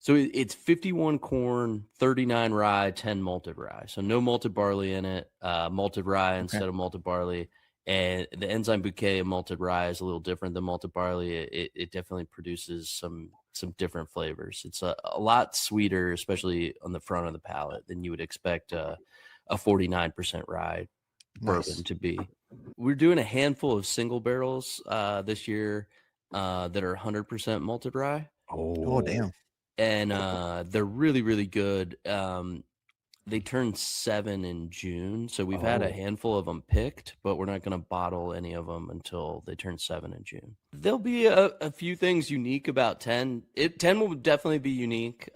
So it's 51 corn, 39 rye, 10 malted rye. So no malted barley in it, malted rye instead of malted barley. And the enzyme bouquet of malted rye is a little different than malted barley. It definitely produces some different flavors. It's a lot sweeter, especially on the front of the palate, than you would expect a 49% rye bourbon to be. We're doing a handful of single barrels this year that are 100% malted rye. Oh, damn. And they're really, really good. They turned 7 in June, so we've had a handful of them picked, but we're not going to bottle any of them until they turn 7 in June. There'll be a few things unique about 10. 10 will definitely be unique.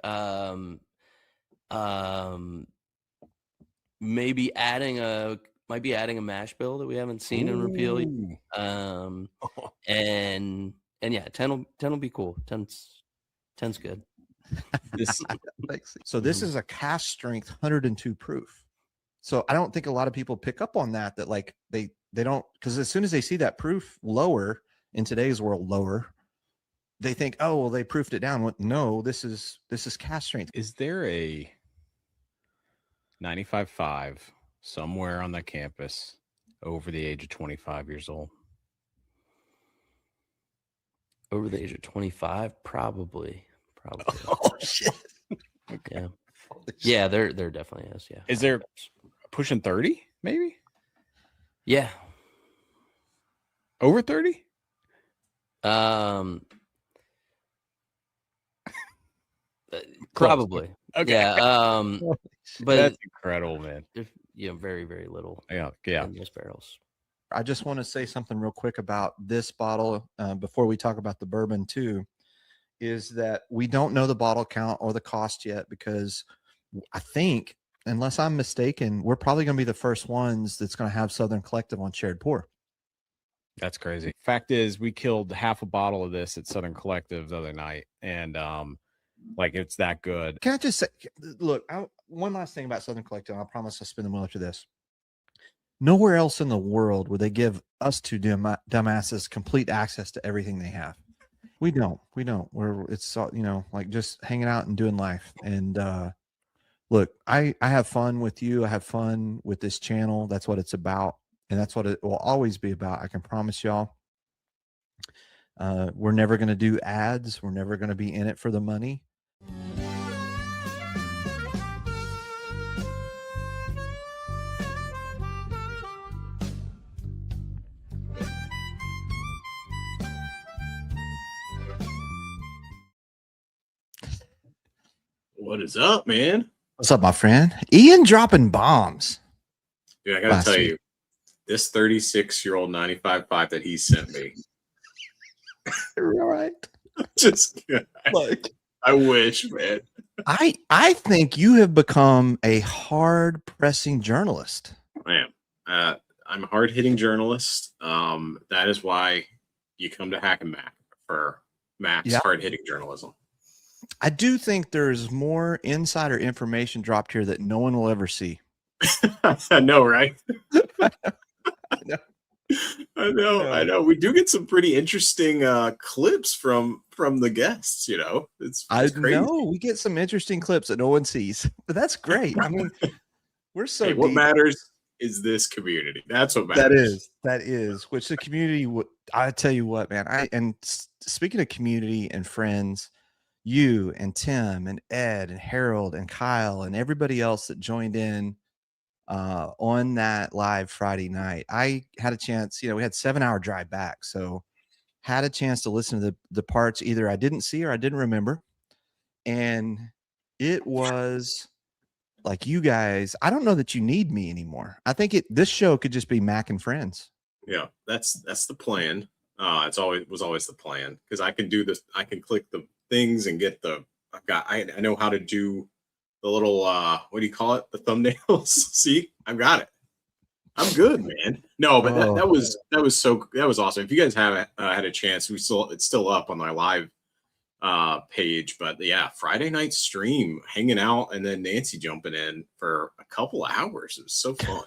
Maybe adding a mash bill that we haven't seen in Repeal yet. And yeah, 10 will be cool. 10's good. So this is a cask strength 102 proof. So I don't think a lot of people pick up on that like they don't, because as soon as they see that proof lower in today's world, they think, oh, well, they proofed it down. No, this is cask strength. Is there a 95.5 somewhere on the campus over the age of 25 years old? Over the age of 25, probably. Oh shit. Okay. Yeah, there definitely is. Yeah. Is there pushing 30? Maybe. Yeah. Over 30? Probably. Okay. Yeah. But that's incredible, man. Very, very little. Yeah. In those barrels. I just want to say something real quick about this bottle before we talk about the bourbon too. Is that we don't know the bottle count or the cost yet, because I think, unless I'm mistaken, we're probably going to be the first ones that's going to have Southern Collective on shared pour. That's crazy. Fact is, we killed half a bottle of this at Southern Collective the other night, and like, it's that good. Can I just say, look, one last thing about Southern Collective, and I promise I'll spin the wheel after this. Nowhere else in the world would they give us two dumbasses complete access to everything they have. We don't. It's like just hanging out and doing life. And look, I have fun with you. I have fun with this channel. That's what it's about, and that's what it will always be about. I can promise y'all. We're never going to do ads. We're never going to be in it for the money. What is up, man? What's up, my friend? Ian dropping bombs. Dude, I gotta tell you, this 36-year-old 95.5 that he sent me. You're all right. Just like, I wish, man. I think you have become a hard pressing journalist. I am. I'm a hard hitting journalist. That is why you come to Hack and Mac for Mac's hard hitting journalism. I do think there's more insider information dropped here that no one will ever see. I know, right? I know. We do get some pretty interesting clips from the guests. It's crazy. Know we get some interesting clips that no one sees, but that's great. I mean, we're so. Hey, what matters is this community. That's what matters. That is. Which the community. I tell you what, man. And speaking of community and friends. You and Tim and Ed and Harold and Kyle and everybody else that joined in on that live Friday night. I had a chance, we had 7-hour drive back. So had a chance to listen to the parts either I didn't see or I didn't remember. And it was like, you guys, I don't know that you need me anymore. I think this show could just be Mac and friends. Yeah, that's the plan. Was always the plan, because I can do this. I can click the things and get I know how to do the little what do you call it, the thumbnails. See, I've got it. I'm good, man. No, but that was awesome. If you guys haven't had a chance, it's still up on our live page. But yeah, Friday night stream, hanging out, and then Nancy jumping in for a couple of hours. It was so fun.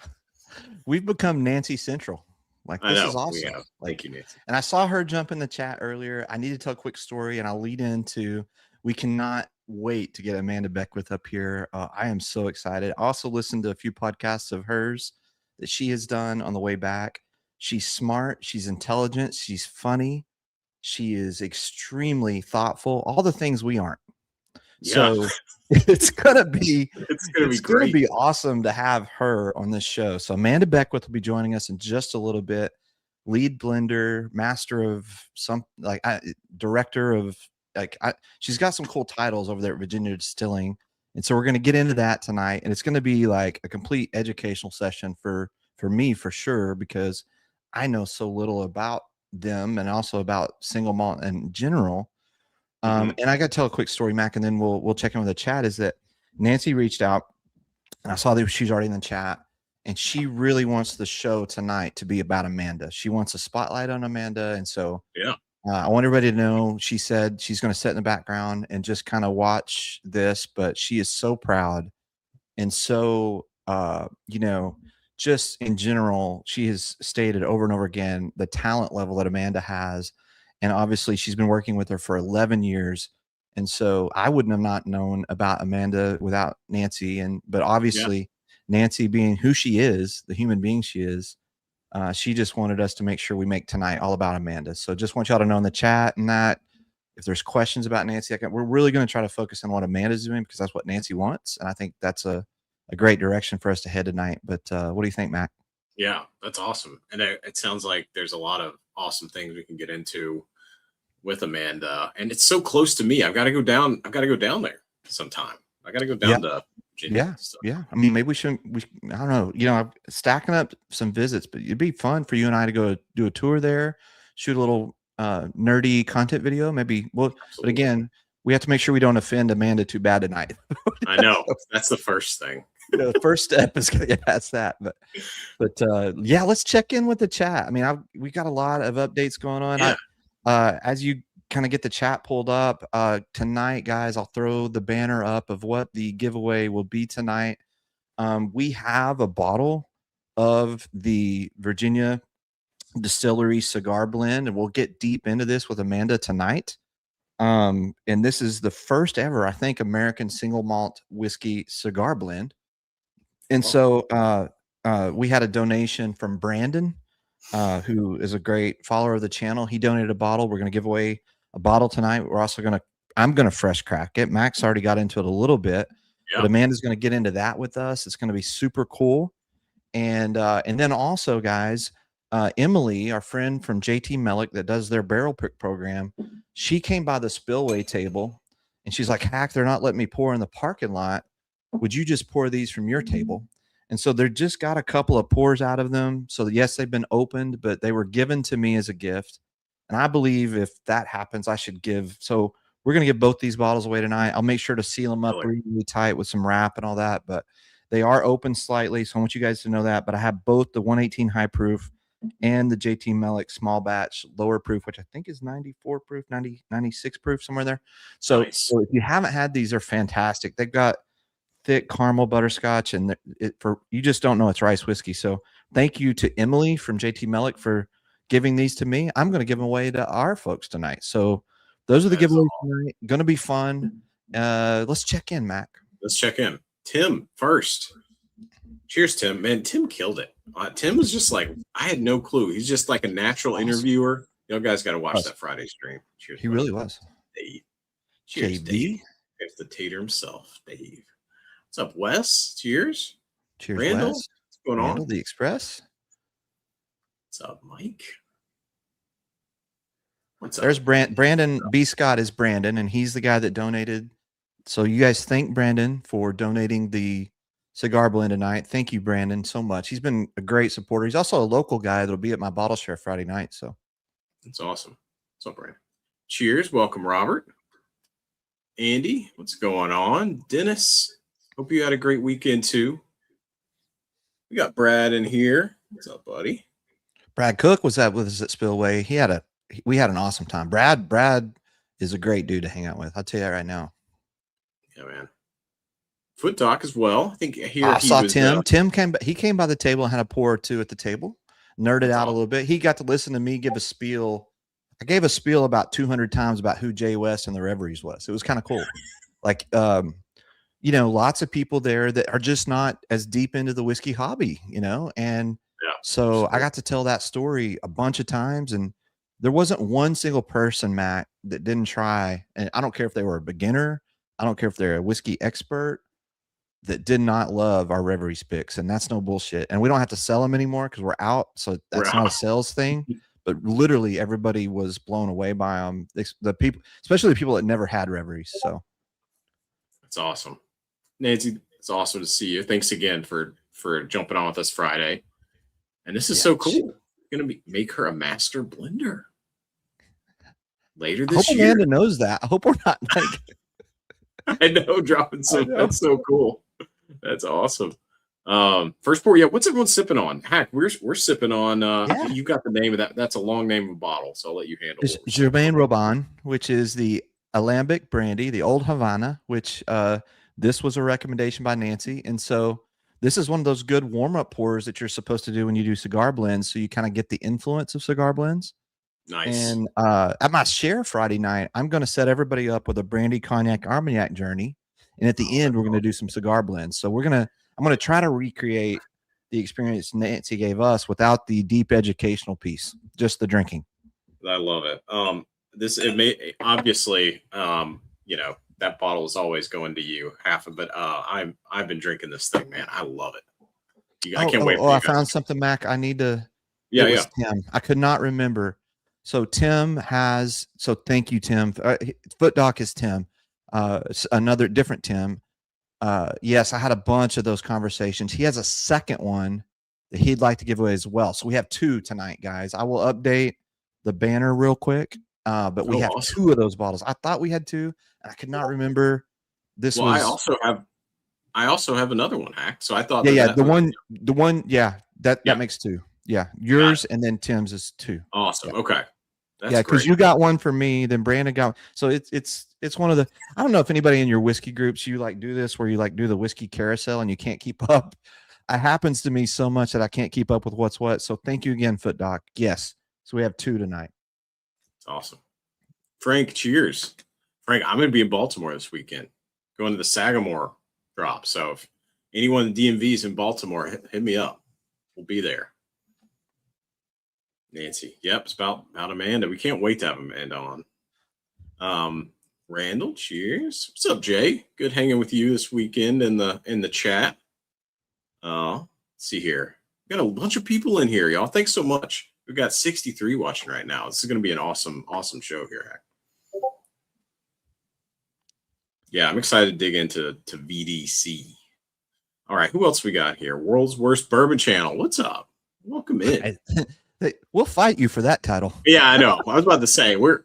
We've become Nancy Central. Like, this is awesome. Thank you, Nancy. And I saw her jump in the chat earlier. I need to tell a quick story, and I'll lead into, we cannot wait to get Amanda Beckwith up here. I am so excited. I also listened to a few podcasts of hers that she has done on the way back. She's smart. She's intelligent. She's funny. She is extremely thoughtful. All the things we aren't. Yeah. So it's gonna be It's gonna be it's gonna great. be awesome to have her on this show. So Amanda Beckwith will be joining us in just a little bit. Lead blender, master of some director of she's got some cool titles over there at Virginia Distilling. And so we're going to get into that tonight. And it's going to be like a complete educational session for me for sure, because I know so little about them and also about single malt in general. And I got to tell a quick story, Mac, and then we'll check in with the chat. Is that Nancy reached out, and I saw that she's already in the chat, and she really wants the show tonight to be about Amanda. She wants a spotlight on Amanda, and so Yeah. I want everybody to know. She said she's going to sit in the background and just kind of watch this, but she is so proud, and so just in general, she has stated over and over again the talent level that Amanda has. And obviously she's been working with her for 11 years. And so I wouldn't have not known about Amanda without Nancy. But obviously Nancy, being who she is, the human being she is, she just wanted us to make sure we make tonight all about Amanda. So just want y'all to know in the chat and that if there's questions about Nancy, we're really going to try to focus on what Amanda's doing, because that's what Nancy wants. And I think that's a great direction for us to head tonight. But what do you think, Mac? Yeah, that's awesome. And it sounds like there's a lot of awesome things we can get into with Amanda. And it's so close to me. I've got to go down there sometime. I got to go down to Virginia. Yeah. I mean, maybe I don't know, I'm stacking up some visits, but it'd be fun for you and I to go do a tour there, shoot a little nerdy content video. Maybe. Well, but again, we have to make sure we don't offend Amanda too bad tonight. I know. That's the first thing. The first step is going to get past that. But yeah, let's check in with the chat. I mean, we got a lot of updates going on. Yeah. As you kind of get the chat pulled up tonight, guys, I'll throw the banner up of what the giveaway will be tonight. We have a bottle of the Virginia Distillery Cigar Blend, and we'll get deep into this with Amanda tonight. And this is the first ever, I think, American Single Malt Whiskey Cigar Blend. And so we had a donation from Brandon, who is a great follower of the channel. He donated a bottle. We're going to give away a bottle tonight. We're also I'm going to fresh crack it. Max already got into it a little bit, but Amanda's going to get into that with us. It's going to be super cool. And then also, guys, Emily, our friend from JT Mellick that does their barrel pick program, she came by the spillway table and she's like, Hack, they're not letting me pour in the parking lot. Would you just pour these from your table? And so they're just got a couple of pours out of them. So yes, they've been opened, but they were given to me as a gift. And I believe if that happens, I should give. So we're going to give both these bottles away tonight. I'll make sure to seal them up really tight with some wrap and all that, but they are open slightly. So I want you guys to know that, but I have both the 118 high proof and the JT Mellick small batch lower proof, which I think is 94 proof, 96 proof, somewhere there. So, nice. So if you haven't had these, they're fantastic. They've got thick caramel butterscotch, and you just don't know it's rice whiskey. So thank you to Emily from JT Mellick for giving these to me. I'm going to give them away to our folks tonight. So those are the giveaways tonight. Going to be fun. Let's check in, Mac. Let's check in. Tim first. Cheers, Tim. Man, Tim killed it. Tim was just like, I had no clue. He's just like a natural interviewer. You guys got to watch that Friday stream. Cheers. He really was. Dave. Cheers, Dave. It's the Tater himself, Dave. What's up, Wes? Cheers. Cheers, Randall. Wes. What's going Randall, on? the Express. What's up, Mike? What's up? There's Brandon B. Scott is Brandon, and he's the guy that donated. So you guys thank Brandon for donating the cigar blend tonight. Thank you, Brandon, so much. He's been a great supporter. He's also a local guy that'll be at my bottle share Friday night. So that's awesome. What's up, Brandon? Cheers. Welcome, Robert. Andy, what's going on? Dennis, hope you had a great weekend too. We got Brad in here. What's up, buddy? Brad Cook was with us at Spillway. We had an awesome time. Brad is a great dude to hang out with. I'll tell you that right now. Yeah, man. Foot Talk as well. I think here I saw Tim. Tim came by the table and had a pour or two at the table. Nerded out a little bit. He got to listen to me give a spiel. I gave a spiel about 200 times about who Jay West and the Reveries was. It was kind of cool. Like, lots of people there that are just not as deep into the whiskey hobby, and Yeah. so I got to tell that story a bunch of times, and there wasn't one single person, Matt, that didn't try. And I don't care if they were a beginner, I don't care if they're a whiskey expert, that did not love our Reveries picks, and that's no bullshit. And we don't have to sell them anymore because we're out, so that's not a sales thing. But literally, everybody was blown away by them. The people, especially the people that never had Reveries. So that's awesome. Nancy, it's awesome to see you. Thanks again for jumping on with us Friday. And this is so cool. You're gonna make her a master blender later this year. Amanda knows that. I hope we're not like I know, dropping some. That's so cool. That's awesome. First pour, what's everyone sipping on? Hack, we're sipping on you got the name of that. That's a long name of a bottle, so I'll let you handle it. It's Germain Robin, which is the Alembic brandy, the Old Havana, which this was a recommendation by Nancy. And so this is one of those good warm-up pours that you're supposed to do when you do cigar blends, so you kind of get the influence of cigar blends. Nice. And at my share Friday night, I'm going to set everybody up with a brandy cognac armagnac journey. And at the end, we're going to do some cigar blends. So I'm going to try to recreate the experience Nancy gave us without the deep educational piece, just the drinking. I love it. It may obviously, that bottle is always going to you, half of it. I've been drinking this thing, man. I love it. I can't wait. I found something, Mac. I need to. Yeah. Tim. I could not remember. So Tim has. So thank you, Tim. Foot Doc is Tim. Another different Tim. Yes, I had a bunch of those conversations. He has a second one that he'd like to give away as well. So we have 2 tonight, guys. I will update the banner real quick. But we have awesome. 2 of those bottles. I thought we had 2, and I could not remember. I also have another one, Hack. So I thought. The one. Yeah, that makes 2. Yeah, yours and then Tim's is 2. Awesome. Yeah. Okay. That's because you got one for me, then Brandon got. So it's one of the. I don't know if anybody in your whiskey groups you like do this where you like do the whiskey carousel and you can't keep up. It happens to me so much that I can't keep up with what's what. So thank you again, Foot Doc. Yes. So we have 2 tonight. Awesome. Frank, cheers. Frank, I'm going to be in Baltimore this weekend, going to the Sagamore drop. So if anyone in DMV is in Baltimore, hit me up. We'll be there. Nancy. Yep, it's about Amanda. We can't wait to have Amanda on. Randall, cheers. What's up, Jay? Good hanging with you this weekend in the chat. Let's see here. We got a bunch of people in here, y'all. Thanks so much. We've got 63 watching right now. This is going to be an awesome show here. Yeah, I'm excited to dig into VDC. All right, who else we got here? World's Worst Bourbon Channel. What's up? Welcome in. We'll fight you for that title. Yeah, I know. I was about to say we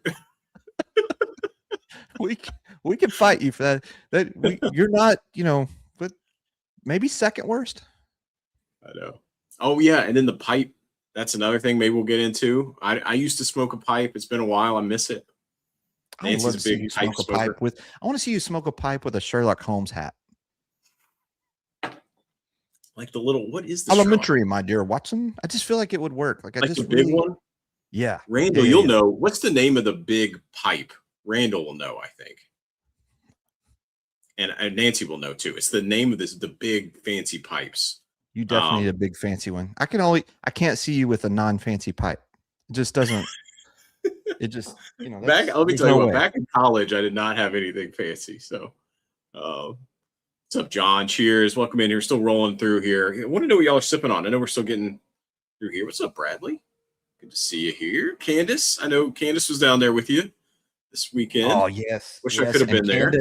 can fight you for that. You're not, but maybe second worst. I know. Oh yeah, and then the pipe. That's another thing maybe we'll get into. I used to smoke a pipe. It's been a while. I miss it. Nancy's a big pipe smoker. I want to see you smoke a pipe with a Sherlock Holmes hat. Like the little, what is this? Elementary, my dear Watson. I just feel like it would work. Like the big one? Yeah. Randall, you'll know. What's the name of the big pipe? Randall will know, I think. And Nancy will know too. It's the name of the big fancy pipes. You definitely need a big fancy one. I can't see you with a non-fancy pipe. It just doesn't. It just, let me tell you what, back in college, I did not have anything fancy. So, what's up, John? Cheers. Welcome in here. Still rolling through here. I want to know what y'all are sipping on. I know we're still getting through here. What's up, Bradley? Good to see you here. Candace, I know Candace was down there with you this weekend. Oh, yes. Wish I could have been there.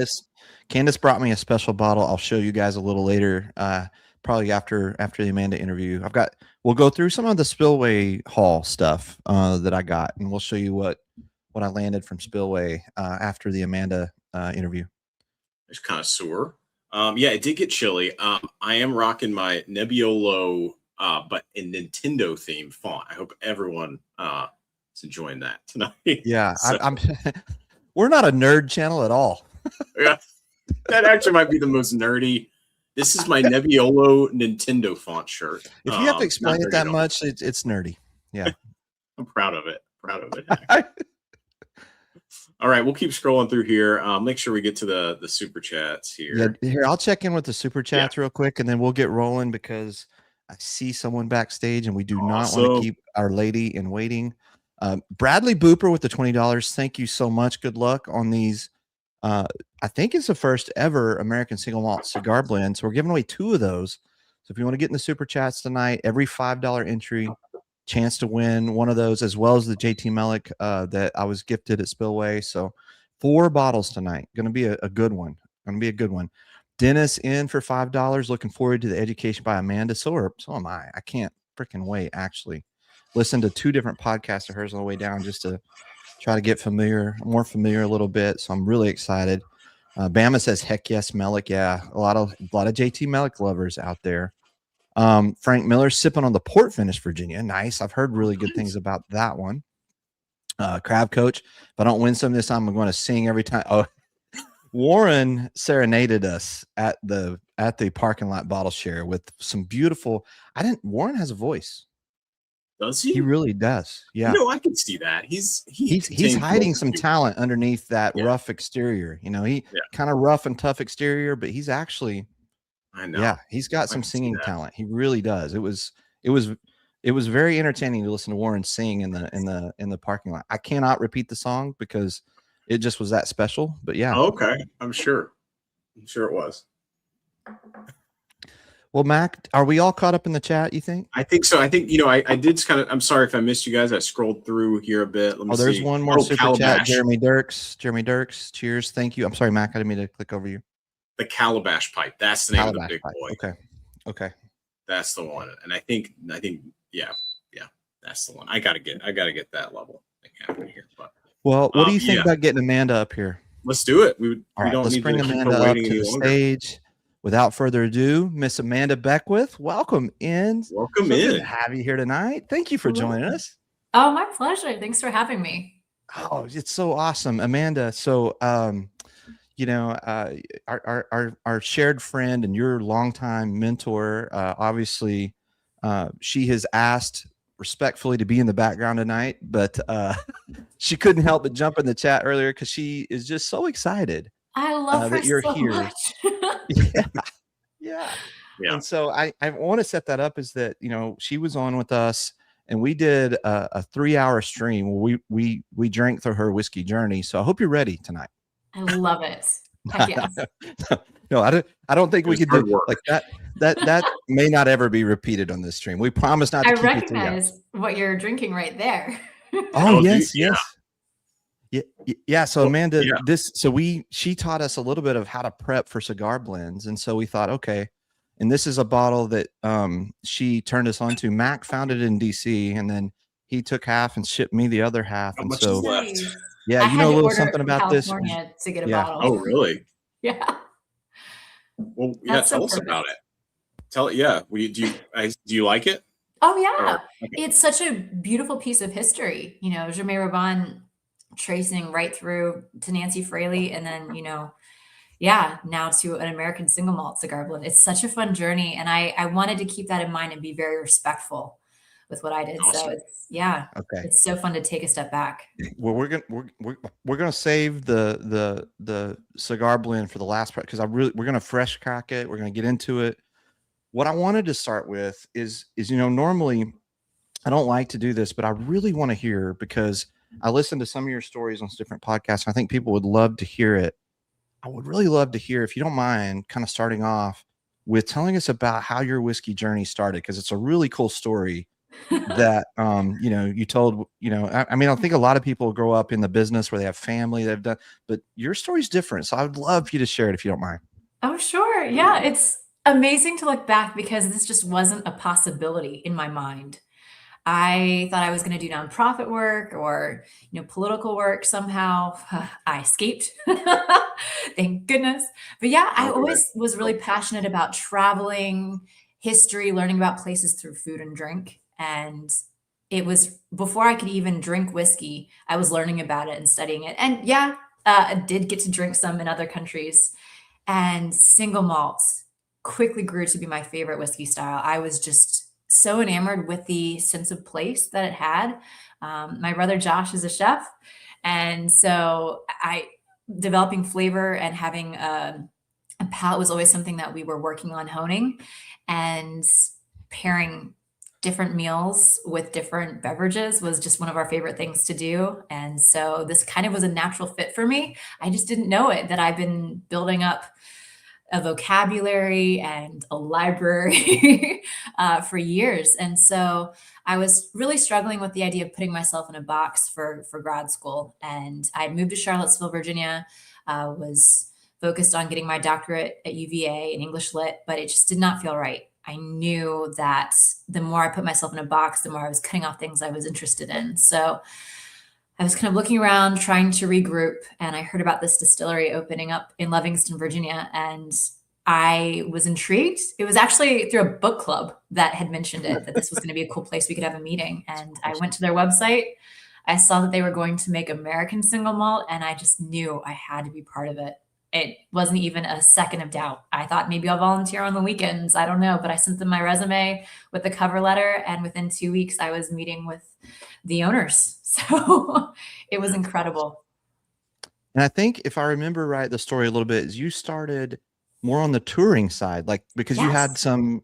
Candace brought me a special bottle. I'll show you guys a little later. Probably after the Amanda interview. We'll go through some of the Spillway Hall stuff that I got, and we'll show you what I landed from Spillway after the Amanda interview. It's kind of sore. Yeah, it did get chilly. I am rocking my Nebbiolo, but in Nintendo themed font. I hope everyone is enjoying that tonight. Yeah, so. I'm we're not a nerd channel at all. Yeah, that actually might be the most nerdy. This is my Nebbiolo Nintendo font shirt. If you have to explain it that much, it's nerdy. Yeah. I'm proud of it. All right, we'll keep scrolling through here. Make sure we get to the super chats Yeah, here. here I'll check in with the super chats real quick, and then we'll get rolling because I see someone backstage, and we do not want to Awesome. keep our lady in waiting. Bradley Booper with the $20. Thank you so much. Good luck on these. I think it's the first ever American Single Malt Cigar Blend. So we're giving away 2 of those. So if you want to get in the super chats tonight, every $5 entry, chance to win one of those, as well as the JT Melick that I was gifted at Spillway. So 4 bottles tonight. Going to be a good one. Going to be a good one. Dennis in for $5. Looking forward to the education by Amanda. So am I. I can't freaking wait, actually. Listen to 2 different podcasts of hers on the way down just to try to get more familiar a little bit. So I'm really excited. Bama says, heck yes, Melick. Yeah, a lot of JT Melick lovers out there. Frank Miller sipping on the port finish, Virginia. Nice. I've heard really good things about that one. Crab Coach, if I don't win some this time, I'm going to sing every time. Oh, Warren serenaded us at the parking lot bottle share with some beautiful. Warren has a voice. Does he? He really does. Yeah. I can see that. He's hiding some talent underneath that rough exterior. He kind of rough and tough exterior, but he's actually, I know. Yeah, he's got some singing talent. He really does. It was very entertaining to listen to Warren sing in the parking lot. I cannot repeat the song because it just was that special. But yeah. Okay, I'm sure it was. Well, Mac, are we all caught up in the chat, you think? I think so. I think, I did kind of, I'm sorry if I missed you guys. I scrolled through here a bit. Let me there's see. one more super Calabash. chat. Jeremy Dirks. Cheers. Thank you. I'm sorry, Mac. I didn't mean to click over you. The Calabash pipe. That's the name of the big boy. Okay. That's the one. And I think, yeah, that's the one. I gotta get that level thing happening here. But well, what do you think about getting Amanda up here? Let's do it. Let's bring Amanda up to the stage. Without further ado, Miss Amanda Beckwith, welcome in. Welcome in. Good to have you here tonight. Thank you for joining us. Oh, my pleasure. Thanks for having me. Oh, it's so awesome, Amanda. So, our shared friend and your longtime mentor, obviously, she has asked respectfully to be in the background tonight, but she couldn't help but jump in the chat earlier because she is just so excited. I love her that you're so here. much. Yeah. And so I want to set that up is that, she was on with us and we did a 3-hour stream where we drank through her whiskey journey. So I hope you're ready tonight. I love it. Heck yes. No, I don't think we could do like that. That may not ever be repeated on this stream. We promise not to keep recognize what you're drinking right there. Oh, yes. Yeah. So Amanda, she taught us a little bit of how to prep for cigar blends. And so we thought, okay, and this is a bottle that she turned us on to. Mac found it in DC and then he took half and shipped me the other half. And so yeah, I you know a little order something about this to get a bottle. Oh, really? Yeah. Well, tell us about it. Do you like it? Oh yeah. It's such a beautiful piece of history. Jermaine Raban tracing right through to Nancy Fraley and then, now to an American Single Malt Cigar Blend. It's such a fun journey. And I wanted to keep that in mind and be very respectful with what I did. Awesome. So it's so fun to take a step back. Well, we're gonna save the cigar blend for the last part because we're gonna fresh crack it. We're gonna get into it. What I wanted to start with is normally I don't like to do this, but I really want to hear because I listened to some of your stories on different podcasts. And I think people would love to hear it. I would really love to hear, if you don't mind, kind of starting off with telling us about how your whiskey journey started, because it's a really cool story that you told. I think a lot of people grow up in the business where they have family they've done, but your story's different. So I would love for you to share it if you don't mind. Oh, sure. Yeah, it's amazing to look back because this just wasn't a possibility in my mind. I thought I was going to do nonprofit work or, political work somehow. I escaped. Thank goodness. But yeah, I always was really passionate about traveling, history, learning about places through food and drink. And it was before I could even drink whiskey, I was learning about it and studying it. And I did get to drink some in other countries. And single malts quickly grew to be my favorite whiskey style. I was just so enamored with the sense of place that it had. My brother Josh is a chef, and so developing flavor and having a palate was always something that we were working on honing, and pairing different meals with different beverages was just one of our favorite things to do. And so this kind of was a natural fit for me. I just didn't know it, that I've been building up a vocabulary and a library for years. And so I was really struggling with the idea of putting myself in a box for grad school. And I moved to Charlottesville, Virginia, was focused on getting my doctorate at UVA in English Lit, but it just did not feel right. I knew that the more I put myself in a box, the more I was cutting off things I was interested in. So I was kind of looking around, trying to regroup, and I heard about this distillery opening up in Livingston, Virginia, and I was intrigued. It was actually through a book club that had mentioned it, that this was going to be a cool place we could have a meeting. And I went to their website. I saw that they were going to make American Single Malt, and I just knew I had to be part of it. It wasn't even a second of doubt. I thought maybe I'll volunteer on the weekends. I don't know, but I sent them my resume with the cover letter, and within 2 weeks I was meeting with the owners. So it was incredible. And I think if I remember right, the story a little bit is you started more on the touring side, like because you had some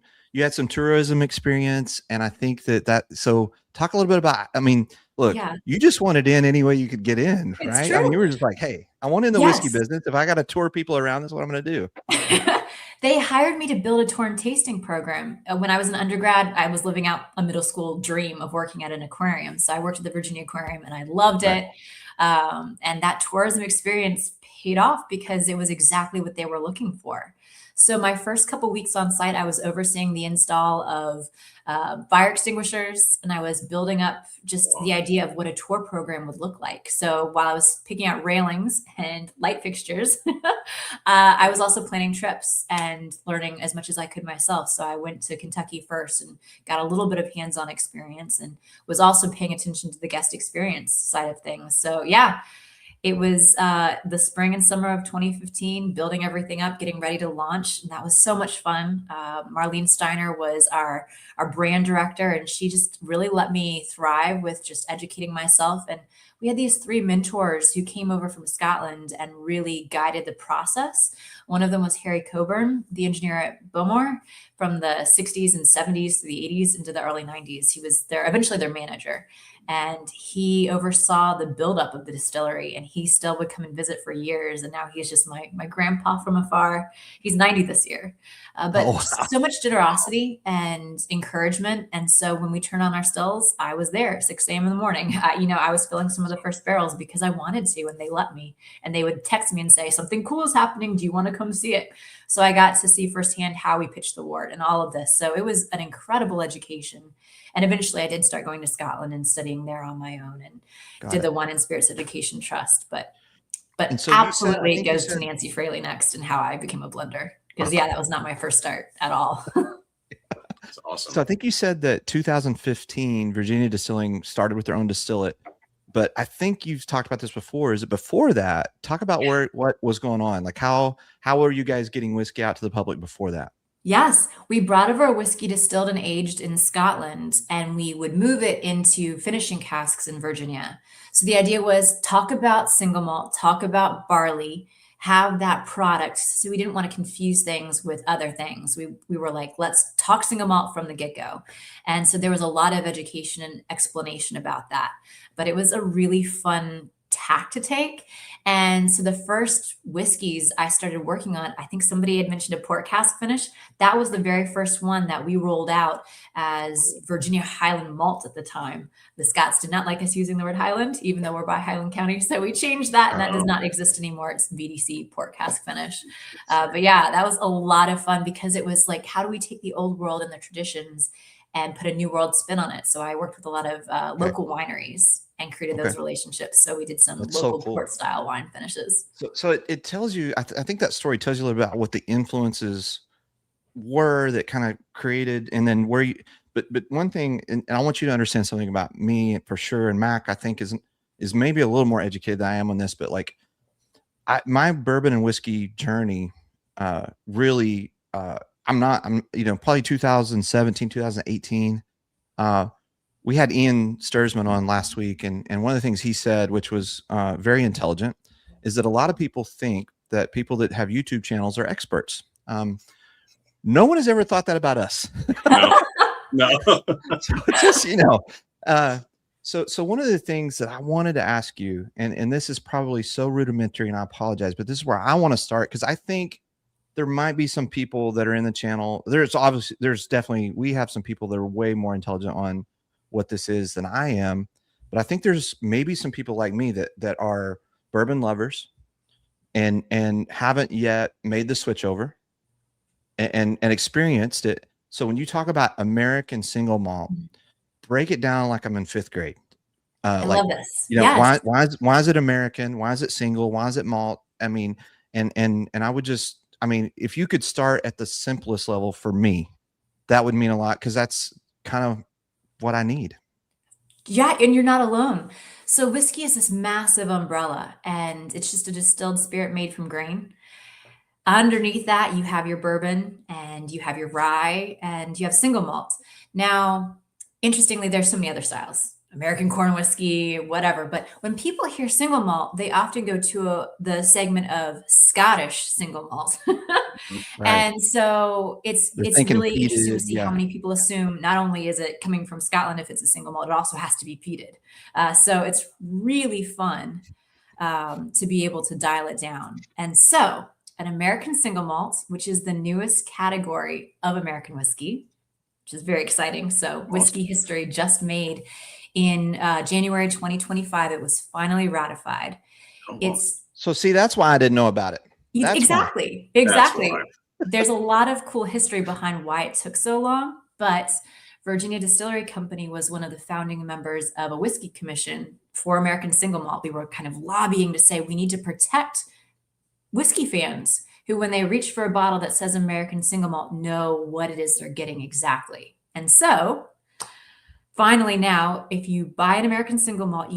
tourism experience. And I think so talk a little bit about, I mean, look, you just wanted in any way you could get in, right? True. I mean, you were just like, hey, I want in the whiskey business. If I got to tour people around, that's what I'm going to do. They hired me to build a tour and tasting program. When I was an undergrad, I was living out a middle school dream of working at an aquarium. So I worked at the Virginia Aquarium and I loved it. And that tourism experience paid off because it was exactly what they were looking for. So my first couple weeks on site, I was overseeing the install of fire extinguishers, and I was building up just the idea of what a tour program would look like. So while I was picking out railings and light fixtures, I was also planning trips and learning as much as I could myself. So I went to Kentucky first and got a little bit of hands-on experience, and was also paying attention to the guest experience side of things. So yeah. It was the spring and summer of 2015, building everything up, getting ready to launch. And that was so much fun. Marlene Steiner was our brand director, and she just really let me thrive with just educating myself. And we had these 3 mentors who came over from Scotland and really guided the process. One of them was Harry Coburn, the engineer at Bowmore from the 60s and 70s to the 80s into the early 90s. He was eventually their manager. And he oversaw the buildup of the distillery, and he still would come and visit for years. And now he's just my grandpa from afar. He's 90 this year, but so much generosity and encouragement. And so when we turned on our stills, I was there 6 a.m. in the morning. I was filling some of the first barrels because I wanted to, and they let me. And they would text me and say, something cool is happening. Do you want to come see it? So I got to see firsthand how we pitched the wort and all of this. So it was an incredible education. And eventually I did start going to Scotland and studying there on my own, and did the Wine and Spirits Education Trust. But so absolutely it goes to Nancy Fraley next and how I became a blender. Because that was not my first start at all. That's awesome. So I think you said that 2015, Virginia Distilling started with their own distillate. But I think you've talked about this before. Is it before that? Talk about what was going on. Like how were you guys getting whiskey out to the public before that? Yes, we brought over a whiskey distilled and aged in Scotland, and we would move it into finishing casks in Virginia. So the idea was talk about single malt, talk about barley, have that product. So we didn't want to confuse things with other things. We were like, let's talk single malt from the get-go. And so there was a lot of education and explanation about that. But it was a really fun tack to take. And so the first whiskeys I started working on, I think somebody had mentioned a port cask finish. That was the very first one that we rolled out as Virginia Highland Malt at the time. The Scots did not like us using the word Highland, even though we're by Highland County. So we changed that, and that does not exist anymore. It's VDC port cask finish. But yeah, that was a lot of fun because it was like, how do we take the old world and the traditions and put a new world spin on it? So I worked with a lot of local wineries and created those relationships. So we did some local port style wine finishes. So it tells you, I think that story tells you a little bit about what the influences were that kind of created, and then where you, but one thing, and I want you to understand something about me for sure. And Mac, I think is maybe a little more educated than I am on this, but like my bourbon and whiskey journey, really, I'm probably 2017, 2018 We had Ian Sturzman on last week, and one of the things he said, which was very intelligent, is that a lot of people think that people that have YouTube channels are experts. No one has ever thought that about us. No. So just, so one of the things that I wanted to ask you, and this is probably so rudimentary, and I apologize, but this is where I want to start, because I think there might be some people that are in the channel. There's definitely, we have some people that are way more intelligent on what this is than I am, but I think there's maybe some people like me that are bourbon lovers and haven't yet made the switch over and experienced it. So when you talk about American single malt, break it down like I'm in 5th grade. I love this. Why is it American? Why is it single? Why is it malt? I mean, and I would just, if you could start at the simplest level for me, that would mean a lot, because that's kind of what I need. Yeah, and you're not alone. So whiskey is this massive umbrella, and it's just a distilled spirit made from grain. Underneath that, you have your bourbon, and you have your rye, and you have single malt. Now, interestingly, there's so many other styles, American corn whiskey, whatever. But when people hear single malt, they often go to the segment of Scottish single malt. Right. And so it's really interesting to see how many people assume not only is it coming from Scotland if it's a single malt, it also has to be peated. So it's really fun to be able to dial it down. And so an American single malt, which is the newest category of American whiskey, which is very exciting. So whiskey history just made in January 2025. It was finally ratified. So see, that's why I didn't know about it. Exactly. There's a lot of cool history behind why it took so long, but Virginia Distilling Company was one of the founding members of a whiskey commission for American single malt. We were kind of lobbying to say we need to protect whiskey fans who, when they reach for a bottle that says American single malt, know what it is they're getting exactly. And so finally now, if you buy an American single malt,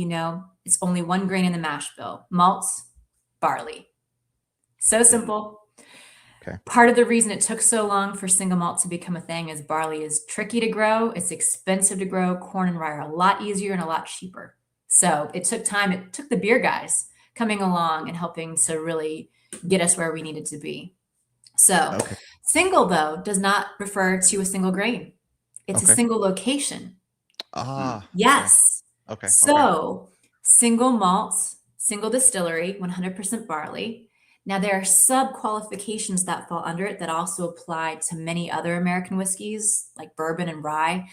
it's only 1 grain in the mash bill: malts, barley. So simple. Okay. Part of the reason it took so long for single malt to become a thing is barley is tricky to grow. It's expensive to grow. Corn and rye are a lot easier and a lot cheaper. So it took time. It took the beer guys coming along and helping to really get us where we needed to be. So single, though, does not refer to a single grain. It's a single location. Yes. Okay. So single malts, single distillery, 100% barley. Now, there are sub-qualifications that fall under it that also apply to many other American whiskeys, like bourbon and rye,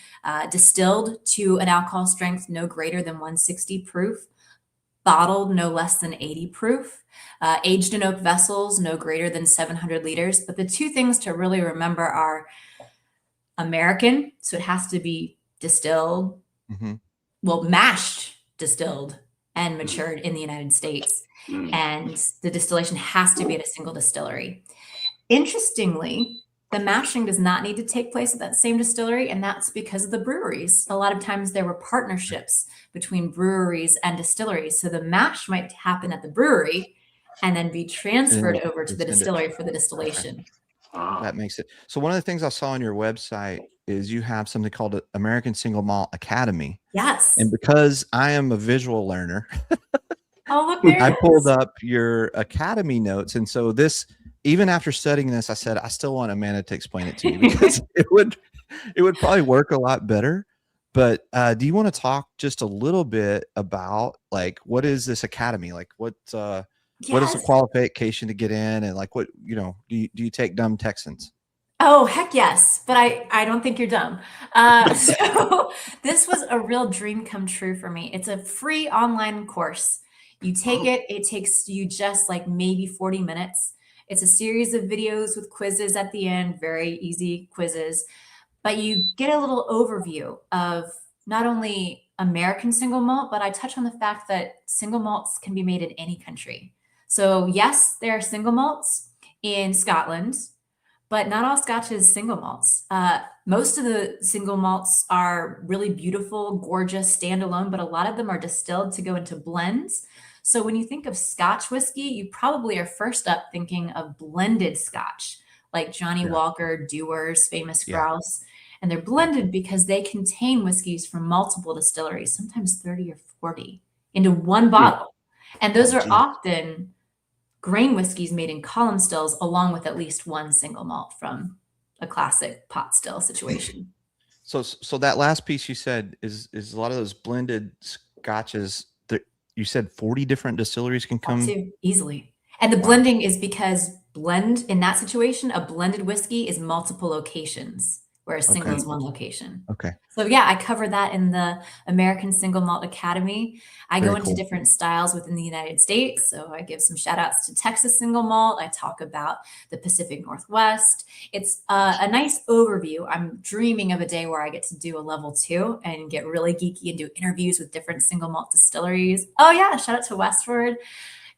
distilled to an alcohol strength no greater than 160 proof, bottled no less than 80 proof, aged in oak vessels no greater than 700 liters. But the two things to really remember are American, so it has to be distilled, mashed, distilled, and matured in the United States. And the distillation has to be at a single distillery. Interestingly, the mashing does not need to take place at that same distillery, and that's because of the breweries. A lot of times there were partnerships between breweries and distilleries. So the mash might happen at the brewery and then be transferred over to the distillery for the distillation. That makes it. So one of the things I saw on your website is you have something called American Single Malt Academy. Yes. And because I am a visual learner, oh, look there. I pulled up your Academy notes. And so even after studying this, I said, I still want Amanda to explain it to me, because it would probably work a lot better. But do you want to talk just a little bit about, like, what is this Academy? Like, what is the qualification to get in? And like, what, do you take dumb Texans? Oh, heck yes. But I don't think you're dumb. So this was a real dream come true for me. It's a free online course. You take it. It takes you just like maybe 40 minutes. It's a series of videos with quizzes at the end, very easy quizzes. But you get a little overview of not only American single malt, but I touch on the fact that single malts can be made in any country. So yes, there are single malts in Scotland, but not all Scotch is single malts. Most of the single malts are really beautiful, gorgeous, standalone, but a lot of them are distilled to go into blends. So when you think of Scotch whiskey, you probably are first up thinking of blended Scotch, like Johnny Walker, Dewar's, Famous Grouse. And they're blended because they contain whiskeys from multiple distilleries, sometimes 30 or 40 into one bottle. And those are often grain whiskeys made in column stills, along with at least one single malt from a classic pot still situation. So that last piece you said is a lot of those blended scotches that you said 40 different distilleries can come easily. And the blending is because blend in that situation, a blended whiskey is multiple locations, whereas single is one location. Okay. So yeah, I cover that in the American Single Malt Academy. I go into different styles within the United States. So I give some shout outs to Texas Single Malt. I talk about the Pacific Northwest. It's a nice overview. I'm dreaming of a day where I get to do a level 2 and get really geeky and do interviews with different single malt distilleries. Oh yeah, shout out to Westward.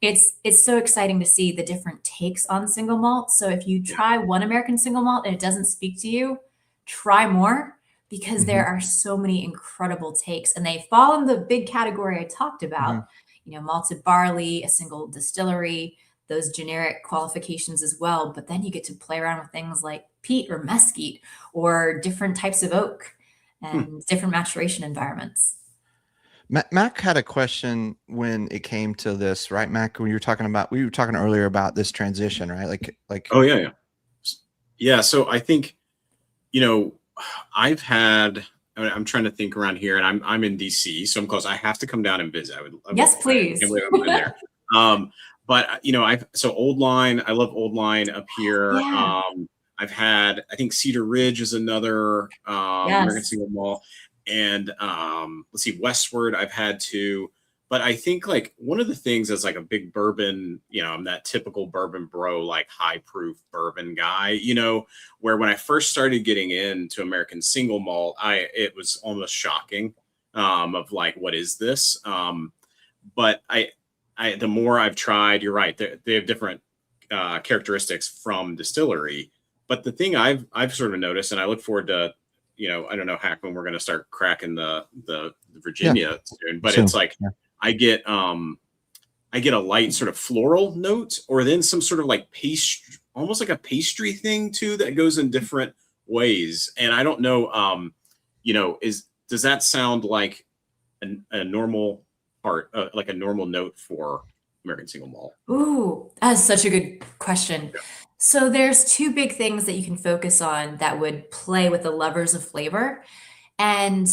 It's so exciting to see the different takes on single malt. So if you try one American single malt and it doesn't speak to you, try more, because there are so many incredible takes, and they fall in the big category I talked about, malted barley, a single distillery, those generic qualifications as well. But then you get to play around with things like peat or mesquite or different types of oak and different maturation environments. Mac had a question when it came to this, right, Mac? When we were talking earlier about this transition, right? Like. Oh yeah. So I think, I've had. I'm trying to think around here, and I'm in DC, so I'm close. I have to come down and visit. Yes, please. I can't believe I'm there. But so Old Line. I love Old Line up here. Yeah. I've had. I think Cedar Ridge is another American Single Malt. And let's see, Westward I've had too. But I think like one of the things as like a big bourbon, I'm that typical bourbon bro, like high proof bourbon guy, where when I first started getting into American Single Malt, it was almost shocking of like, what is this? But the more I've tried, you're right, they have different characteristics from Distillery. But the thing I've sort of noticed, and I look forward to, I don't know, Hack, when we're going to start cracking the Virginia soon, but it's like, I get a light sort of floral note, or then some sort of like pastry, almost like a pastry thing too, that goes in different ways. And I don't know, does that sound like a normal part, like a normal note for American Single Malt? Ooh, that's such a good question. Yeah. So there's two big things that you can focus on that would play with the levers of flavor. And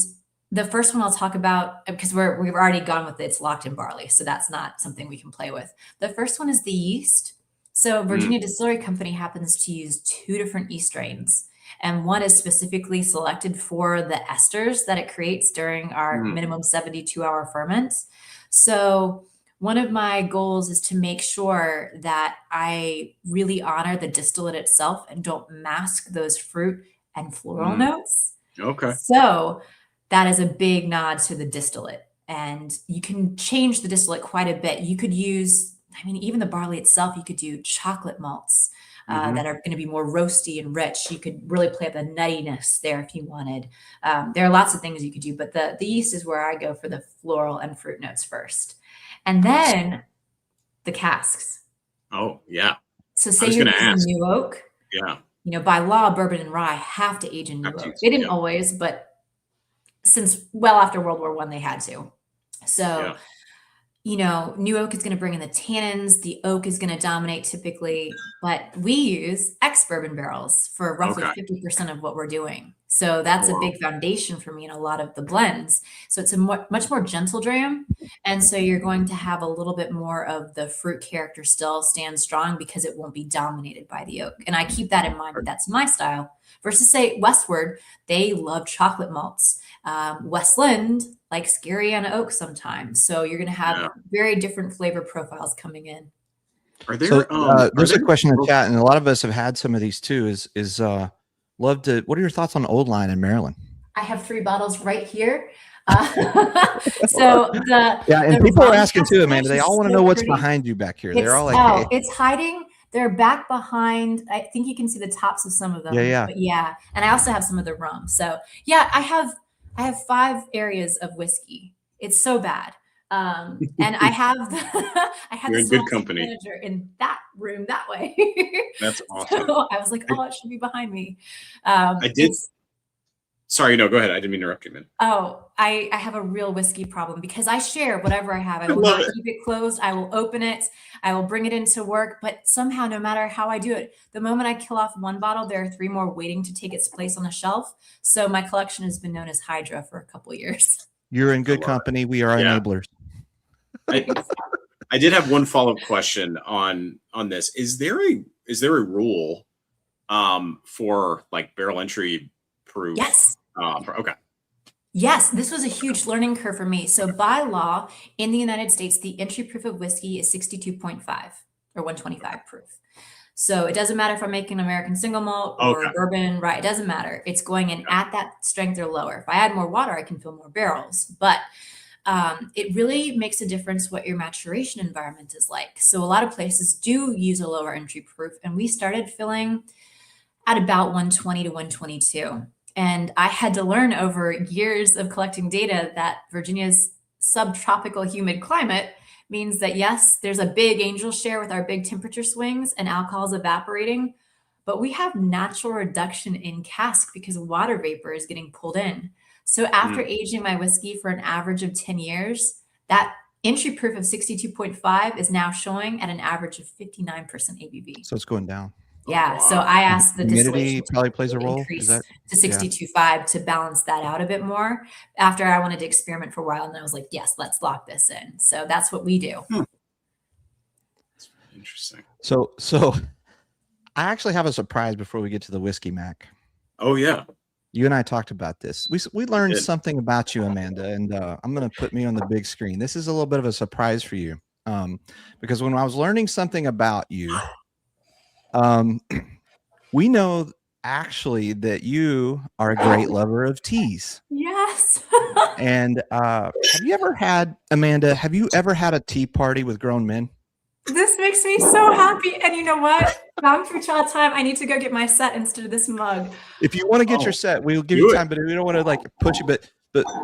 the first one I'll talk about, because we've already gone with it's locked in barley, so that's not something we can play with. The first one is the yeast. So Virginia Distilling Company happens to use 2 different yeast strains, and one is specifically selected for the esters that it creates during our minimum 72-hour ferment. So one of my goals is to make sure that I really honor the distillate itself and don't mask those fruit and floral notes. Okay. So that is a big nod to the distillate, and you can change the distillate quite a bit. You could use, even the barley itself, you could do chocolate malts that are going to be more roasty and rich. You could really play up the nuttiness there if you wanted. There are lots of things you could do, but the yeast is where I go for the floral and fruit notes first. And then the casks. Oh, yeah. So say you're using new oak. Yeah. By law, bourbon and rye have to age in new oak. They didn't always, but since well after World War I, they had to. So, new oak is going to bring in the tannins. The oak is going to dominate typically, but we use ex-bourbon barrels for roughly 50% of what we're doing. So that's a big foundation for me in a lot of the blends. So it's a much more gentle dram. And so you're going to have a little bit more of the fruit character still stand strong because it won't be dominated by the oak. And I keep that in mind, but that's my style. Versus say Westward, they love chocolate malts. Westland likes Gariana oak sometimes. So you're going to have very different flavor profiles coming in. Are there, there's a question in the chat, and a lot of us have had some of these too, what are your thoughts on Old Line in Maryland? I have 3 bottles right here. So and people are asking too, Amanda. They all want to know what's behind you back here. They're all like, it's hiding. They're back behind. I think you can see the tops of some of them. Yeah. But and I also have some of the rum. So I have 5 areas of whiskey. It's so bad. And I have You're in good company manager in that room that way. That's awesome. So I was like, it should be behind me. I did. Sorry, no, go ahead. I didn't mean to interrupt you, man. Oh, I have a real whiskey problem because I share whatever I have. I will love not it. keep it closed. I will open it. I will bring it into work. But somehow, no matter how I do it, the moment I kill off one bottle, there are 3 more waiting to take its place on the shelf. So my collection has been known as Hydra for a couple years. You're in good love company. We are Yeah. enablers. I did have one follow-up question on this. Is there a rule for like barrel entry proof? Yes. Okay. Yes, this was a huge learning curve for me. So by law in the United States, the entry proof of whiskey is 62.5 or 125 proof. So it doesn't matter if I'm making American Single Malt or Okay. bourbon, right? It doesn't matter. It's going in at that strength or lower. If I add more water, I can fill more barrels. But it really makes a difference what your maturation environment is like. So a lot of places do use a lower entry proof, and we started filling at about 120 to 122. And I had to learn over years of collecting data that Virginia's subtropical humid climate means that, yes, there's a big angel share with our big temperature swings and alcohol's evaporating, but we have natural reduction in cask because water vapor is getting pulled in. So after aging my whiskey for an average of 10 years, that entry proof of 62.5 is now showing at an average of 59% ABV. So it's going down. Yeah. Wow. So I asked the Humidity distillation probably plays a role. increase Is that to 62.5 to balance that out a bit more after I wanted to experiment for a while. And I was like, yes, let's lock this in. So that's what we do. Interesting. so? I actually have a surprise before we get to the whiskey, Mac. Oh yeah. You and I talked about this. We learned did. something about you, Amanda, and I'm going to put me on the big screen. This is a little bit of a surprise for you, because when I was learning something about you, we know actually that you are a great lover of teas. Yes. And have you ever had, Amanda? Have you ever had a tea party with grown men? This makes me so happy. And you know what? Gone through child time. I need to go get my set instead of this mug. If you want to get your set, we'll give you do it. time, but we don't want to like push you. But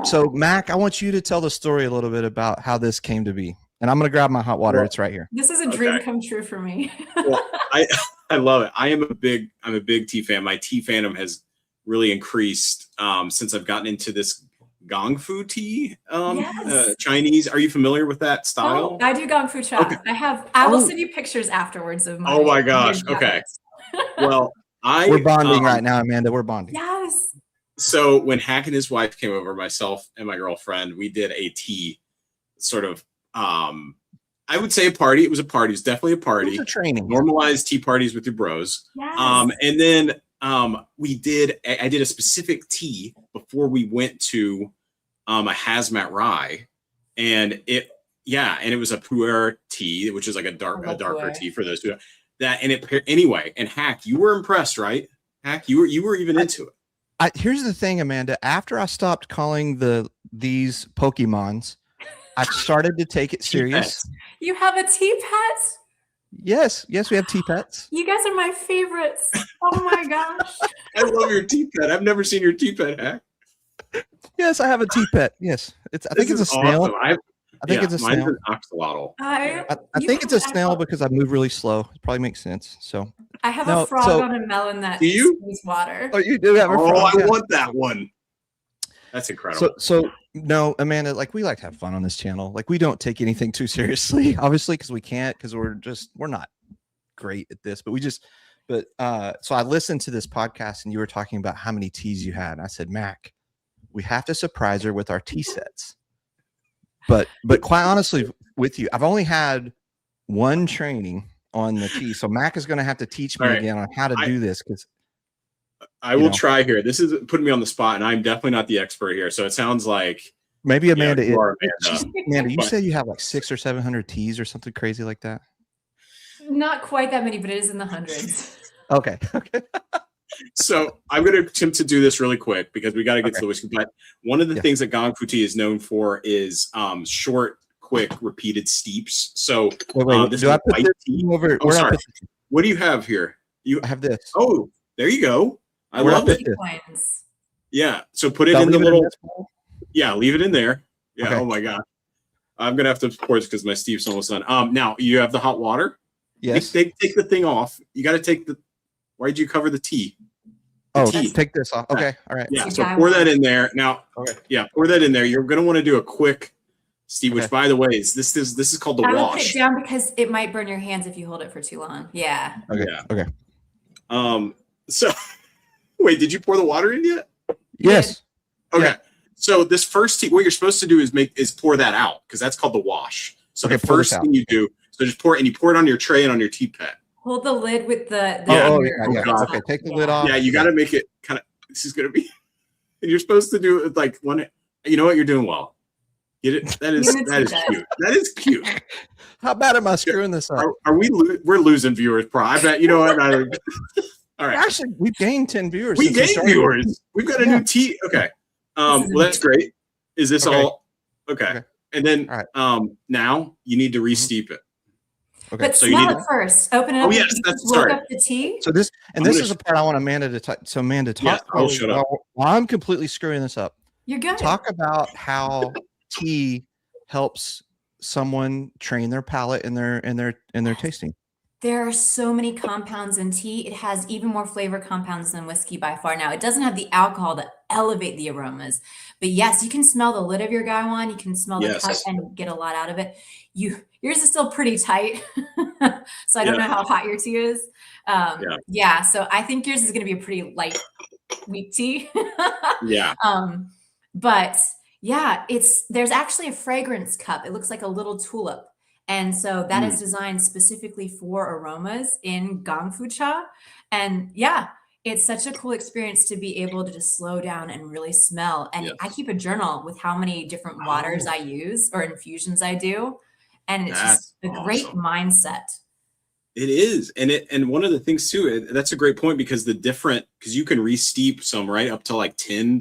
so Mac, I want you to tell the story a little bit about how this came to be. And I'm gonna grab my hot water. Well, it's right here. This is a dream Okay. come true for me. Well, I love it. I'm a big tea fan. My tea fandom has really increased since I've gotten into this gong fu tea. Yes. Chinese. Are you familiar with that style? Oh, I do gong fu cha. Okay. I will send you pictures afterwards of my. Oh my gosh. Okay. Well, We're bonding right now, Amanda. We're bonding. Yes. So when Hack and his wife came over, myself and my girlfriend, we did a tea sort of I would say a party. It was a party. It was definitely a It party. was a training. Normalized tea parties with your bros. Yes. And then I did a specific tea before we went to a hazmat rye, and it was a pu'er tea, which is like a darker pu'er. tea for those who that. And it anyway. And Hack, you were impressed, right? Hack, you were even into it. Here's the thing, Amanda. After I stopped calling these Pokemons, I started to take it serious. You have a tea pet? Yes, we have tea pets. You guys are my favorites. Oh my gosh. I love your tea pet. I've never seen your tea pet, Hack. Yes, I have a tea pet. Yes, I think it's a snail. Awesome. I think it's a mine's snail. an axolotl. I You think it's a have snail apple- because I move really slow. It probably makes sense. So, I have No, a frog so- on a melon that Do you? squeeze water. oh, you do have a Oh, frog, I yeah. want that one. That's incredible. So no, Amanda, like we like to have fun on this channel. Like we don't take anything too seriously, obviously, because we can't, because we're not great at this, but so I listened to this podcast and you were talking about how many teas you had. And I said, Mac, we have to surprise her with our tea sets. But quite honestly with you, I've only had one training on the tea. So Mac is going to have to teach me All right. again on how to do this, because I will try here. This is putting me on the spot, and I'm definitely not the expert here. So it sounds like maybe Amanda you are is. Amanda. Amanda, you But- said you have like 600 or 700 teas or something crazy like that. Not quite that many, but it is in the hundreds. Okay. So I'm going to attempt to do this really quick because we got to get to the whiskey. But one of the Yeah. things that Gong Fu tea is known for is short, quick, repeated steeps. So Wait, this do is I put white this tea. over? Oh, Where do I sorry. put this? What do you have here? I have this. Oh, there you go. I Where love I it. put Coins. Yeah. So put it Shall I in the leave little. this bowl? Yeah, leave it in there. Yeah. Okay. Oh my god. I'm gonna have to pour this because my steep's almost done. Now you have the hot water. Yes. Take the thing off. You got to take the. Why did you cover the tea? Oh, tea. take this off. Okay. All right. Yeah. Your So guy pour that one. in there. Now, Okay. yeah, pour that in there. You're going to want to do a quick, Steve, which Okay. by the way, this is called the I will put wash. it down because it might burn your hands if you hold it for too long. Yeah. Okay. Yeah. Okay. So wait, did you pour the water in yet? Yes. Okay. Yeah. So this first tea, what you're supposed to do is pour that out because that's called the wash. So Okay, the pour this first out. thing you do, so just pour it, and you pour it on your tray and on your teapot. Hold the lid with the Yeah. Oh, your- yeah. God. Okay. Take the lid off. Yeah, you got to make it kind of. This is gonna be. And you're supposed to do it like one. You know what? You're doing well. Get it? That is You're gonna do cute. That is cute. How bad am I screwing this up? Are we? We're losing viewers, bro. I bet. You know what? All right. Actually, we've gained 10 viewers. We since gained started. viewers. We've got a new tea. Okay. Well, that's great. Is this Okay. all? Okay. Okay. And then, All right. now you need to re-steep it. Okay. But So you smell need it first. Open it up. Oh, yes, You that's- just sorry. Look up the tea. So this I'm is gonna the part I want Amanda to talk. So Amanda, Yeah. talk. Oh, shut up. While I'm completely screwing this up. You're good. Talk about how tea helps someone train their palate in their tasting. There are so many compounds in tea. It has even more flavor compounds than whiskey by far. Now, it doesn't have the alcohol to elevate the aromas, but yes, you can smell the lid of your guy one. You can smell the cup Yes. and get a lot out of it. Yours is still pretty tight, so I don't know how hot your tea is. Yeah, so I think yours is going to be a pretty light, weak tea. Yeah. But yeah, there's actually a fragrance cup. It looks like a little tulip. And so that is designed specifically for aromas in Gongfu cha. And yeah, it's such a cool experience to be able to just slow down and really smell. And I keep a journal with how many different waters I use or infusions I do. And it's just a great mindset. It is. And one of the things too, that's a great point because because you can re-steep some, right? Up to like 10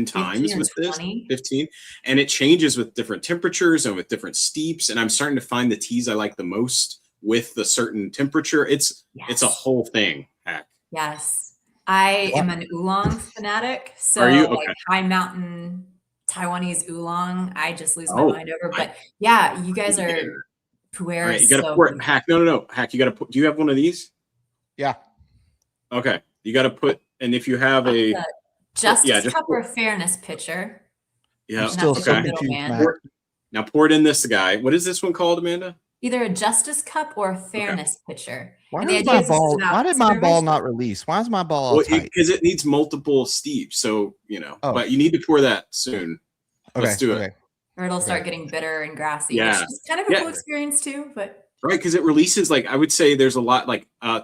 times with this 15, and it changes with different temperatures and with different steeps. And I'm starting to find the teas I like the most with the certain temperature. It's a whole thing. Heck. Yes. I am an oolong fanatic. So Are you? Okay. like high mountain Taiwanese oolong, I just lose my mind over. But yeah, you guys are puer. All right, you gotta pour it. Hack. No. Hack, you gotta put. Do you have one of these? Yeah. Okay. You gotta put, and if you have a Justice cup or fairness pitcher. Yeah. I'm still so middle confused, man. Matt. Now pour it in this guy. What is this one called, Amanda? Either a justice cup or a fairness pitcher. Why And the did idea my is this is ball? about Why did my ball service. not release? Why is my ball all Well, tight? because it needs multiple steeps. So Oh. but you need to pour that soon. Okay. Let's do it. Okay. Or it'll start getting bitter and grassy. Yeah. Which is kind of a cool experience too. But Right, because it releases I would say there's a lot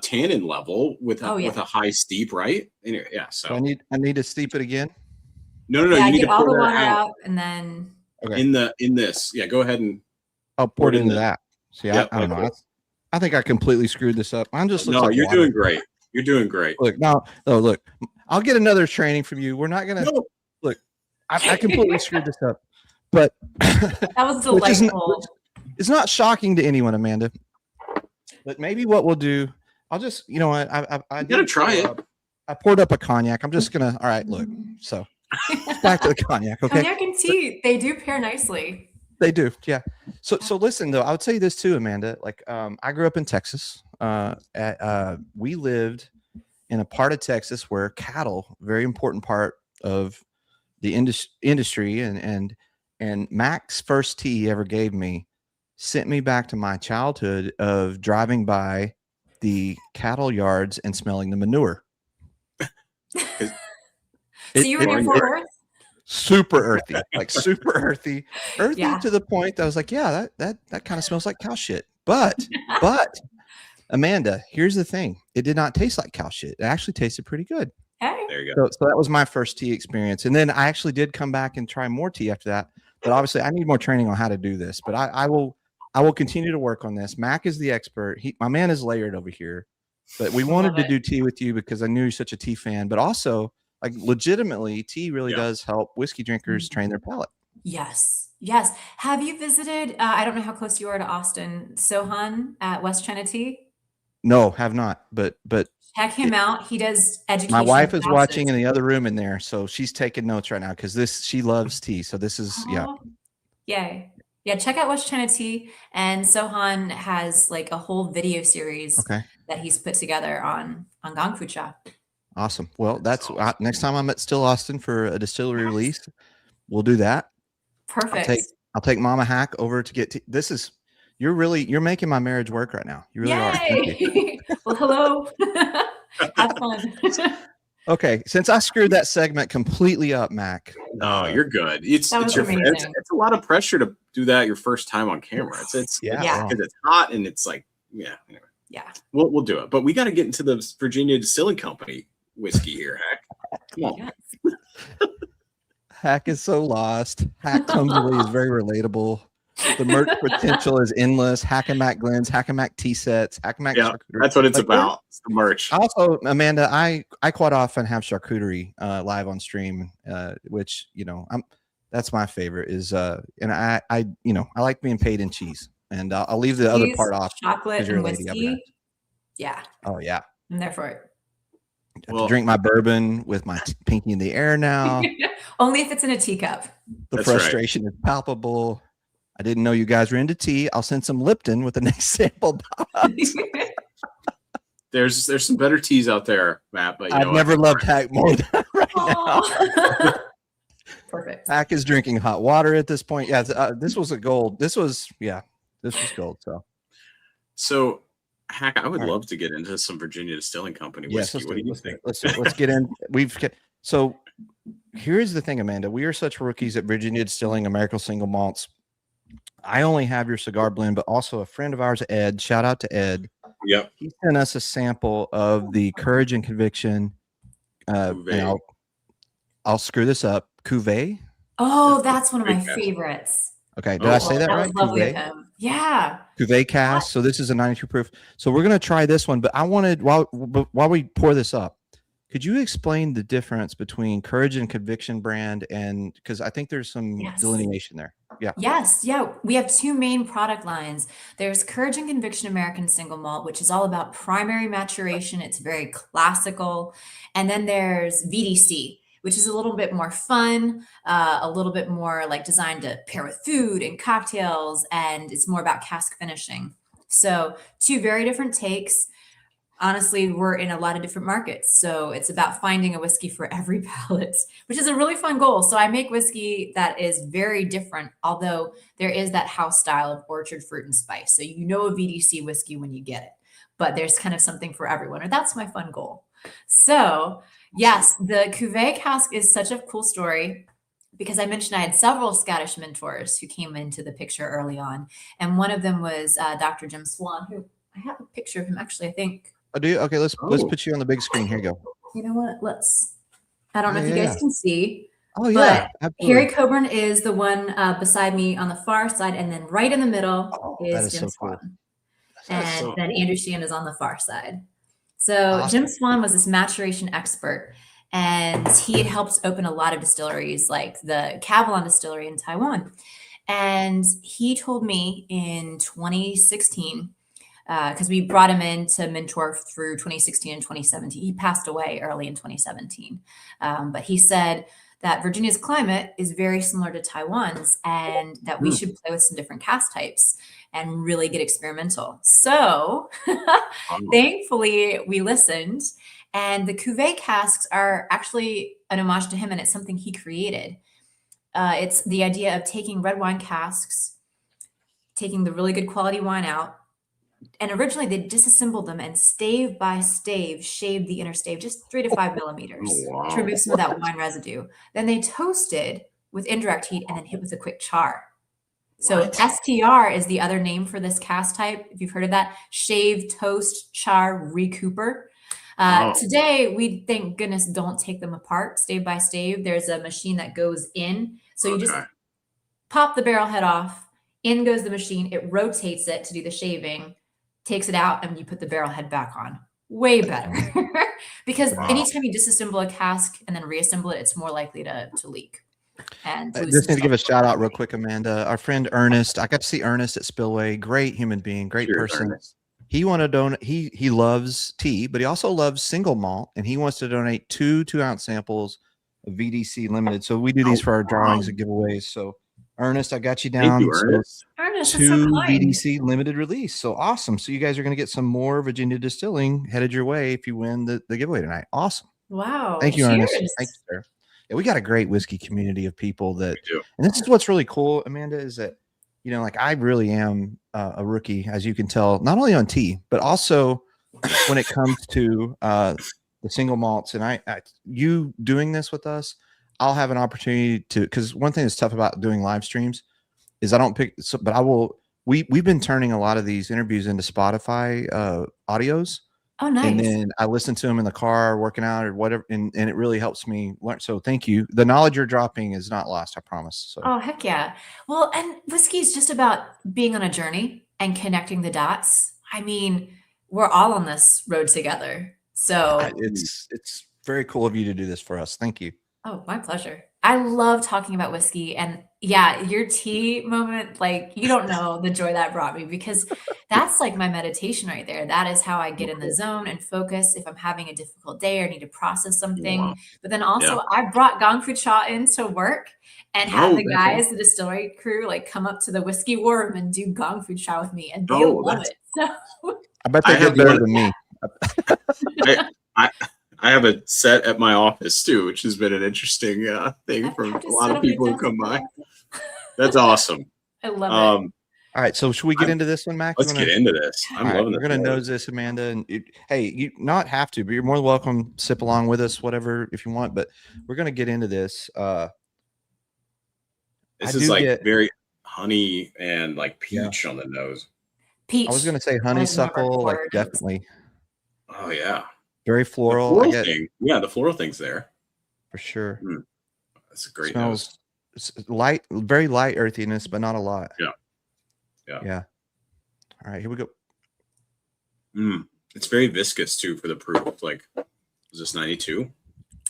tannin level with a high steep, right? Anyway, yeah. So So I need to steep it again. no. yeah, You need get to all the pour water that out out and then Okay. in this. Yeah, go ahead and I'll pour it in into the- that. See, Yep, I don't know. okay. I think I completely screwed this up. I'm just looks no. like You're water. doing great. You're doing great. Look, no, look. I'll get another training from you. We're not gonna No, look. I completely screwed this up, but that was which is delightful. it's not shocking to anyone, Amanda. But maybe what we'll do, I'll just, you know what, I you gotta did try pour it. up- I poured up a cognac. I'm just gonna. All right, look. So back to the cognac. Okay, Cognac and tea, they do pair nicely. they do. Yeah. So listen though, I would tell you this too, Amanda. Like, I grew up in Texas. We lived in a part of Texas where cattle, very important part of the industry, and Mac's first tea he ever gave me sent me back to my childhood of driving by the cattle yards and smelling the manure. So you were in Fort Worth? Super earthy, like super earthy Yeah. to the point that I was like, yeah, that kind of smells like cow shit. But Amanda, here's the thing: it did not taste like cow shit. It actually tasted pretty good. Hey. There you go. So that was my first tea experience, and then I actually did come back and try more tea after that. But obviously, I need more training on how to do this. But I will continue to work on this. Mac is the expert. My man is layered over here. But we wanted to do tea with you because I knew you're such a tea fan. But also, like, legitimately, tea really does help whiskey drinkers train their palate. Yes. Yes. Have you visited, I don't know how close you are to Austin, Sohan at West China Tea? No, have not. But Check him out. He does education. my wife is classes. watching in the other room in there, so she's taking notes right now because she loves tea. So this is Oh, yay. Yeah, check out West China Tea. And Sohan has like a whole video series okay. that he's put together on Gongfu Cha. Awesome. Well, that's next time I'm at Still Austin for a distillery release, we'll do that. Perfect. I'll take Mama Hack over to get you're making my marriage work right now. You really are. Thank you. Yay! Well, hello. Have fun. Okay, since I screwed that segment completely up, Mac. No, you're good. It's amazing. it's a lot of pressure to do that your first time on camera. It's Yeah. because it's hot and it's like anyway. Yeah. We'll do it. But we got to get into the Virginia Distilling Company whiskey here, Hack. Come on. Yes. Hack is so lost. Hack clumsily is very relatable. The merch potential is endless. Hack and Mac Glens, Hack and Mac tea sets, Hack and Mac charcuterie. That's what it's about. It's the merch. Also, Amanda, I quite often have charcuterie live on stream, which that's my favorite. Is and I like being paid in cheese, and I'll leave the other part off. Chocolate and whiskey. Yeah. Oh yeah. I'm there for it. I have to drink my bourbon with my pinky in the air now. Only if it's in a teacup. The frustration is palpable. I didn't know you guys were into tea. I'll send some Lipton with the next sample box. There's some better teas out there, Matt. But I've never loved Hack more than right now. Perfect. Hack is drinking hot water at this point. Yeah, this was a gold. This was gold. So Hack, I would love to get into some Virginia Distilling Company whiskey. Yes, what do you think? Let's get in. So here's the thing, Amanda. We are such rookies at Virginia Distilling, American Single Malts. I only have your cigar blend, but also a friend of ours, Ed. Shout out to Ed. Yep. He sent us a sample of the Courage and Conviction. And I'll screw this up. Cuvée. Oh, that's one of my favorites. Okay, did I say that right? Was lovely of him. Yeah. Cuvée cask. So this is a 92 proof. So we're gonna try this one, but I wanted while we pour this up, could you explain the difference between Courage and Conviction brand and because I think there's some delineation there. Yeah. Yes. Yeah. We have two main product lines. There's Courage and Conviction American Single Malt, which is all about primary maturation. It's very classical. And then there's VDC, which is a little bit more fun, a little bit more like designed to pair with food and cocktails. And it's more about cask finishing. So two very different takes. Honestly, we're in a lot of different markets. So it's about finding a whiskey for every palate, which is a really fun goal. So I make whiskey that is very different, although there is that house style of orchard fruit and spice. So you know a VDC whiskey when you get it, but there's kind of something for everyone, or that's my fun goal. So yes, the Cuvée cask is such a cool story because I mentioned I had several Scottish mentors who came into the picture early on. And one of them was Dr. Jim Swan, who I have a picture of him actually, I think. Oh, do you? Okay, let's put you on the big screen. Here you go. You know what? I don't know if you guys can see. Oh, yeah. But Harry Coburn is the one beside me on the far side. And then right in the middle is Jim Swan. Cool. And then Andrew Sheehan is on the far side. So Jim Swan was this maturation expert. And he had helped open a lot of distilleries like the Cavalon Distillery in Taiwan. And he told me in 2016, because we brought him in to mentor through 2016 and 2017. He passed away early in 2017. But he said that Virginia's climate is very similar to Taiwan's and that we should play with some different cask types and really get experimental. So thankfully we listened, and the Cuvée casks are actually an homage to him, and it's something he created. It's the idea of taking red wine casks, taking the really good quality wine out, and originally they disassembled them and stave by stave shaved the inner stave just 3 to 5 millimeters to remove some of that wine residue. Then they toasted with indirect heat and then hit with a quick char. So STR is the other name for this cask type. If you've heard of that, shave, toast, char, recooper. Today, we thank goodness don't take them apart stave by stave. There's a machine that goes in. So you just pop the barrel head off. In goes the machine. It rotates it to do the shaving, takes it out, and you put the barrel head back on. Way better. Because anytime you disassemble a cask and then reassemble it, it's more likely to leak. And just need to give a shout out real quick, Amanda. Our friend Ernest, I got to see Ernest at Spillway. Great human being, great person. Ernest. He wanted to donate. He loves tea, but he also loves single malt, and he wants to donate 2 2-ounce samples of VDC Limited. So we do these for our drawings and giveaways. So Ernest, I got you down. Thank you, Ernest. Ernest, 2 VDC limited release. So awesome. So you guys are going to get some more Virginia Distilling headed your way if you win the giveaway tonight. Awesome. Wow. Thank you, Ernest. Cheers. Thank you, sir. Yeah, we got a great whiskey community of people that, We do. and this is what's really cool, Amanda, is that, like I really am a rookie, as you can tell, not only on tea, but also when it comes to the single malts. And you doing this with us, I'll have an opportunity to, because one thing that's tough about doing live streams is I don't pick, but I will. We've been turning a lot of these interviews into Spotify audios. Oh, nice. And then I listen to them in the car working out or whatever. And it really helps me learn. So thank you. The knowledge you're dropping is not lost, I promise. So. Oh, heck yeah. Well, and whiskey is just about being on a journey and connecting the dots. I mean, we're all on this road together. So it's very cool of you to do this for us. Thank you. oh, my pleasure. I love talking about whiskey. And yeah, your tea moment, like you don't know the joy that brought me, because that's like my meditation right there. That is how I get in the zone and focus if I'm having a difficult day or need to process something. Wow. But then also I brought gong fu cha into work and had the guys, the distillery crew, like come up to the whiskey war room and do gong fu cha with me, and they love it. So I bet they did better than me. I have a set at my office too, which has been an interesting thing from a lot of people who come by. That's awesome. I love it. All right, so should we get into this one, Max? Let's get into this. I'm loving it. We're gonna nose this, Amanda, and hey, you not have to, but you're more than welcome. Sip along with us, whatever, if you want. But we're gonna get into this. This is like very honey and like peach on the nose. Peach. I was gonna say honeysuckle, like definitely. Oh yeah. Very floral. The floral thing. Yeah, the floral thing's there for sure. That's a great nose. It's light, very light earthiness, but not a lot. Yeah. All right, here we go. It's very viscous too for the proof. Like, is this 92?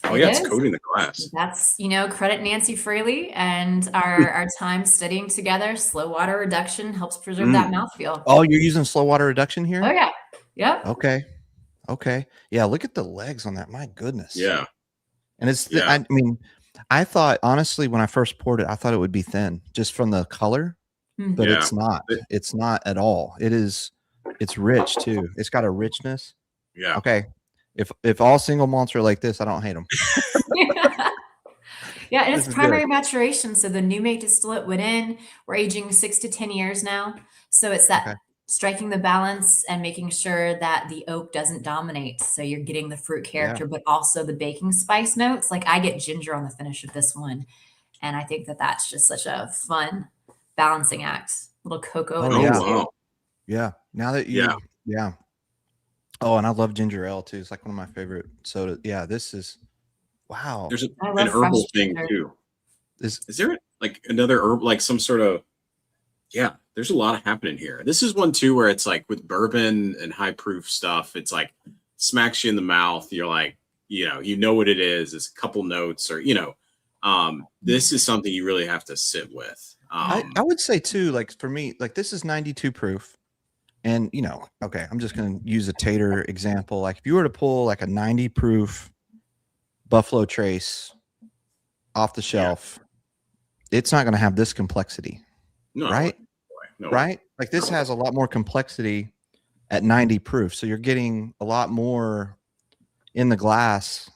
Oh yeah, it's coating the glass. That's, credit Nancy Fraley and our time studying together. Slow water reduction helps preserve that mouthfeel. Oh, you're using slow water reduction here? Oh yeah. Yep. Okay. Yeah, look at the legs on that. My goodness. Yeah. And it's I mean, I thought honestly when I first poured it, I thought it would be thin just from the color, but it's not. It's not at all. It's rich too. It's got a richness. Yeah. Okay. If all single malts are like this, I don't hate them. Yeah, and it's primary maturation. So the new make distillate went in. We're aging 6 to 10 years now. So it's that striking the balance and making sure that the oak doesn't dominate. So you're getting the fruit character, but also the baking spice notes. Like I get ginger on the finish of this one. And I think that that's just such a fun balancing act. Little cocoa. Yeah. Now that yeah. Oh, and I love ginger ale too. It's like one of my favorite sodas. Yeah, this is wow. There's an herbal thing too. Is there like another herb, like some sort of there's a lot of happening here. This is one too where it's like with bourbon and high proof stuff, it's like smacks you in the mouth. You're like, you know what it is. It's a couple notes or this is something you really have to sit with. I would say too, like for me, like this is 92 proof. And okay, I'm just gonna use a tater example. Like if you were to pull like a 90 proof Buffalo Trace off the shelf, it's not gonna have this complexity. No, right? No. Right? Like this has a lot more complexity at 90 proof. So you're getting a lot more in the glass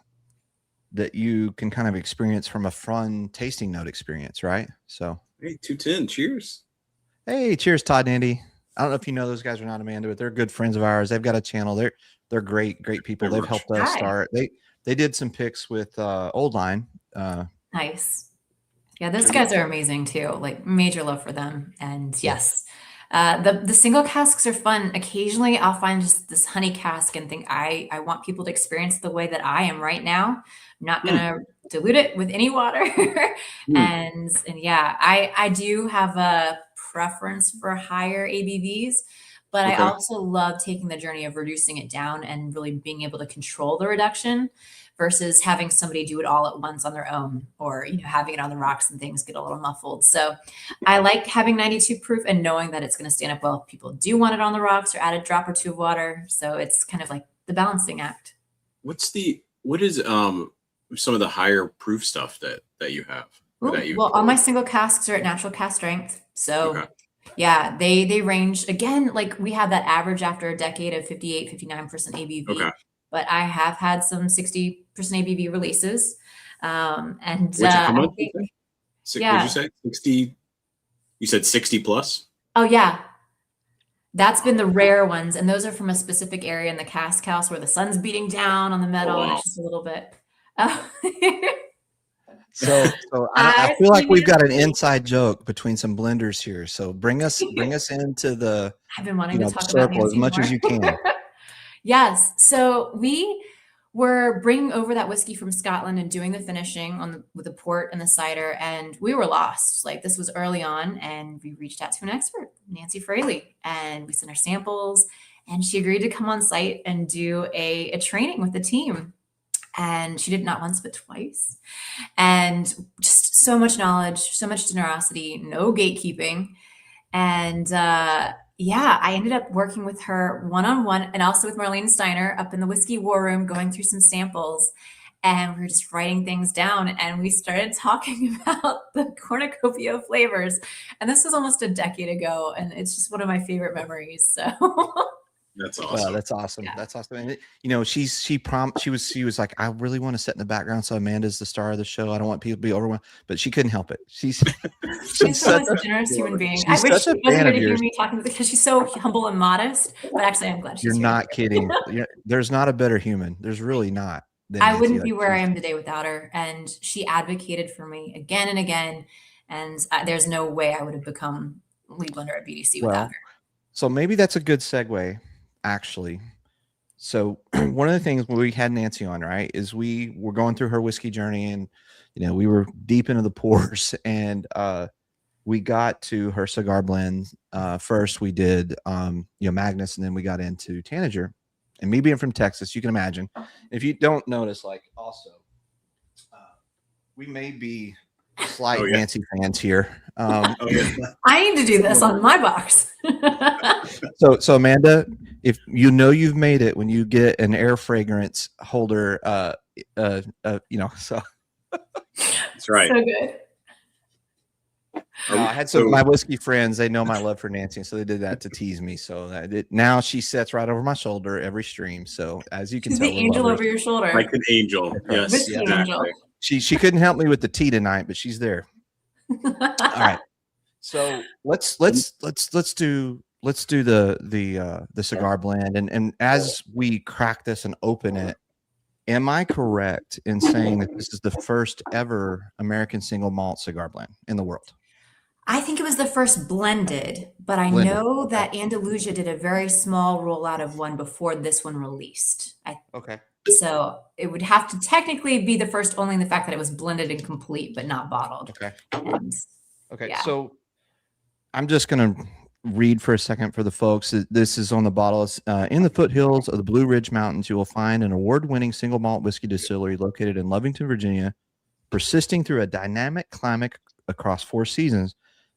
that you can kind of experience from a fun tasting note experience, right? So hey, 210, cheers. Hey, cheers, Todd and Andy. I don't know if you know those guys or not, Amanda, but they're good friends of ours. They've got a channel. They're great people. They've helped us start. They did some picks with Old Line. Nice. Yeah, those guys are amazing too. Like major love for them. And yes, the single casks are fun. Occasionally I'll find just this honey cask and think I want people to experience the way that I am right now. I'm not going to dilute it with any water. And yeah, I do have a preference for higher ABVs, but I also love taking the journey of reducing it down and really being able to control the reduction versus having somebody do it all at once on their own, or having it on the rocks and things get a little muffled. So I like having 92 proof and knowing that it's going to stand up well if people do want it on the rocks or add a drop or two of water. So it's kind of like the balancing act. What is some of the higher proof stuff that you have? Well, all my single casks are at natural cask strength. So yeah, they range again, like we have that average after a decade of 58, 59% ABV. but I have had some 60% ABV releases. And Which how much I think, What'd you yeah. say? 60? You said 60 plus? Oh yeah. That's been the rare ones. And those are from a specific area in the cask house where the sun's beating down on the metal and wow. it's just a little bit. So I feel like we've got an inside joke between some blenders here. So bring us into the I've been wanting to talk about circle as Nancy much as more. you can. Yes. So we were bringing over that whiskey from Scotland and doing the finishing with the port and the cider, and we were lost. Like, this was early on, and we reached out to an expert, Nancy Fraley, and we sent her samples, and she agreed to come on site and do a training with the team. And she did not once but twice, and just so much knowledge, so much generosity, no gatekeeping. And yeah, I ended up working with her one-on-one and also with Marlene Steiner up in the whiskey war room, going through some samples, and we were just writing things down, and we started talking about the cornucopia of flavors. And this was almost a decade ago, and it's just one of my favorite memories. So That's Wow, awesome. that's awesome. Yeah. That's awesome. And she was like, I really want to sit in the background, so Amanda's the star of the show. I don't want people to be overwhelmed, but she couldn't help it. She's she's the such most generous human being. I she's wish such she a wasn't fan here of to hear yours. me talking because she's so humble and modest. But actually, I'm glad she's You're here. not kidding. There's not a better human. There's really not. than I Nancy. wouldn't Like, be where I she's- am today without her. And she advocated for me again and again. And there's no way I would have become lead blender at BDC Well, without her. So maybe that's a good segue, actually. So one of the things when we had Nancy on, right, is we were going through her whiskey journey, and we were deep into the pours, and we got to her cigar blend. First we did Magnus, and then we got into Tanager. And me being from Texas, you can imagine. If you don't notice, like, also we may be slight Nancy fans here. I need to do this on my box. So Amanda, if you've made it when you get an air fragrance holder, so That's right. So good. I had my whiskey friends. They know my love for Nancy, so they did that to tease me. So now she sits right over my shoulder every stream. So as you can She's tell, the angel over your shoulder. Like an angel. Yes, Whiskey angel. She couldn't help me with the tea tonight, but she's there. All right. So let's do the cigar blend, and as we crack this and open it, am I correct in saying that this is the first ever American single malt cigar blend in the world? I think it was the first blended, but I know that Andalusia did a very small rollout of one before this one released. Okay. So it would have to technically be the first, only in the fact that it was blended and complete, but not bottled. Okay. Okay. Yeah. So I'm just going to read for a second for the folks. This is on the bottle. It's, in the foothills of the Blue Ridge Mountains, you will find an award-winning single malt whiskey distillery located in Lovington, Virginia, persisting through a dynamic climate across 4 seasons.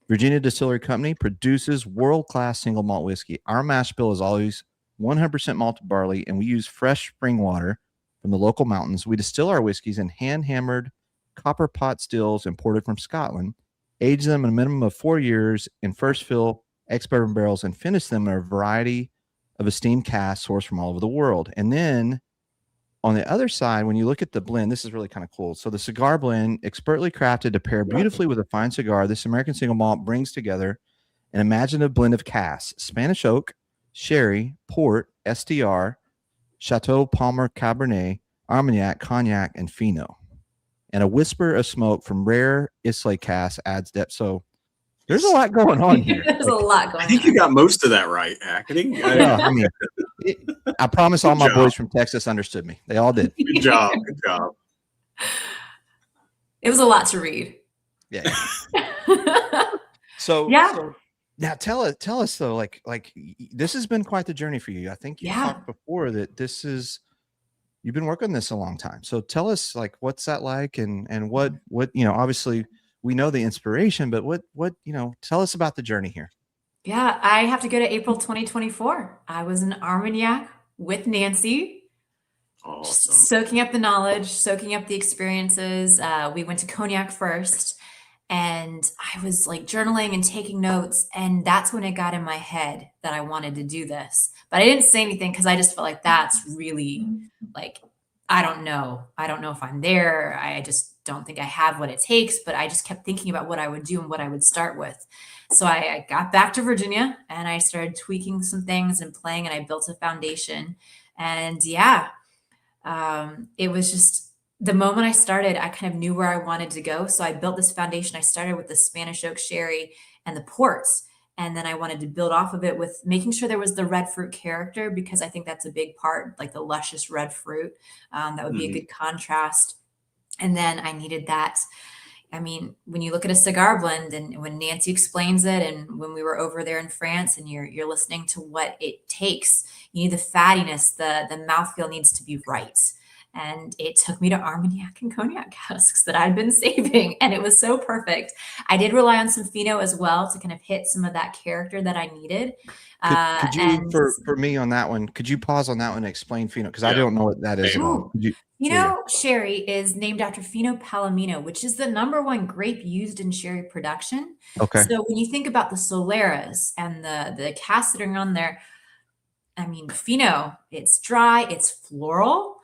Virginia Distilling Company produces world-class single malt whiskey. Our mash bill is always 100% malted barley, and we use fresh spring water from the local mountains. We distill our whiskeys in hand-hammered copper pot stills imported from Scotland, age them in a minimum of 4 years in first fill ex-bourbon barrels, and finish them in a variety of esteemed casks sourced from all over the world. And then on the other side, when you look at the blend, this is really kind of cool. So the cigar blend, expertly crafted to pair beautifully with a fine cigar, this American single malt brings together an imaginative blend of casks: Spanish oak, sherry, port, STR, Chateau Palmer Cabernet, Armagnac, Cognac, and Fino. And a whisper of smoke from rare Islay casks adds depth. So there's a lot going on here. There's a lot going on. I think you got most of that right, Hack. I promise all my boys from Texas understood me. They all did. Good job. Good job. It was a lot to read. Yeah. So now tell us though, like this has been quite the journey for you. I think you talked before that you've been working on this a long time. So tell us, like, what's that like, and what obviously we know the inspiration, but what tell us about the journey here. Yeah, I have to go to April 2024. I was in Armagnac with Nancy. Awesome. Soaking up the knowledge, soaking up the experiences. We went to Cognac first, And I was like journaling and taking notes. And that's when it got in my head that I wanted to do this. But I didn't say anything because I just felt like that's really like, I don't know. I don't know if I'm there. I just don't think I have what it takes. But I just kept thinking about what I would do and what I would start with. So I got back to Virginia and I started tweaking some things and playing, and I built a foundation. And yeah, it was just the moment I started, I kind of knew where I wanted to go. So I built this foundation. I started with the Spanish oak sherry and the ports. And then I wanted to build off of it with making sure there was the red fruit character, because I think that's a big part, like the luscious red fruit. That would be a good contrast. And then I needed that. I mean, when you look at a cigar blend and when Nancy explains it, and when we were over there in France and you're listening to what it takes, you need the fattiness, the mouthfeel needs to be right. And it took me to Armagnac and Cognac casks that I'd been saving, and it was so perfect. I did rely on some Fino as well to kind of hit some of that character that I needed. Could you, And for me on that one, could you pause on that one and explain Fino? Because I don't know what that is at all. Could you, Fino sherry is named after Fino Palomino, which is the #1 grape used in sherry production. Okay. So when you think about the Soleras and the casks that are on there, I mean, Fino, it's dry, it's floral.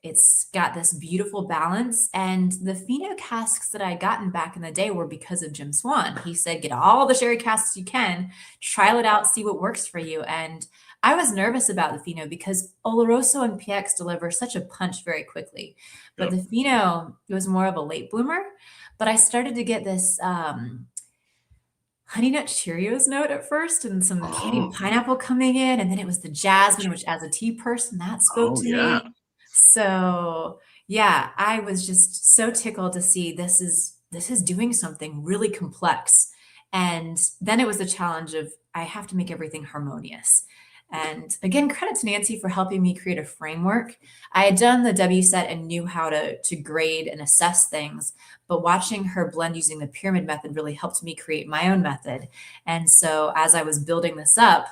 It's got this beautiful balance. And the Fino casks that I gotten back in the day were because of Jim Swan. He said, get all the sherry casks you can, trial it out, see what works for you. And I was nervous about the Fino because Oloroso and PX deliver such a punch very quickly. But the Fino, it was more of a late bloomer. But I started to get this Honey Nut Cheerios note at first, and some candied pineapple coming in. And then it was the jasmine, which as a tea person, that spoke to me. So yeah, I was just so tickled to see this is doing something really complex. And then it was the challenge of I have to make everything harmonious. And again, credit to Nancy for helping me create a framework. I had done the W set and knew how to grade and assess things, but watching her blend using the pyramid method really helped me create my own method. And so as I was building this up,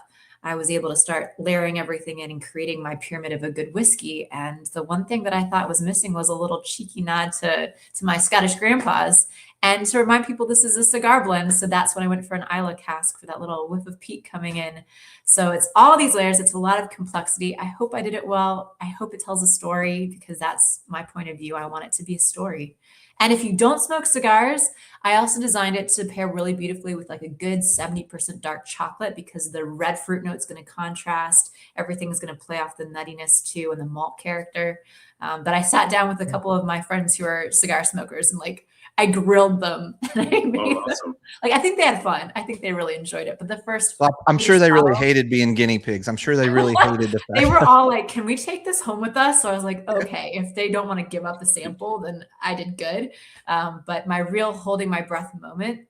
I was able to start layering everything in and creating my pyramid of a good whiskey. And the one thing that I thought was missing was a little cheeky nod to my Scottish grandpas, and to remind people this is a cigar blend. So that's when I went for an Isla cask for that little whiff of peat coming in. So it's all these layers. It's a lot of complexity. I hope I did it well. I hope it tells a story, because that's my point of view. I want it to be a story. And if you don't smoke cigars, I also designed it to pair really beautifully with like a good 70% dark chocolate, because the red fruit note is going to contrast. Everything's going to play off the nuttiness too, and the malt character. But I sat down with a couple of my friends who are cigar smokers, and like I grilled them. And I made them, like, I think they had fun. I think they really enjoyed it. But the first, I'm sure they really hated being guinea pigs. I'm sure they really hated the fact. They were all like, can we take this home with us? So I was like, okay, if they don't want to give up the sample, then I did good. But my real holding my breath moment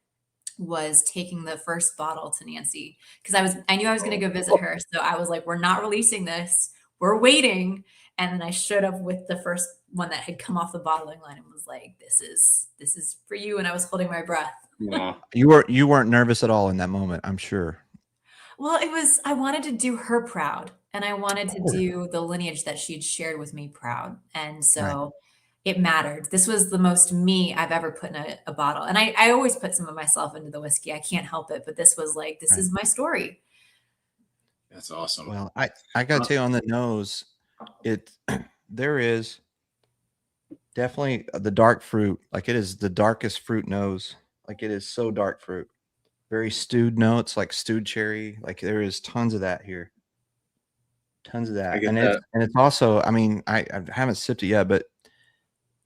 was taking the first bottle to Nancy, because I knew I was going to go visit her. So I was like, we're not releasing this. We're waiting. And then I showed up with the first one that had come off the bottling line and was like, this is for you. And I was holding my breath. Wow. You weren't nervous at all in that moment, I'm sure. Well, I wanted to do her proud, and I wanted to do the lineage that she'd shared with me proud. And so it mattered. This was the most me I've ever put in a bottle. And I always put some of myself into the whiskey. I can't help it. But this was like, this is my story. That's awesome. Well, I got to tell you on the nose, there is definitely the dark fruit. Like, it is the darkest fruit nose. Like, it is so dark fruit. Very stewed notes, like stewed cherry. Like, there is tons of that here. Tons of that. And it's also, I mean, I haven't sipped it yet, but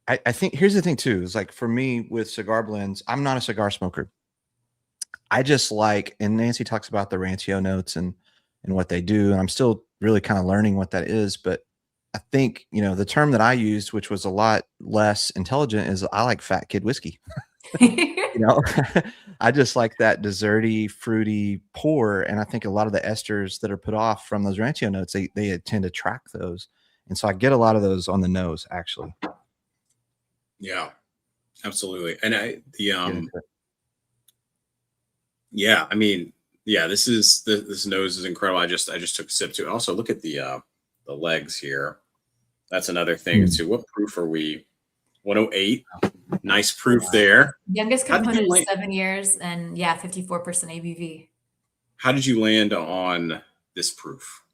I think here's the thing too, is like, for me with cigar blends, I'm not a cigar smoker. I just like, and Nancy talks about the rancio notes and what they do. And I'm still really kind of learning what that is. But I think, the term that I used, which was a lot less intelligent, is I like fat kid whiskey. I just like that desserty, fruity pour. And I think a lot of the esters that are put off from those rancio notes, they tend to track those. And so I get a lot of those on the nose, actually. Yeah, absolutely. And I mean, this nose is incredible. I just took a sip too. Also, look at the legs here. That's another thing too. What proof are we 108. Nice proof there. Youngest How did you component is land? 7 years, and yeah, 54% ABV. How did you land on this proof?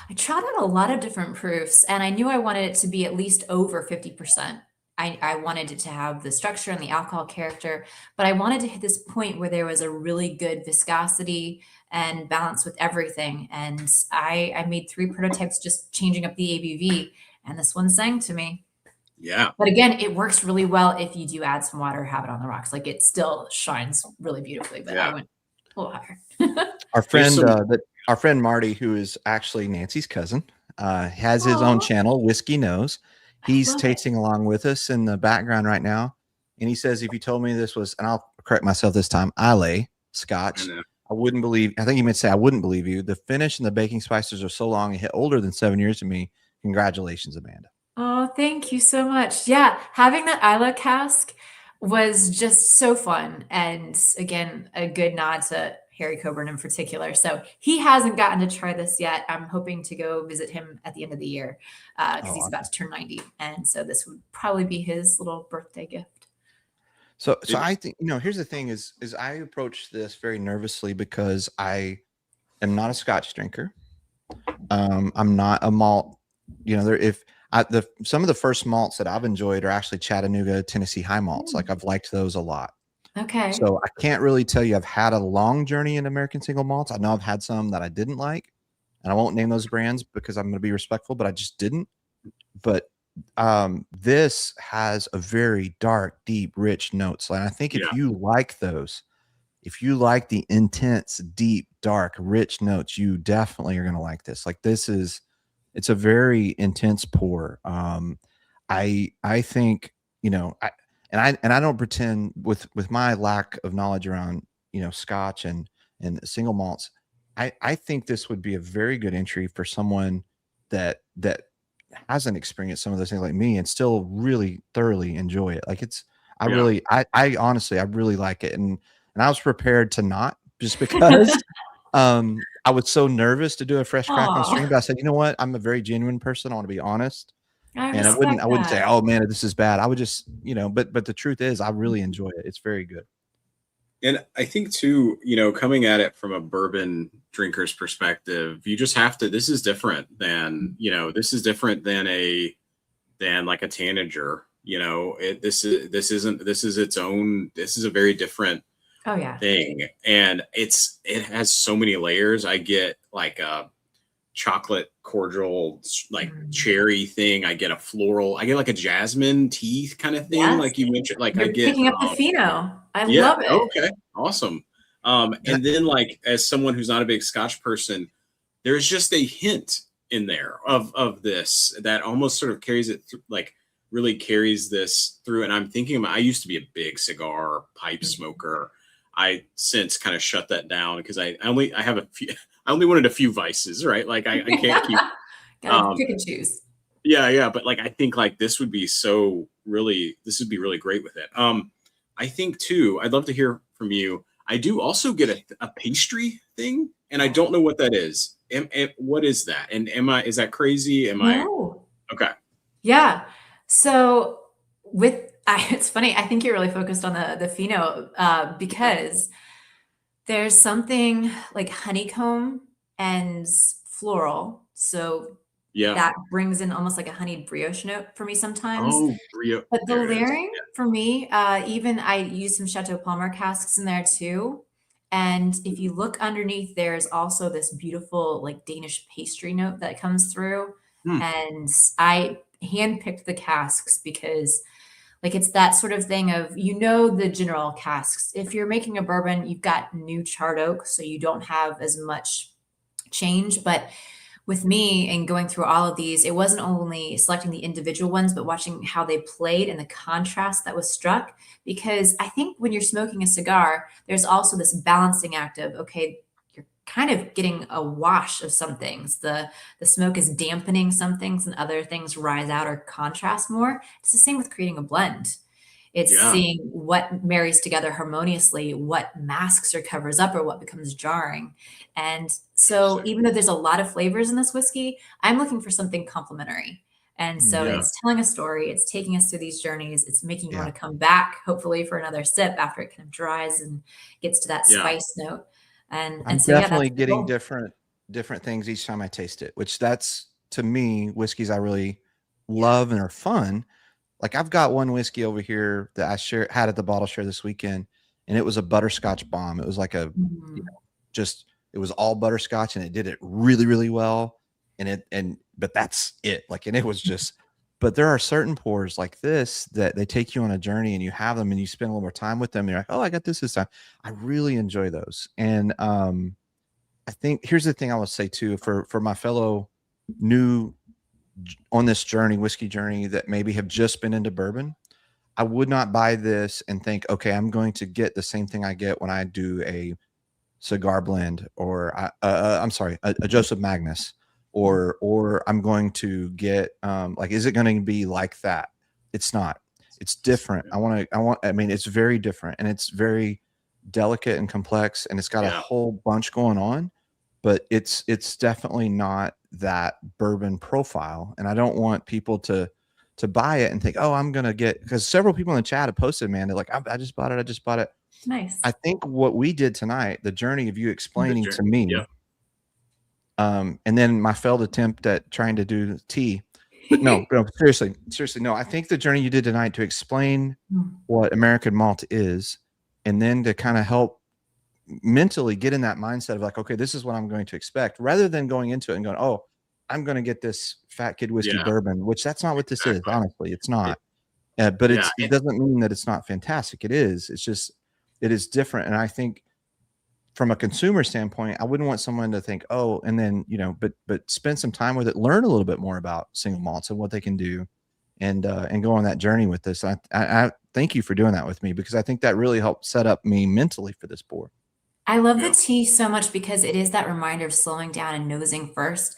I tried out a lot of different proofs, and I knew I wanted it to be at least over 50%. I wanted it to have the structure and the alcohol character, but I wanted to hit this point where there was a really good viscosity and balance with everything. And I made 3 prototypes just changing up the ABV, and this one sang to me. Yeah. But again, it works really well if you do add some water or have it on the rocks. Like, it still shines really beautifully, but I went a little higher. Our friend Marty, who is actually Nancy's cousin, has his own channel, Whiskey Knows. He's tasting along with us in the background right now. And he says, if you told me this was, and I'll correct myself this time, Islay Scotch, I wouldn't believe, I think you meant to say, I wouldn't believe you. The finish and the baking spices are so long and hit older than 7 years to me. Congratulations, Amanda. Oh, thank you so much. Yeah, having that Isla cask was just so fun. And again, a good nod to Harry Coburn in particular. So he hasn't gotten to try this yet. I'm hoping to go visit him at the end of the year because he's about to turn 90. And so this would probably be his little birthday gift. So I think, here's the thing is I approach this very nervously because I am not a Scotch drinker. I'm not a malt, some of the first malts that I've enjoyed are actually Chattanooga, Tennessee high malts. Like, I've liked those a lot. Okay. So I can't really tell you I've had a long journey in American single malts. I know I've had some that I didn't like, and I won't name those brands because I'm going to be respectful, but I just didn't. But this has a very dark, deep, rich notes. And I think if you like those, if you like the intense, deep, dark, rich notes, you definitely are going to like this. Like, it's a very intense pour. I think, I don't pretend with my lack of knowledge around, Scotch and single malts. I think this would be a very good entry for someone that hasn't experienced some of those things like me and still really thoroughly enjoy it. Like, I honestly, I really like it. And I was prepared to not, just because I was so nervous to do a fresh crack on stream, but I said, you know what? I'm a very genuine person. I want to be honest. And I wouldn't say, oh man, this is bad. I would just, but the truth is I really enjoy it. It's very good. And I think too, coming at it from a bourbon drinker's perspective, you just have to, this is different than like a Tanager, this is a very different thing. And it has so many layers. I get like a chocolate cordial, like cherry thing. I get a floral, I get like a jasmine tea kind of thing. Yes. Like you mentioned, like I get picking up the pheno. I love it. Okay. Awesome. And then, like, as someone who's not a big Scotch person, there's just a hint in there of this that almost sort of carries it really carries this through. And I'm thinking I used to be a big cigar pipe smoker. I since kind of shut that down because I only wanted a few vices, right? Like I can't keep gotta pick and choose. Yeah. But like, I think like this would be really great with it. I think too, I'd love to hear from you. I do also get a pastry thing, and I don't know what that is. What is that? And is that crazy? Okay. Yeah. So it's funny. I think you're really focused on the pheno because there's something like honeycomb and floral. So that brings in almost like a honeyed brioche note for me sometimes. Oh, brioche. But the layering for me, even I use some Chateau Palmer casks in there too. And if you look underneath, there's also this beautiful like Danish pastry note that comes through. And I handpicked the casks because like it's that sort of thing of, the general casks. If you're making a bourbon, you've got new charred oak, so you don't have as much change. But with me and going through all of these, it wasn't only selecting the individual ones, but watching how they played and the contrast that was struck. Because I think when you're smoking a cigar, there's also this balancing act of, okay, you're kind of getting a wash of some things. The smoke is dampening some things and other things rise out or contrast more. It's the same with creating a blend. It's seeing what marries together harmoniously, what masks or covers up, or what becomes jarring. And so even though there's a lot of flavors in this whiskey, I'm looking for something complementary. And so Yeah. it's telling a story, it's taking us through these journeys, it's making you Yeah. want to come back, hopefully for another sip after it kind of dries and gets to that Yeah. spice note. I'm And so, yeah, that's definitely the getting goal. different things each time I taste it, which that's, to me, whiskeys I really love and are fun. Like I've got one whiskey over here that I had at the bottle share this weekend, and it was a butterscotch bomb. It was like a, you Mhm. know, just it was all butterscotch, and it did it really, really well. But that's it. Like, and it was just. But there are certain pours like this that they take you on a journey, and you have them, and you spend a little more time with them. And you're like, oh, I got this time. I really enjoy those, and I think here's the thing I will say too for my fellow new on this journey, whiskey journey, that maybe have just been into bourbon. I would not buy this and think, okay, I'm going to get the same thing I get when I do a cigar blend, or I'm sorry, a Joseph Magnus, or I'm going to get like, is it going to be like that? It's not. It's different. I mean, it's very different, and it's very delicate and complex, and it's got a whole bunch going on, but it's definitely not that bourbon profile. And I don't want people to buy it and think, oh, I'm gonna get, because several people in the chat have posted, man, they're like, I just bought it. Nice. I think what we did tonight, the journey of you explaining to me, and then my failed attempt at trying to do tea, but no, seriously, no. I think the journey you did tonight to explain what American malt is, and then to kind of help mentally get in that mindset of like, okay, this is what I'm going to expect, rather than going into it and going, oh, I'm going to get this fat kid whiskey bourbon, which that's not what this is. Honestly, it's not. But it doesn't mean that it's not fantastic. It is. It's just, it is different. And I think from a consumer standpoint, I wouldn't want someone to think, oh, and then, but spend some time with it, learn a little bit more about single malts and what they can do, and go on that journey with this. I thank you for doing that with me, because I think that really helped set up me mentally for this pour. I love the tea so much because it is that reminder of slowing down and nosing first.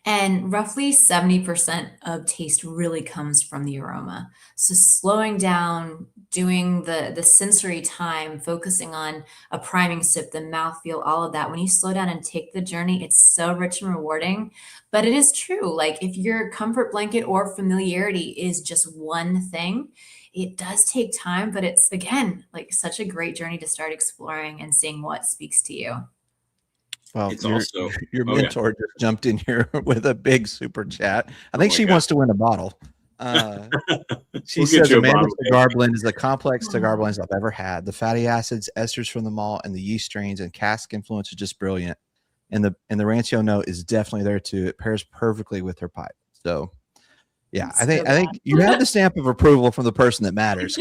And roughly 70% of taste really comes from the aroma. So slowing down, doing the sensory time, focusing on a priming sip, the mouthfeel, all of that. When you slow down and take the journey, it's so rich and rewarding. But it is true. Like if your comfort blanket or familiarity is just one thing, it does take time, but it's, again, like such a great journey to start exploring and seeing what speaks to you. Well, It's also your mentor just jumped in here with a big super chat. I think she wants to win a bottle. She says Amanda Cigar Blend is the complex cigar blends I've ever had. The fatty acids, esters from the malt, and the yeast strains and cask influence are just brilliant. And the Rancio note is definitely there too. It pairs perfectly with her pipe. So yeah, I think you have the stamp of approval from the person that matters.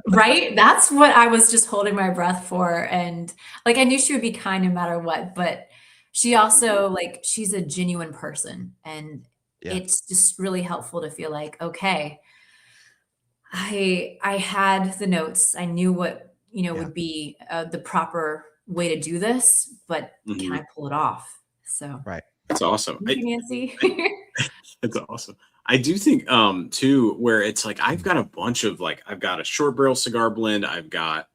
Right? That's what I was just holding my breath for. And like, I knew she would be kind no matter what, but she also, like, she's a genuine person. And it's just really helpful to feel like, okay, I had the notes. I knew what, would be the proper way to do this, but can I pull it off? So right. That's awesome. Nancy. That's awesome. I do think too, where it's like I've got a bunch of, like, I've got a short barrel cigar blend, I've got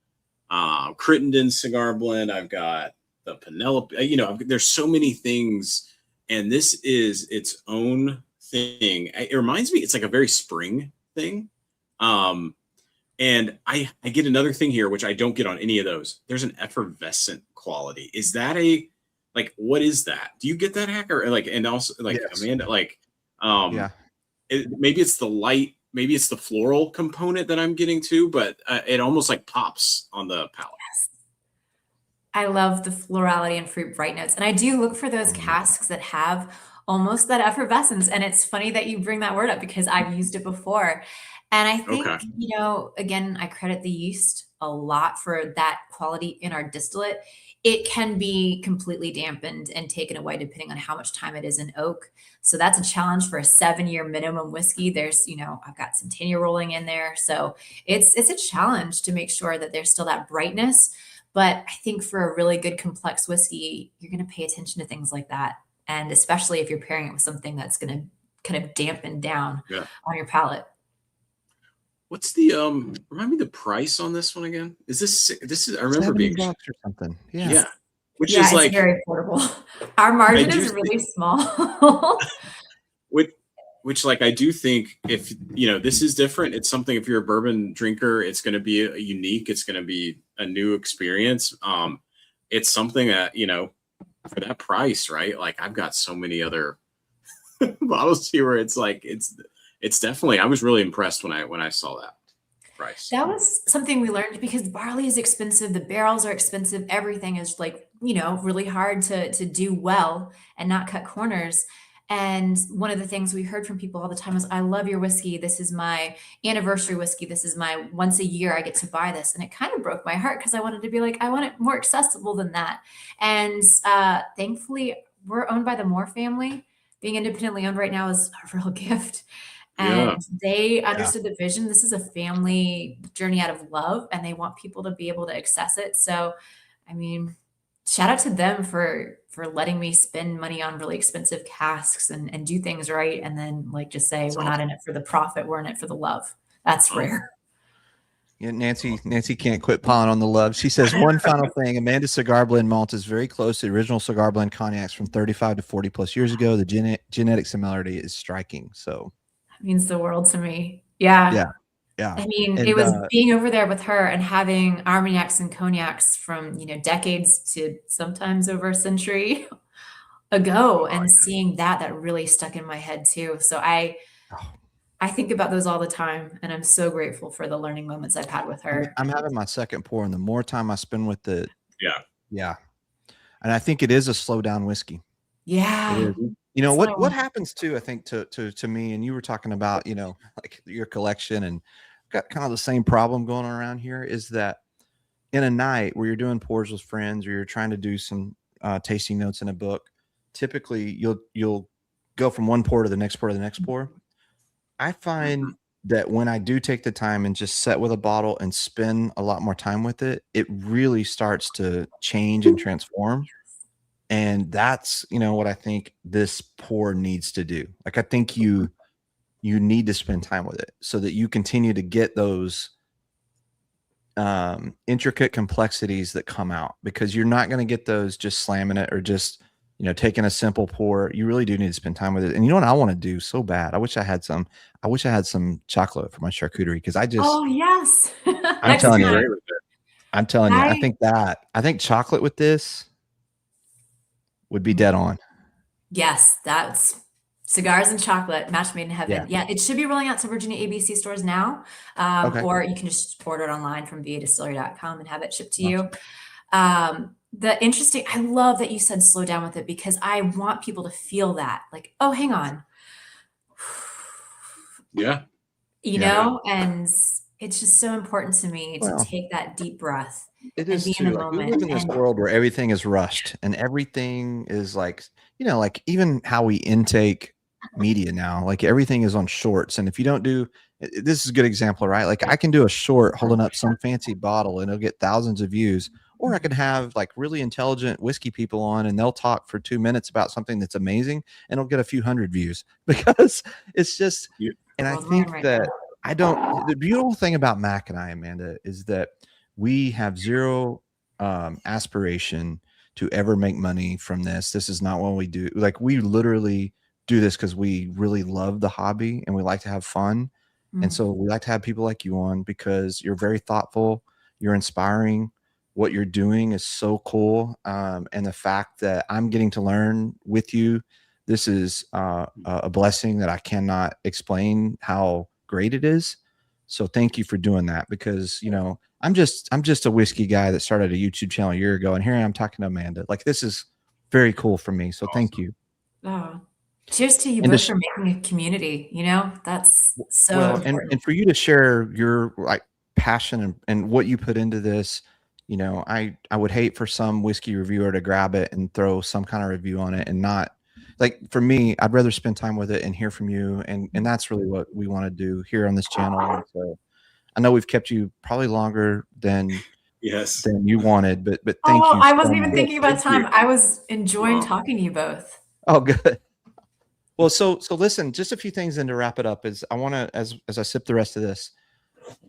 Crittenden cigar blend, I've got the Penelope, there's so many things, and this is its own thing. It reminds me, it's like a very spring thing. And I get another thing here, which I don't get on any of those. There's an effervescent quality. Is that what is that? Do you get that, Hacker? And also yes. Amanda, maybe it's the light, maybe it's the floral component that I'm getting to, but it almost like pops on the palate. Yes. I love the florality and fruit bright notes. And I do look for those casks that have almost that effervescence. And it's funny that you bring that word up because I've used it before. And I think, again, I credit the yeast a lot for that quality in our distillate. It can be completely dampened and taken away depending on how much time it is in oak. So that's a challenge for a 7-year minimum whiskey. There's, I've got some 10-year rolling in there. So it's a challenge to make sure that there's still that brightness. But I think for a really good complex whiskey, you're going to pay attention to things like that. And especially if you're pairing it with something that's going to kind of dampen down on your palate. What's the remind me the price on this one again? Is I remember being $70 or something. Yeah. Which is like very affordable. Our margin is really small. which like I do think if this is different. It's something, if you're a bourbon drinker, it's going to be a unique. It's going to be a new experience. It's something that for that price, right? Like I've got so many other bottles here where it's like it's definitely. I was really impressed when I saw that price. That was something we learned because barley is expensive, the barrels are expensive, everything is like, really hard to do well and not cut corners. And one of the things we heard from people all the time was, I love your whiskey. This is my anniversary whiskey. This is my once a year I get to buy this. And it kind of broke my heart because I wanted to be like, I want it more accessible than that. And thankfully, we're owned by the Moore family. Being independently owned right now is a real gift. And they understood the vision. This is a family journey out of love, and they want people to be able to access it. So, I mean, shout out to them for letting me spend money on really expensive casks and do things right. And then like just say, we're not in it for the profit. We're in it for the love. That's rare. Yeah, Nancy can't quit piling on the love. She says, one final thing, Amanda Cigar Blend malt is very close to the original Cigar Blend cognacs from 35 to 40 plus years ago. The genetic similarity is striking. So means the world to me. Yeah. I mean, it was being over there with her and having Armagnacs and cognacs from, decades to sometimes over a century ago, and seeing that really stuck in my head too. So I think about those all the time, and I'm so grateful for the learning moments I've had with her. I'm having my second pour, and the more time I spend with it. Yeah. And I think it is a slow down whiskey. Yeah. What happens too, I think to me, and you were talking about, like your collection, and got kind of the same problem going on around here, is that in a night where you're doing pours with friends, or you're trying to do some tasting notes in a book, typically you'll go from one pour to the next pour to the next pour. I find that when I do take the time and just sit with a bottle and spend a lot more time with it, it really starts to change and transform. And that's, what I think this pour needs to do. Like, I think you need to spend time with it so that you continue to get those intricate complexities that come out, because you're not going to get those just slamming it or just, taking a simple pour. You really do need to spend time with it. And you know what I want to do so bad? I wish I had some chocolate for my charcuterie, because Oh yes. I'm telling you, I think chocolate with this would be dead on. Yes, that's cigars and chocolate, match made in heaven. Yeah, it should be rolling out to Virginia ABC stores now, or you can just order it online from Distillery.com and have it shipped to you. I love that you said slow down with it, because I want people to feel that, like, oh, hang on. And it's just so important to me to take that deep breath. It is too. Like, we live in this world where everything is rushed, and everything is like, like even how we intake media now, like everything is on shorts. And if you don't do, this is a good example, right? Like, I can do a short holding up some fancy bottle and it'll get thousands of views, or I can have like really intelligent whiskey people on and they'll talk for 2 minutes about something that's amazing and it'll get a few hundred views, because it's just, and I think that the beautiful thing about Mac and I, Amanda, is that we have zero aspiration to ever make money from this. This is not what we do. Like, we literally do this because we really love the hobby and we like to have fun. And so we like to have people like you on, because you're very thoughtful, you're inspiring. What you're doing is so cool. And the fact that I'm getting to learn with you, this is a blessing that I cannot explain how great it is. So thank you for doing that, because, I'm just a whiskey guy that started a YouTube channel a year ago, and here I am talking to Amanda. Like, this is very cool for me. So thank you. Oh, cheers to you both for making a community. That's so important. And for you to share your like passion and what you put into this. I would hate for some whiskey reviewer to grab it and throw some kind of review on it, and not, like, for me, I'd rather spend time with it and hear from you. And that's really what we want to do here on this channel. And so I know we've kept you probably longer than you wanted, but thank you. I wasn't even thinking about time. I was enjoying talking to you both. Oh, good. Well, so listen, just a few things, and to wrap it up is, I want to, as I sip the rest of this,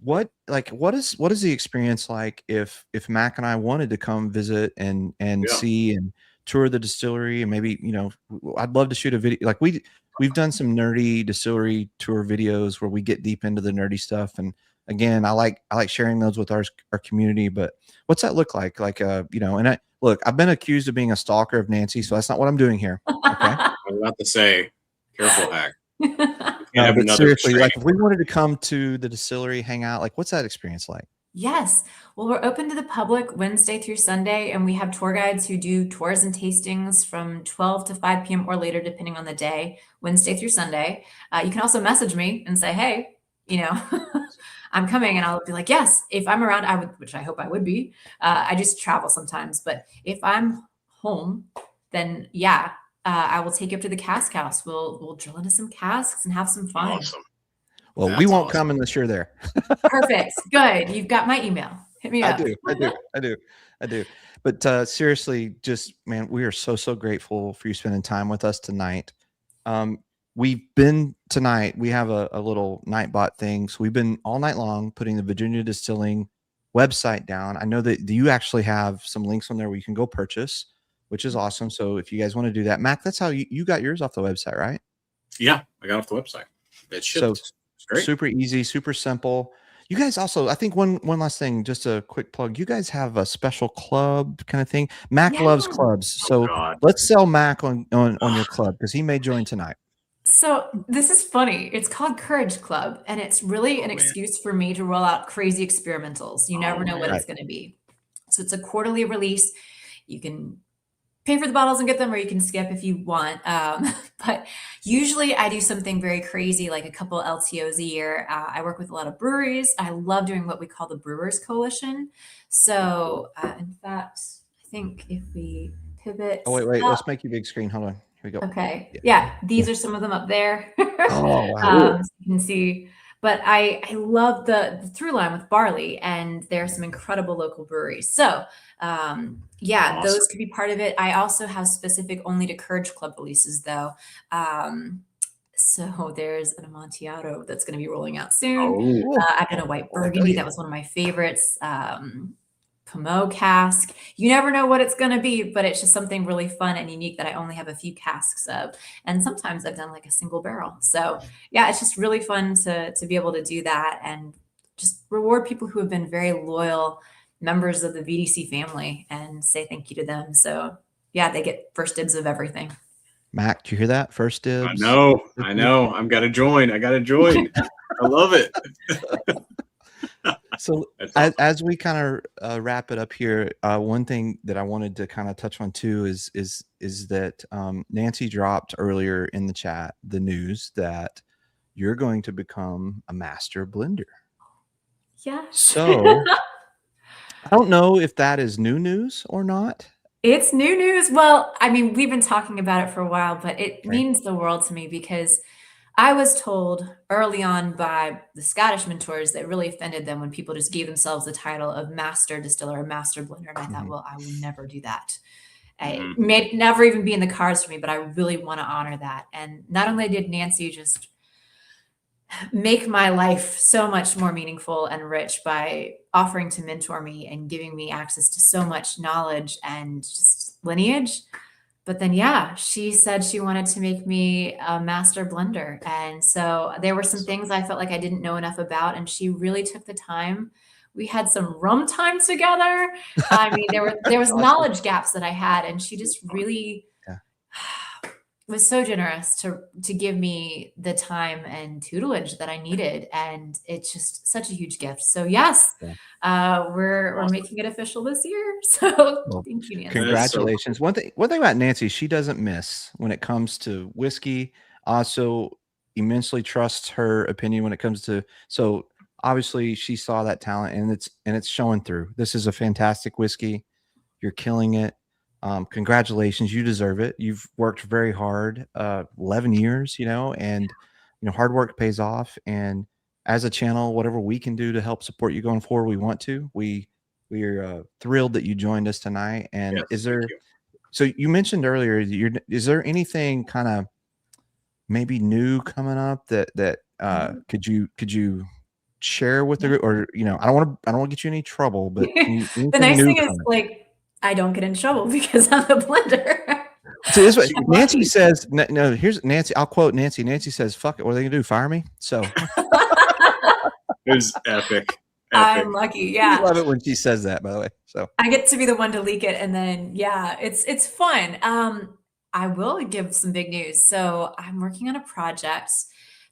what is the experience like if Mac and I wanted to come visit and see and tour the distillery, and maybe, I'd love to shoot a video. Like, we've done some nerdy distillery tour videos where we get deep into the nerdy stuff. And again, I like sharing those with our community. But what's that look like? Like, you know, and I've been accused of being a stalker of Nancy, so that's not what I'm doing here. Okay. I was about to say, careful, Hack. No, but seriously, like if we wanted to come to the distillery, hang out, like what's that experience like? Yes. Well, we're open to the public Wednesday through Sunday, and we have tour guides who do tours and tastings from 12 to 5 p.m. or later, depending on the day, Wednesday through Sunday. You can also message me and say, hey, you know, I'm coming, and I'll be like, yes, if I'm around, I would, which I hope I would be. I just travel sometimes, but if I'm home, then yeah, I will take you up to the cask house. We'll drill into some casks and have some fun. Awesome. Well, we won't come unless you're there. Perfect. Good. You've got my email. Hit me up. I do. But seriously, just man, we are so grateful for you spending time with us tonight. We have a little Nightbot thing. So we've been all night long putting the Virginia Distilling website down. I know that you actually have some links on there where you can go purchase, which is awesome. So if you guys want to do that, Mac, that's how you got yours off the website, right? Yeah, I got off the website. It shipped. So it's great. Super easy, super simple. You guys also, I think one last thing, just a quick plug. You guys have a special club kind of thing. Mac loves clubs. So let's sell Mac on your club because he may join tonight. So this is funny. It's called Courage Club, and it's really an excuse for me to roll out crazy experimentals. You never know what it's going to be. So it's a quarterly release. You can pay for the bottles and get them, or you can skip if you want. But usually I do something very crazy, like a couple LTOs a year. I work with a lot of breweries. I love doing what we call the Brewers Coalition. So in fact, I think if we pivot. Oh, wait. Let's make you big screen. Hold on. Here we go. Okay. Yeah. These are some of them up there. Oh, wow. So you can see. But I love the through line with barley, and there are some incredible local breweries. So yeah, those could be part of it. I also have specific only to Courage Club releases though. So there's an Amontillado that's going to be rolling out soon. I've done a white Burgundy. That was one of my favorites. Pommeau cask. You never know what it's going to be, but it's just something really fun and unique that I only have a few casks of. And sometimes I've done like a single barrel. So yeah, it's just really fun to be able to do that and just reward people who have been very loyal members of the VDC family and say thank you to them. So yeah, they get first dibs of everything. Mac, do you hear that? First dibs. I know. I got to join. I love it. So as we kind of wrap it up here, one thing that I wanted to kind of touch on too is that Nancy dropped earlier in the chat the news that you're going to become a master blender. Yeah. So I don't know if that is new news or not. It's new news. Well, I mean, we've been talking about it for a while, but it means the world to me because I was told early on by the Scottish mentors that really offended them when people just gave themselves the title of master distiller or master blender. And I thought, well, I will never do that. It may never even be in the cards for me, but I really want to honor that. And not only did Nancy just make my life so much more meaningful and rich by offering to mentor me and giving me access to so much knowledge and just lineage, but then, yeah, she said she wanted to make me a master blender. And so there were some things I felt like I didn't know enough about. And she really took the time. We had some rum time together. I mean, there was knowledge gaps that I had. And she just really was so generous to give me the time and tutelage that I needed. And it's just such a huge gift. So yes, we're making it official this year. So thank you, Nancy. Congratulations. One thing about Nancy, she doesn't miss when it comes to whiskey. Also immensely trusts her opinion when it comes to, so obviously she saw that talent and it's showing through. This is a fantastic whiskey. You're killing it. Congratulations. You deserve it. You've worked very hard, 11 years, and, hard work pays off. And as a channel, whatever we can do to help support you going forward, we want to. We are thrilled that you joined us tonight. And so you mentioned earlier, is there anything kind of maybe new coming up that could you share with the group, or, I don't want to get you in any trouble, but the nice thing is I don't get in trouble because I'm the blender. So this way, Nancy says, no, here's Nancy. I'll quote Nancy. Nancy says, fuck it. What are they going to do? Fire me? So It was epic. I'm lucky. I Yeah. love it when she says that, by the way. So I get to be the one to leak it. And then, yeah, it's fun. I will give some big news. So I'm working on a project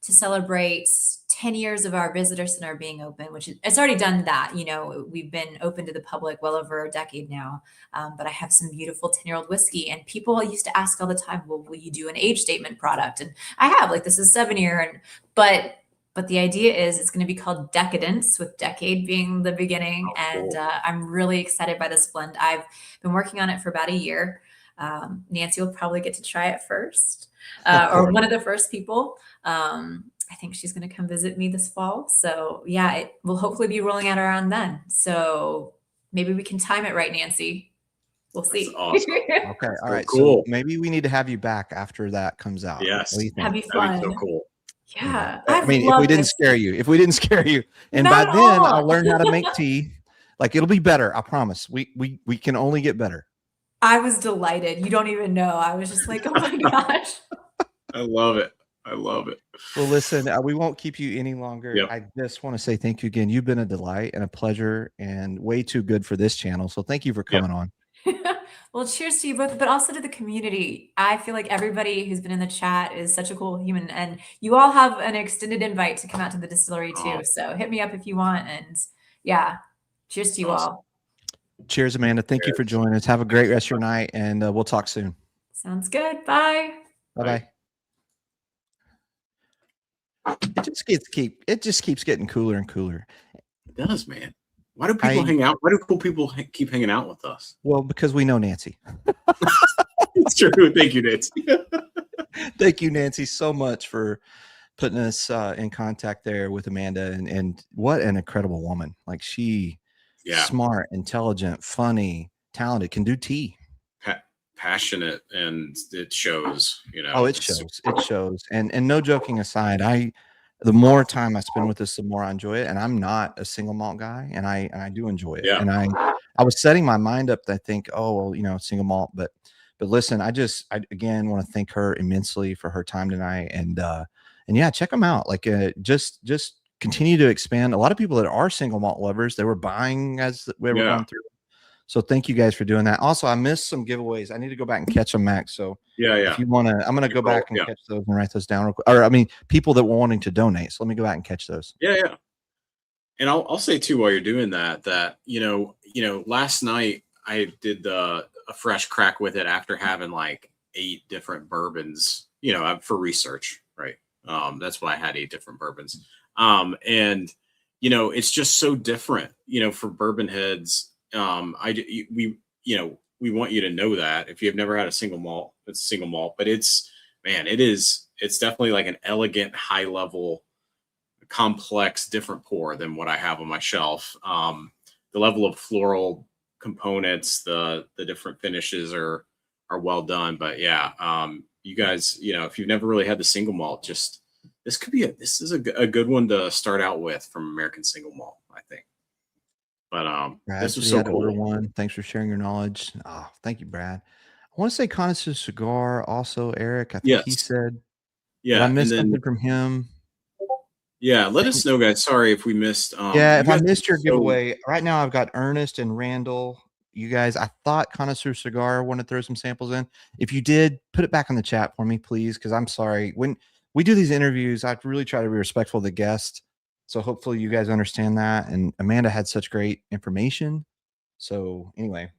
to celebrate 10 years of our visitor center being open, which it's already done that. You know, we've been open to the public well over a decade now. But I have some beautiful 10-year-old whiskey, and people used to ask all the time, well, will you do an age statement product? And I have, like, this is 7-year. And but the idea is it's going to be called Decadence, with decade being the beginning. Oh, cool. And I'm really excited by this blend. I've been working on it for about a year. Nancy will probably get to try it first, or one of the first people. I think she's going to come visit me this fall. So yeah, it will hopefully be rolling out around then. So maybe we can time it right, Nancy. We'll see. That's awesome. okay, all right. Cool. So maybe we need to have you back after that comes out. Yes. What do you think? That'd be fun. That'd be so cool. Yeah. I mean, if we didn't scare you, and Not by at then all. I'll learn how to make tea. Like, it'll be better. I promise. We can only get better. I was delighted. You don't even know. I was just like, oh my gosh. I love it. I love it. Well, listen, we won't keep you any longer. Yep. I just want to say thank you again. You've been a delight and a pleasure, and way too good for this channel. So thank you for coming on. Well, cheers to you both, but also to the community. I feel like everybody who's been in the chat is such a cool human, and you all have an extended invite to come out to the distillery too. So hit me up if you want. And yeah, cheers to you all. Cheers, Amanda. Thank you for joining us. Have a great rest of your night, and we'll talk soon. Sounds good. Bye. Bye-bye. It just keeps getting cooler and cooler. It does, man. Why do people hang out? Why do cool people keep hanging out with us? Well, because we know Nancy. It's true. Thank you, Nancy. Thank you, Nancy, so much for putting us in contact there with Amanda. And what an incredible woman. Like, she smart, intelligent, funny, talented, can do tea. Passionate, and it shows, you know. Oh, it shows. It shows. And no joking aside, the more time I spend with this, the more I enjoy it. And I'm not a single malt guy, and I do enjoy it. Yeah. And I was setting my mind up to think, oh, well, you know, single malt, but listen, I again want to thank her immensely for her time tonight. And yeah, check them out. Like, just continue to expand. A lot of people that are single malt lovers, they were buying as we were going through. So thank you guys for doing that. Also, I missed some giveaways. I need to go back and catch them, Max. So if you want to, I'm going to go back and catch those and write those down real quick. Or, I mean, people that were wanting to donate. So let me go back and catch those. Yeah. And I'll say too, while you're doing that, you know, last night I did a fresh crack with it after having like 8 different bourbons, you know, for research, right? That's why I had 8 different bourbons. And, you know, it's just so different, you know, for bourbon heads. We want you to know that if you've never had a single malt, it's a single malt, but it's definitely like an elegant, high level, complex, different pour than what I have on my shelf. The level of floral components, the different finishes are well done. But yeah, you guys, you know, if you've never really had the single malt, this is a good one to start out with from American Single Malt, I think. But Brad, this was so cool. One. Thanks for sharing your knowledge. Oh, thank you, Brad. I want to say Connoisseur Cigar also, Eric. I think he said. Yeah, I missed something from him. Yeah, let us know, guys. Sorry if we missed. If I missed your giveaway. Right now, I've got Ernest and Randall. You guys, I thought Connoisseur Cigar wanted to throw some samples in. If you did, put it back in the chat for me, please, because I'm sorry. When we do these interviews, I really try to be respectful of the guest. So hopefully you guys understand that. And Amanda had such great information. So anyway,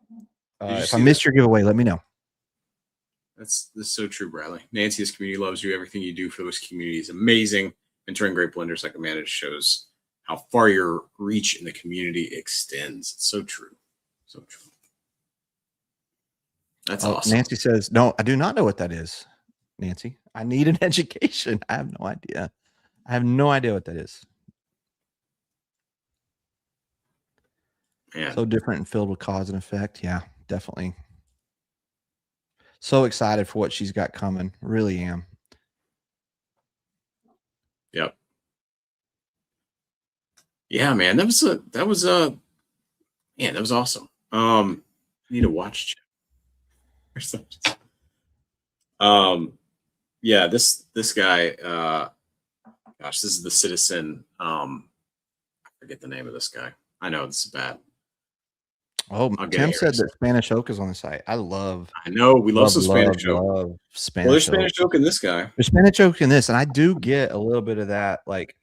if I missed your giveaway, let me know. That's so true, Bradley. Nancy, this community loves you. Everything you do for this community is amazing. Mentoring great blenders like Amanda shows how far your reach in the community extends. It's so true. So true. That's awesome. Nancy says, no, I do not know what that is. Nancy, I need an education. I have no idea. I have no idea what that is. Man. So different and filled with cause and effect. Yeah, definitely. So excited for what she's got coming. Really am. Yep. Yeah, man, that was awesome. Need to watch or something. Yeah, this guy, gosh, this is the Citizen. I forget the name of this guy. I know this is bad. Oh, I'll get it Tim here in a said that second. Spanish oak is on the site. I love, I know we love some Spanish oak. love Well, there's Spanish oak. Spanish oak in this guy. There's Spanish oak in this, and I do get a little bit of that like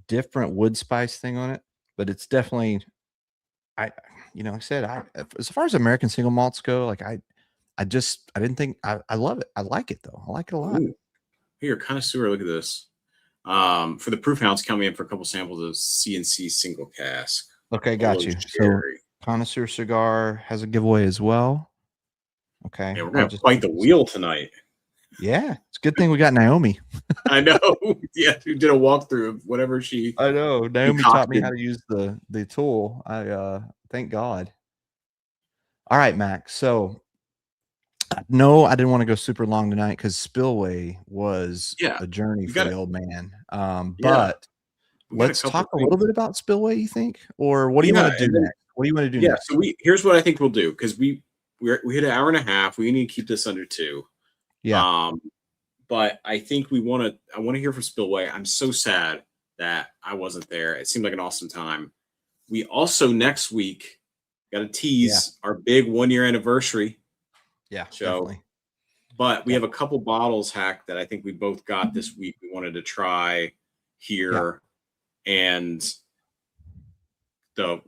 different wood spice thing on it, but it's definitely, like I said, as far as American single malts go, like I didn't think I love it. I like it though. I like it a lot. Ooh, here, connoisseur, look at this. For the proof hounds, coming in for a couple samples of CNC single cask. Okay, got you. So connoisseur cigar has a giveaway as well. Okay, yeah, we're gonna fight the wheel tonight. Yeah, it's a good thing we got Naomi. I know. Yeah, who did a walkthrough of whatever she. I know. Naomi taught me how to use the tool. I thank God. All right, Mac. So no, I didn't want to go super long tonight because Spillway was a journey for the old man. But let's talk a little bit about Spillway, you think? Or what do you want to do next? What do you want to do next? So here's what I think we'll do, because we hit an hour and a half. We need to keep this under 2. Yeah. But I think I want to hear from Spillway. I'm so sad that I wasn't there. It seemed like an awesome time. We also next week got to tease our big 1-year anniversary. Yeah, show. Definitely. But we have a couple bottles hacked that I think we both got this week. We wanted to try here, and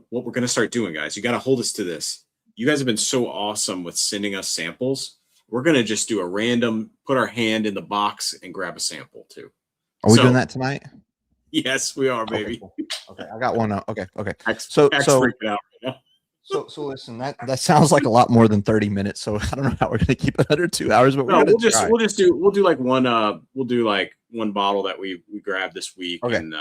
what we're going to start doing, guys. You got to hold us to this. You guys have been so awesome with sending us samples. We're going to just do a random, put our hand in the box and grab a sample too. Are we doing that tonight? Yes, we are, baby. Okay, cool. Okay, I got one out. Okay. So freaking out right now. So listen, that sounds like a lot more than 30 minutes. So I don't know how we're going to keep it under 2 hours, but we'll do like one bottle that we grabbed this week. Okay. And,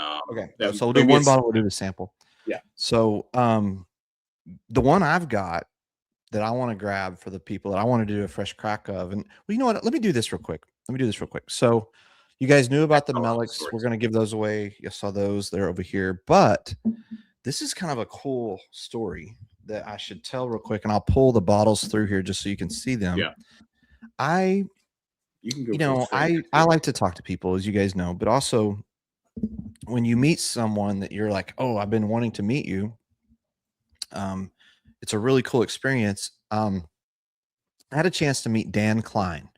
so we'll do one bottle. We'll do the sample. Yeah. So the one I've got that I want to grab for the people that I want to do a fresh crack of, and well, you know what? Let me do this real quick. So you guys knew about the Melics. We're going to give those away. You saw those. They're over here. But this is kind of a cool story that I should tell real quick, and I'll pull the bottles through here just so you can see them. Yeah. I like to talk to people, as you guys know, but also when you meet someone that you're like, oh, I've been wanting to meet you. It's a really cool experience. I had a chance to meet Dan Klein.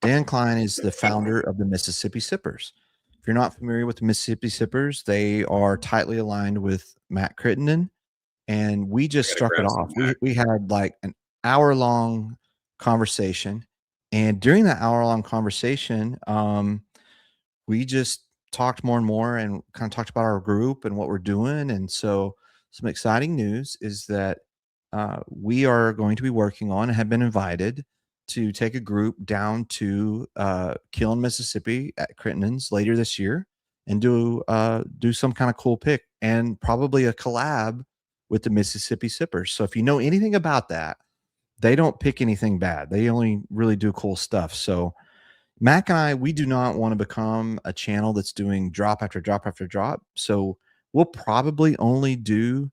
Dan Klein is the founder of the Mississippi Sippers. If you're not familiar with the Mississippi Sippers, they are tightly aligned with Matt Crittenden, and we just struck it off. We had like an hour-long conversation, and during that hour-long conversation, we just talked more and more and kind of talked about our group and what we're doing. And so some exciting news is that we are going to be working on and have been invited to take a group down to Kiln, Mississippi at Crittenden's later this year and do some kind of cool pick and probably a collab with the Mississippi Sippers. So if you know anything about that, they don't pick anything bad. They only really do cool stuff. So Mac and I, we do not want to become a channel that's doing drop after drop after drop. So we'll probably only do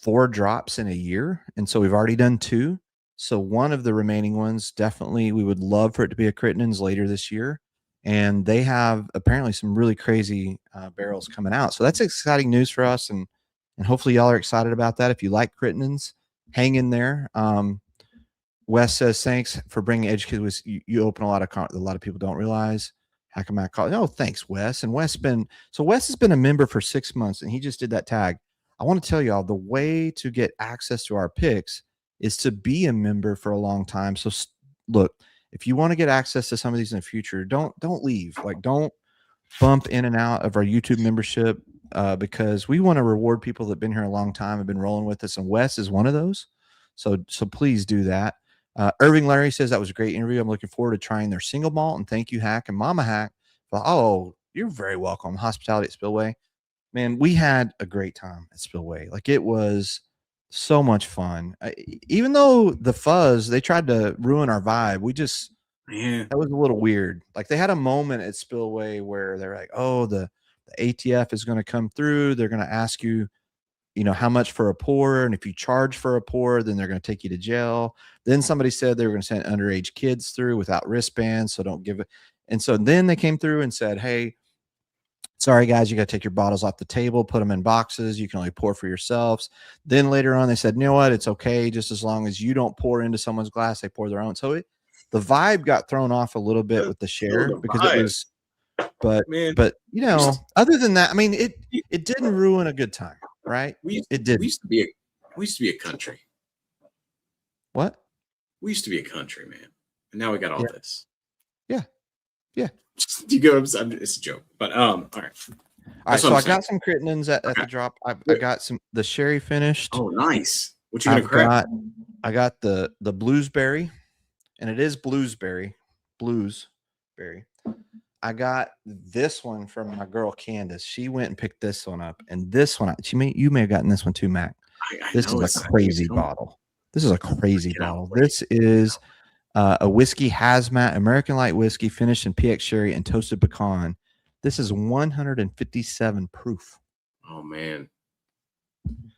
4 drops in a year. And so we've already done 2. So one of the remaining ones, definitely we would love for it to be a Crittenden's later this year. And they have apparently some really crazy barrels coming out. So that's exciting news for us. And hopefully y'all are excited about that. If you like Crittenden's, hang in there. Wes says, thanks for bringing educated. You open a lot of people don't realize. Hackamat call. No, thanks, Wes. And Wes has been a member for 6 months, and he just did that tag. I want to tell y'all the way to get access to our picks is to be a member for a long time. So look, if you want to get access to some of these in the future, don't leave. Like, don't bump in and out of our YouTube membership because we want to reward people that have been here a long time, have been rolling with us, and Wes is one of those. So please do that. Irving Larry says that was a great interview. I'm looking forward to trying their single malt, and thank you, Hack and Mama Hack. Oh, you're very welcome. Hospitality at Spillway. Man, we had a great time at Spillway. Like, it was so much fun. Even though the fuzz, they tried to ruin our vibe. That was a little weird. Like, they had a moment at Spillway where they're like, oh, the ATF is going to come through. They're going to ask you, how much for a pour, and if you charge for a pour, then they're going to take you to jail. Then somebody said they were going to send underage kids through without wristbands, so don't give it. And so then they came through and said, hey, sorry guys, you got to take your bottles off the table, put them in boxes. You can only pour for yourselves. Then later on, they said, you know what? It's okay, just as long as you don't pour into someone's glass, they pour their own. So the vibe got thrown off a little bit with the share because it was. But other than that, I mean, it didn't ruin a good time, right? It did. We used to be a country. What? We used to be a country, man, and now we got all this. Yeah. Do you go? It's a joke, but all right. All right. So I got some Crittenden's at the drop. I got the sherry finished. Oh, nice. What you gonna crack? I got the bluesberry, and it is bluesberry. I got this one from my girl Candace. She went and picked this one up, and this one you may have gotten this one too, Mac. This is a crazy bottle. This is a crazy bottle. This is a whiskey hazmat, American light whiskey, finished in PX sherry and toasted pecan. This is 157 proof. Oh man,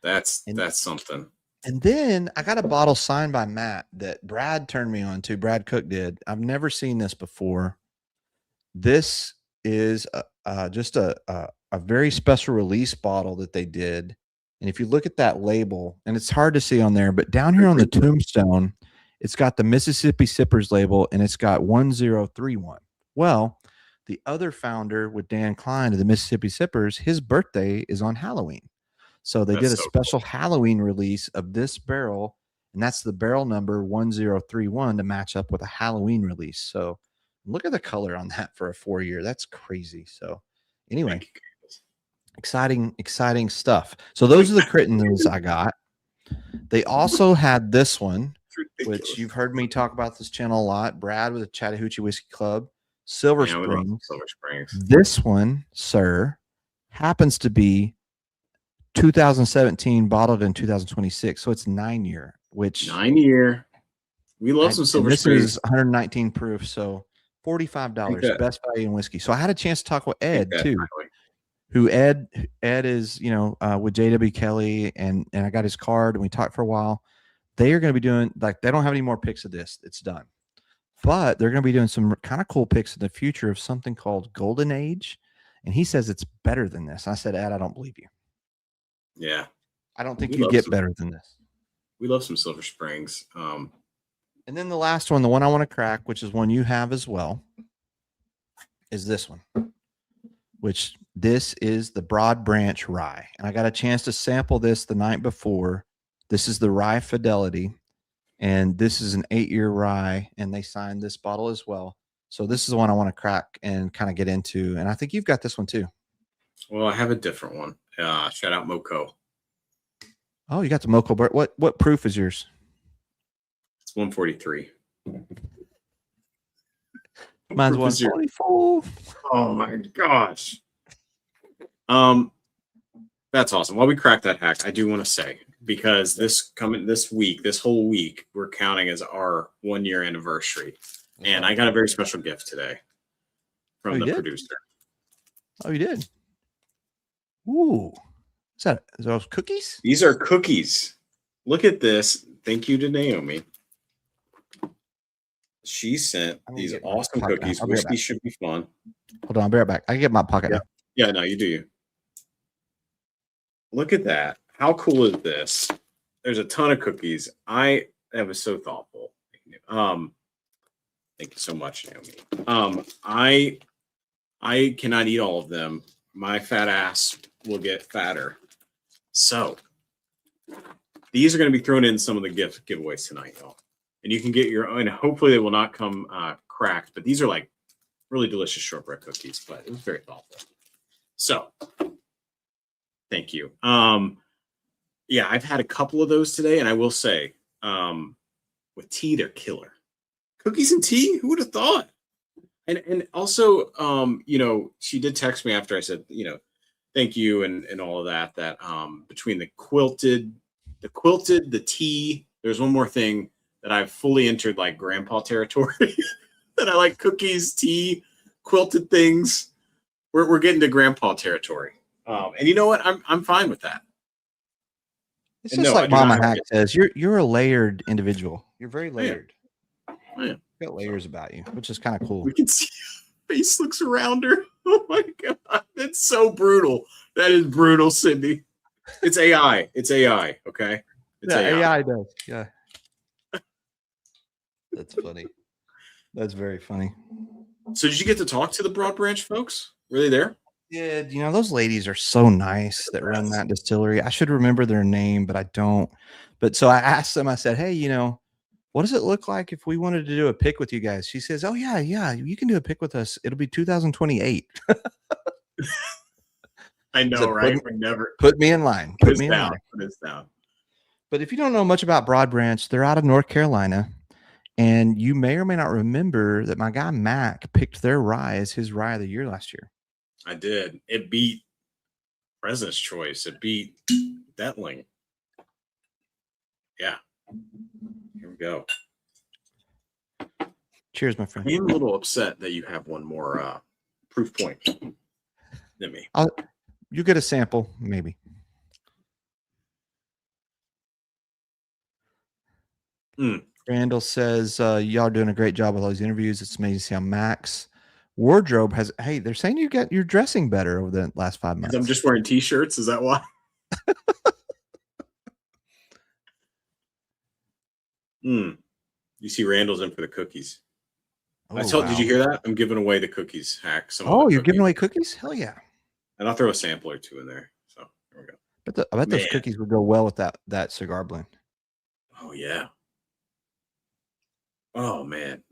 that's something. And then I got a bottle signed by Matt that Brad turned me on to. Brad Cook did. I've never seen this before. This is just a very special release bottle that they did. And if you look at that label, and it's hard to see on there, but down here on the tombstone, it's got the Mississippi Sippers label, and it's got 1031. Well, the other founder with Dan Klein of the Mississippi Sippers, his birthday is on Halloween. So they did a special Halloween release of this barrel, and that's the barrel number 1031 to match up with a Halloween release. So look at the color on that for a 4-year. That's crazy. So anyway, exciting stuff. So those are the Crittenden's I got. They also had this one, which you've heard me talk about this channel a lot. Brad with the Chattahoochee Whiskey Club, Silver Springs. This one, sir, happens to be 2017, bottled in 2026. So it's 9-year, which 9-year. We love some Silver Springs. This is 119 proof. So $45, best value in whiskey. So I had a chance to talk with Ed too, who Ed is, with JW Kelly, and I got his card and we talked for a while. They are going to be doing, like, they don't have any more picks of this. It's done. But they're going to be doing some kind of cool picks in the future of something called Golden Age. And he says it's better than this. I said, Ed, I don't believe you. Yeah. I don't think you get better than this. We love some Silver Springs. And then the last one, the one I want to crack, which is one you have as well, is this one, which this is the Broad Branch Rye. And I got a chance to sample this the night before. This is the Rye Fidelity, and this is an 8-year rye, and they signed this bottle as well. So this is the one I want to crack and kind of get into. And I think you've got this one too. Well, I have a different one. Shout out Moco. Oh, you got the Moco. What proof is yours? It's 143. Mine's 144. Oh my gosh. That's awesome. While we crack that hack, I do want to say, because this whole week, we're counting as our 1-year anniversary. And I got a very special gift today from the producer. Oh, you did? Ooh. Are those cookies? These are cookies. Look at this. Thank you to Naomi. She sent these awesome cookies. Whiskey should be fun. Hold on, I'll be right back. I can get my pocket now. Yeah, no, you do you. Look at that. How cool is this? There's a ton of cookies. That was so thoughtful. Thank you so much, Naomi. I cannot eat all of them. My fat ass will get fatter. So these are going to be thrown in some of the giveaways tonight, y'all. And you can get your own. Hopefully they will not come cracked, but these are like really delicious shortbread cookies, but it was very thoughtful. So thank you. Yeah, I've had a couple of those today, and I will say, with tea, they're killer. Cookies and tea? Who would have thought? And also, she did text me after I said, thank you and all of that, between the quilted, the tea, there's one more thing that I've fully entered like grandpa territory that I like: cookies, tea, quilted things. We're getting to grandpa territory. And you know what? I'm fine with that. It's And just no, I like do not Mama have Hack it. says, you're a layered individual. You're very layered. Oh, yeah. You got layers about you, which is kind of cool. We can see face looks around her. Oh my god, that's so brutal. That is brutal, Sydney. It's AI. It's AI. Okay, it's Yeah, AI. AI does. Yeah. That's funny. That's very funny. So did you get to talk to the Broad Branch folks? Were they there? Yeah, you know, those ladies are so nice that run that distillery. I should remember their name, but I don't. But so I asked them, I said, hey, you know, what does it look like if we wanted to do a pick with you guys? She says, oh, yeah, you can do a pick with us. It'll be 2028. I know, said, right? We're never Put me in line. put Put us me in down. line. Put us down. But if you don't know much about Broad Branch, they're out of North Carolina. And you may or may not remember that my guy Mac picked their rye as his rye of the year last year. I did. It beat President's Choice. It beat Detling. Yeah. Here we go. Cheers, my friend. I'm a little upset that you have one more proof point than me. You get a sample, maybe. Randall says, y'all are doing a great job with all these interviews. It's amazing to see how Mac's wardrobe has. Hey, they're saying you're dressing better over the last 5 months. I'm just wearing t-shirts. Is that why? You see Randall's in for the cookies. Did you hear that? I'm giving away the cookies, Hack. You're giving away cookies? Hell yeah. And I'll throw a sample or two in there. So here we go. I bet those cookies would go well with that cigar blend. Oh yeah. Oh man.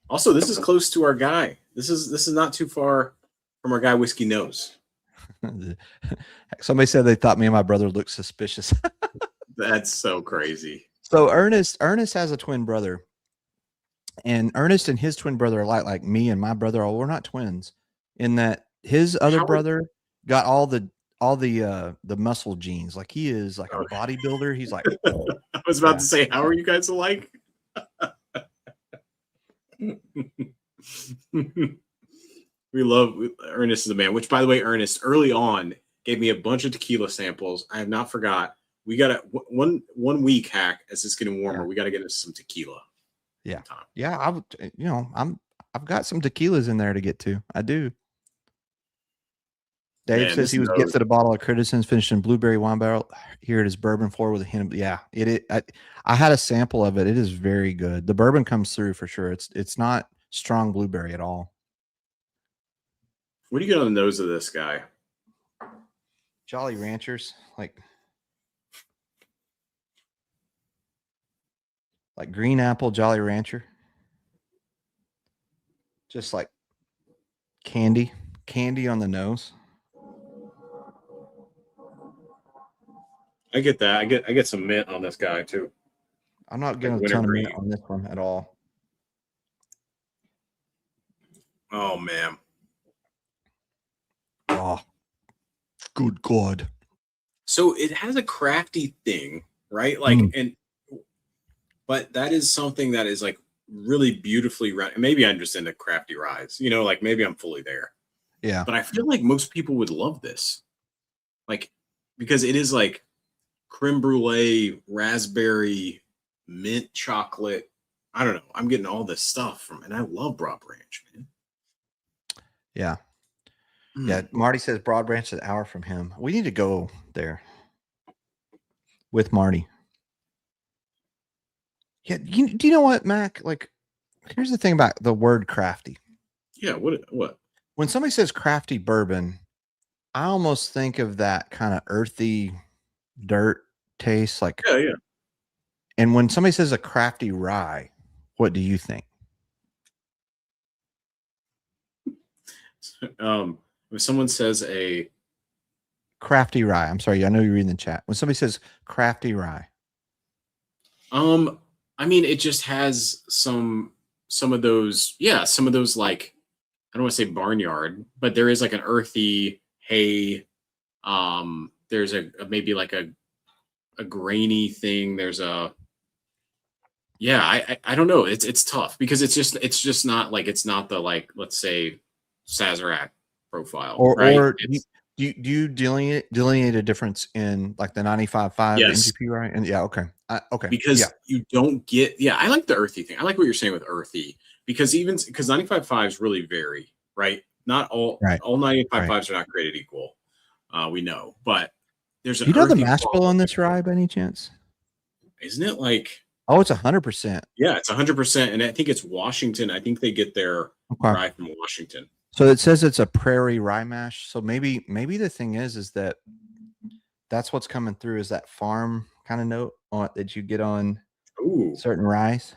Also, this is close to our guy. This is not too far from our guy Whiskey Nose. Somebody said they thought me and my brother looked suspicious. That's so crazy. So Ernest has a twin brother. And Ernest and his twin brother are like me and my brother. Oh, we're not twins. In that his other brother got all the muscle genes. Like he is like a bodybuilder. He's like I was about to say, how are you guys alike? We love Ernest is the man, which by the way, Ernest early on gave me a bunch of tequila samples. I have not forgot. We got one week, Hack, as it's getting warmer. We got to get us some tequila. Yeah. Yeah. I've got some tequilas in there to get to. I do. Dave says he was gifted a bottle of Curtison's finished in blueberry wine barrel. Here it is, bourbon floor with a hint of I had a sample of it. It is very good. The bourbon comes through for sure. It's not strong blueberry at all. What do you get on the nose of this guy? Jolly Ranchers, like green apple Jolly Rancher. Just like candy on the nose. I get that. I get some mint on this guy too. I'm not getting a ton of mint on this one at all. Oh man. Oh, good God. So it has a crafty thing, right? Like, but that is something that is like really beautifully run. Maybe I'm just into crafty ryes, like maybe I'm fully there. Yeah. But I feel like most people would love this. Like, because it is like creme brulee, raspberry, mint chocolate. I don't know. I'm getting all this stuff and I love Broad Branch, man. Yeah. Yeah. Marty says Broad Branch is an hour from him. We need to go there with Marty. Yeah. Do you know what, Mac? Like, here's the thing about the word crafty. Yeah. What? When somebody says crafty bourbon, I almost think of that kind of earthy dirt taste. Like, yeah. And when somebody says a crafty rye, what do you think? If someone says a crafty rye, I'm sorry, I know you're reading the chat. When somebody says crafty rye, I mean, it just has some of those, like, I don't want to say barnyard, but there is like an earthy hay. There's maybe like a grainy thing. There's I don't know. It's tough because it's just not like, it's not the, like, let's say Sazerac profile, or Do you delineate a difference in like the 95.5 Yes, MGP, right? And yeah, okay. Okay. because Yeah. you don't get. Yeah, I like the earthy thing. I like what you're saying with earthy because even because 95.5s really vary, right? Not Right. all 95.5s are not created equal. We know, but there's Do an you know the earthy mash bill quality, on this rye by any chance? isn't it? Like, Oh, it's 100%. yeah, it's 100%, and I think it's Washington. I think they get their Okay. rye from Washington. So it says it's a prairie rye mash. So maybe the thing is that that's what's coming through is that farm kind of note on that you get on Ooh, certain ryes.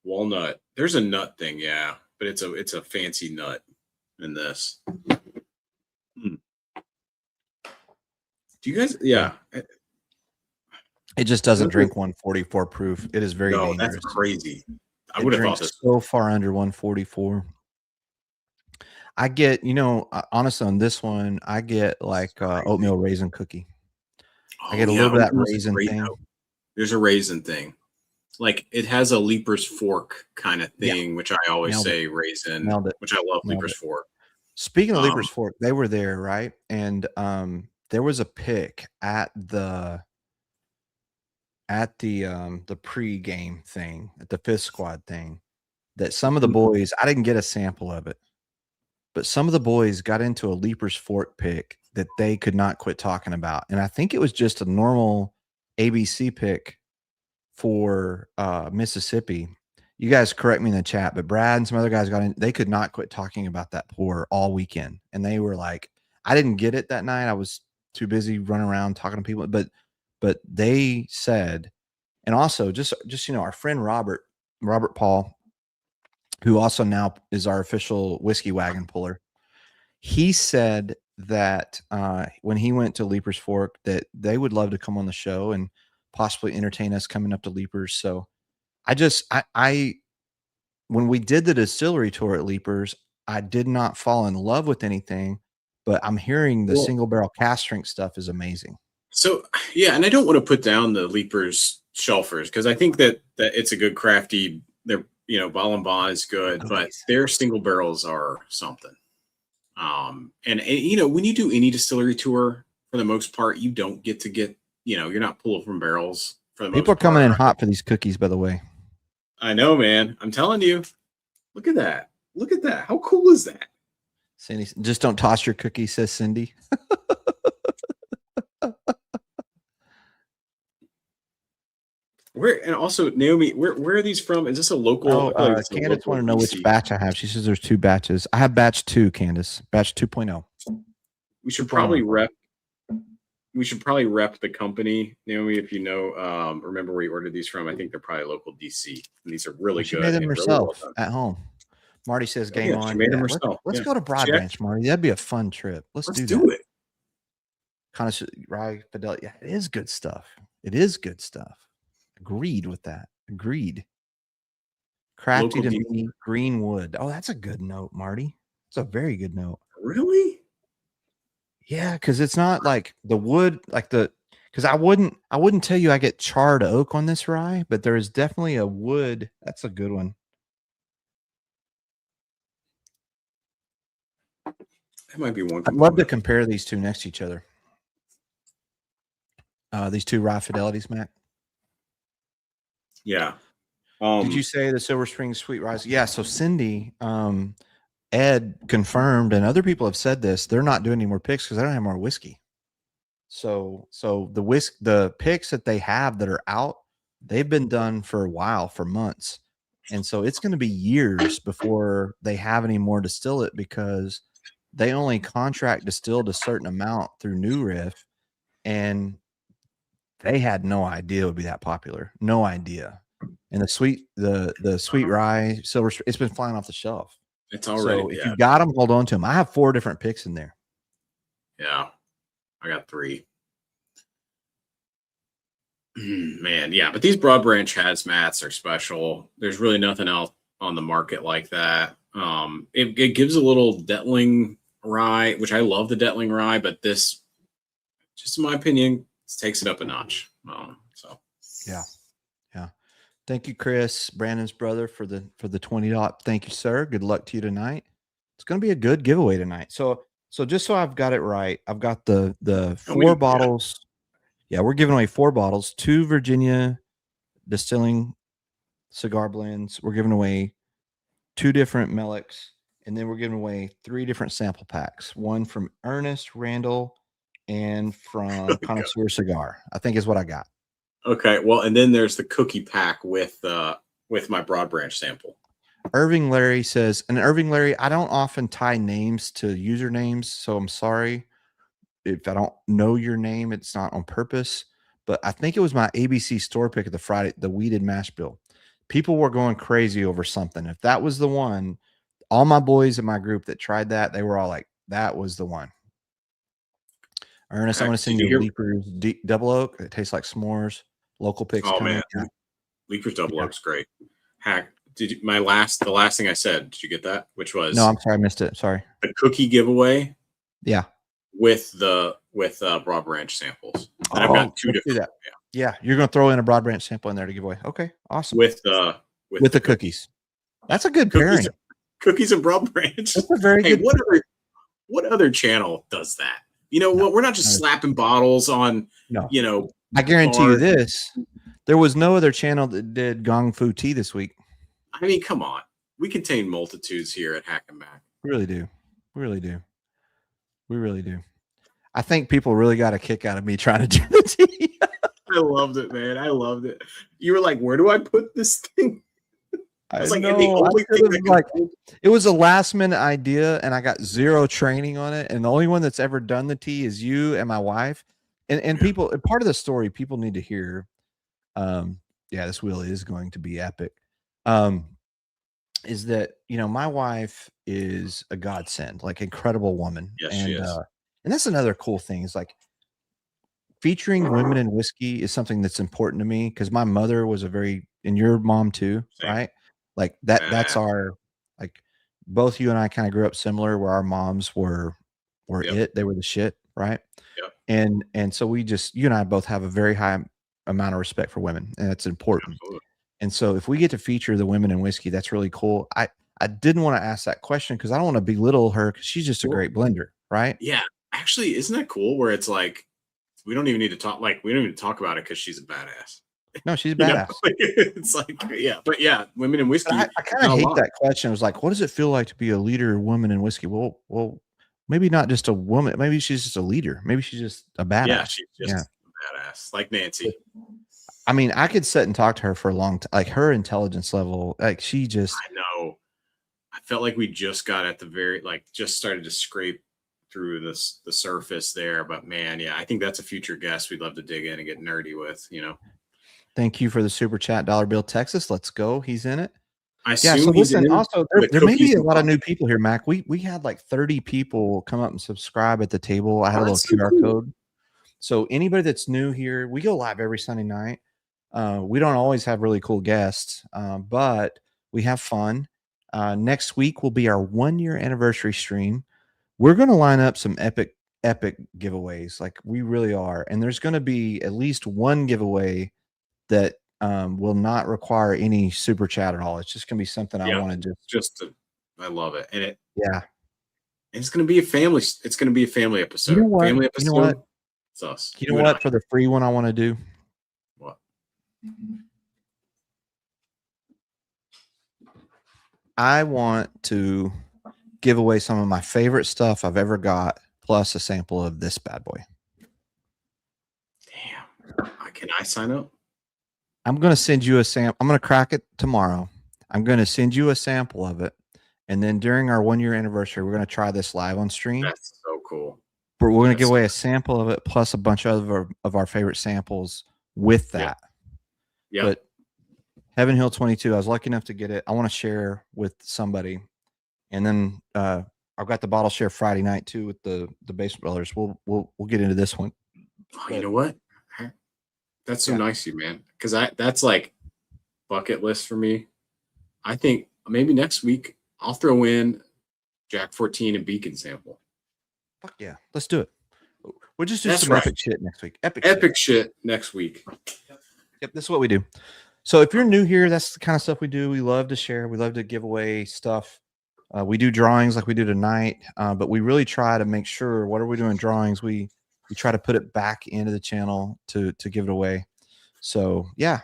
walnut. There's a nut thing, yeah, but it's a fancy nut in this. Hmm. Do you guys? Yeah. It just doesn't drink 144 proof. It is very No, dangerous. that's crazy. I It would have thought drinks this. so far under 144. I get, honestly, on this one, I get like oatmeal raisin cookie. I get a little bit of that oatmeal's raisin great, thing. though. There's a raisin thing. Like it has a Leaper's fork kind of thing, which I always Nailed it. say raisin, Nailed it. which I love Nailed Leaper's it. fork. Speaking of Leaper's fork, they were there, right? And there was a pick at the pre-game thing, at the fifth squad thing, that some of the boys, I didn't get a sample of it, but some of the boys got into a Leaper's fork pick that they could not quit talking about. And I think it was just a normal ABC pick for Mississippi. You guys correct me in the chat, but Brad and some other guys got in. They could not quit talking about that pour all weekend. And they were like, I didn't get it that night. I was too busy running around talking to people, but they said, and also just our friend Robert Paul, who also now is our official whiskey wagon puller. He said that when he went to Leaper's Fork, that they would love to come on the show and possibly entertain us coming up to Leapers. So I when we did the distillery tour at Leapers, I did not fall in love with anything, but I'm hearing the single barrel cask strength stuff is amazing. So yeah, and I don't want to put down the Leaper's shelfers because I think that it's a good crafty. They're Ball and Bond is good, but their single barrels are something. And when you do any distillery tour, for the most part, you don't get you're not pulling from barrels. For the People are coming in hot for these cookies, by the way. I know, man. I'm telling you. Look at that. Look at that. How cool is that? Cindy, just don't toss your cookie, says Cindy. And also Naomi, where are these from? Is this a local? Candace want to know which batch I have. She says there's 2 batches. I have batch 2, Candace. Batch 2.0. We should probably rep the company, Naomi, if remember where you ordered these from. I think they're probably local DC. And these are really good. She made them herself at home. Marty says game on. She made them herself. Let's go to Broad Branch, Marty. That'd be a fun trip. Let's do it. Kind of rye fidelity. Yeah, it is good stuff. It is good stuff. Agreed with that. Agreed. Crafty to me, Greenwood. Oh, that's a good note, Marty. It's a very good note. Really? Yeah, because it's not like the wood, because I wouldn't tell you I get charred oak on this rye, but there is definitely a wood. That's a good one. That might be one. I'd love to compare these two next to each other. These 2 rye fidelities, Mac. Yeah. Did you say the Silver Spring Sweet Rye? Yeah. So Cindy, Ed confirmed, and other people have said this. They're not doing any more picks because they don't have more whiskey. So the picks that they have that are out, they've been done for a while, for months, and so it's going to be years before they have any more distillate because they only contract distilled a certain amount through New Riff, and they had no idea it would be that popular. No idea. And the sweet rye silver, it's been flying off the shelf. It's already. So if you got them, hold on to them. I have 4 different picks in there. Yeah, I got 3. Man, yeah, but these Broad Branch hazmats are special. There's really nothing else on the market like that. It gives a little Detling rye, which I love the Detling rye, but this, just in my opinion, takes it up a notch. Yeah. Thank you, Chris, Brandon's brother, for the $20. Thank you, sir. Good luck to you tonight. It's going to be a good giveaway tonight. So So just so I've got it right, I've got the And we- four bottles. Yeah, we're giving away 4 bottles, 2 Virginia Distilling Cigar Blends. We're giving away 2 different Melics, and then we're giving away 3 different sample packs. One from Ernest, Randall, and from Connoisseur Cigar. I think is what I got. Okay, well, and then there's the cookie pack with my Broad Branch sample. Irving Larry says, and Irving Larry, I don't often tie names to usernames, so I'm sorry if I don't know your name. It's not on purpose, but I think it was my ABC store pick of the weeded mash bill. People were going crazy over something. If that was the one, all my boys in my group that tried that, they were all like, that was the one. Ernest, I'm going to send you Leaper's Double Oak. It tastes like s'mores. Local picks. Oh, coming. man. Yeah. Leaper's Double Oak's great. Hack. The last thing I said, did you get that? Which was No, I'm sorry, I missed it. Sorry. The cookie giveaway. Yeah. With Broad Branch samples. And I've got 2 different. That. Yeah, you're going to throw in a Broad Branch sample in there to give away. Okay, awesome. With the cookies. That's a good pairing. Cookies and Broad Branch. That's a very good. What other channel does that? You know what? We're not just slapping bottles on. No. You know. I guarantee you this: there was no other channel that did Gong Fu tea this week. I mean, come on. We contain multitudes here at Hack and Mac. We really do. We really do. We really do. I think people really got a kick out of me trying to do the tea. I loved it, man. I loved it. You were like, "Where do I put this thing?" I was like, it was a last minute idea, and I got 0 training on it. And the only one that's ever done the tea is you and my wife. And people, part of the story people need to hear. This wheel is going to be epic. Is that my wife is a godsend, like incredible woman. Yes, and she is. And that's another cool thing is like featuring women in whiskey is something that's important to me because my mother was and your mom too, Same. right? Like that's our, like both you and I kind of grew up similar where our moms were they were the shit, right? Yep. And so you and I both have a very high amount of respect for women, and it's important. Absolutely. And so if we get to feature the women in whiskey, that's really cool. I didn't want to ask that question because I don't want to belittle her because she's just a great blender, right? Yeah. Actually, isn't that cool where it's like we don't even need to talk about it because she's a badass. No, she's a badass. It's like, but women in whiskey. I kind of hate that question. It was like, what does it feel like to be a leader woman in whiskey? Well, maybe not just a woman. Maybe she's just a leader. Maybe she's just a badass. Yeah, she's just a badass, like Nancy. I mean, I could sit and talk to her for a long time. Like her intelligence level, like she just. I know. I felt like we just got at the just started to scrape through the surface there. But man, I think that's a future guest we'd love to dig in and get nerdy with. Thank you for the super chat, $1 Bill Texas. Let's go. He's in it. So listen, also there may be a lot of new people here, Mac. We had like 30 people come up and subscribe at the table. I had a little QR code. So anybody that's new here, we go live every Sunday night. We don't always have really cool guests, but we have fun. Next week will be our 1-year anniversary stream. We're going to line up some epic giveaways. Like we really are. And there's going to be at least one giveaway that will not require any super chat at all. It's just going to be something I want to I love it. And it's going to be a family episode. You know what? Family episode. You know what? It's us. You know what? For the free one I want to do. What? I want to give away some of my favorite stuff I've ever got, plus a sample of this bad boy. Damn. Can I sign up? I'm going to send you a sample. I'm going to crack it tomorrow. I'm going to send you a sample of it. And then during our 1-year anniversary, we're going to try this live on stream. That's so cool. But we're going to give away a sample of it plus a bunch of our favorite samples with that. Yeah. But Heaven Hill 22, I was lucky enough to get it. I want to share with somebody. And then I've got the bottle share Friday night too with the Basement Brothers. We'll get into this one. Oh, you know what? That's so nice of you, man. Because that's like bucket list for me. I think maybe next week I'll throw in Jack 14 and Beacon sample. Fuck yeah, let's do it. We'll just do some epic shit next week. Epic shit next week. Yep, this is what we do. So if you're new here, that's the kind of stuff we do. We love to share. We love to give away stuff. We do drawings like we do tonight, but we really try to make sure whatever we do in drawings, we try to put it back into the channel to give it away. So yeah,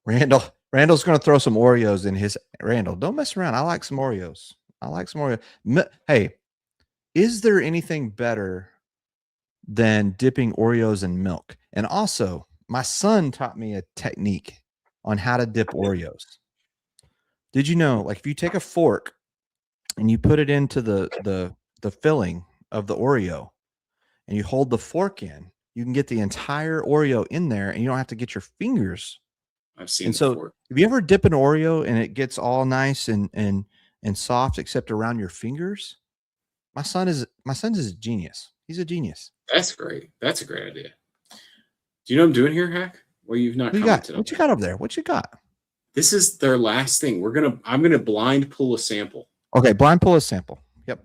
Randall's going to throw some Oreos in his. Randall, don't mess around. I like some Oreos. Hey, is there anything better than dipping Oreos in milk? And also, my son taught me a technique on how to dip Oreos. Did you know, like, if you take a fork and you put it into the filling of the Oreo and you hold the fork in, you can get the entire Oreo in there and you don't have to get your fingers. I've seen. And so, fork. if you ever dip an Oreo and it gets all nice and soft, except around your fingers, my son's a genius. He's a genius. That's great. That's a great idea. Do you know what I'm doing here, Hack? Well, you've not commented on. What you got over there? What you got? This is their last thing. I'm gonna blind pull a sample. Okay, blind pull a sample. Yep.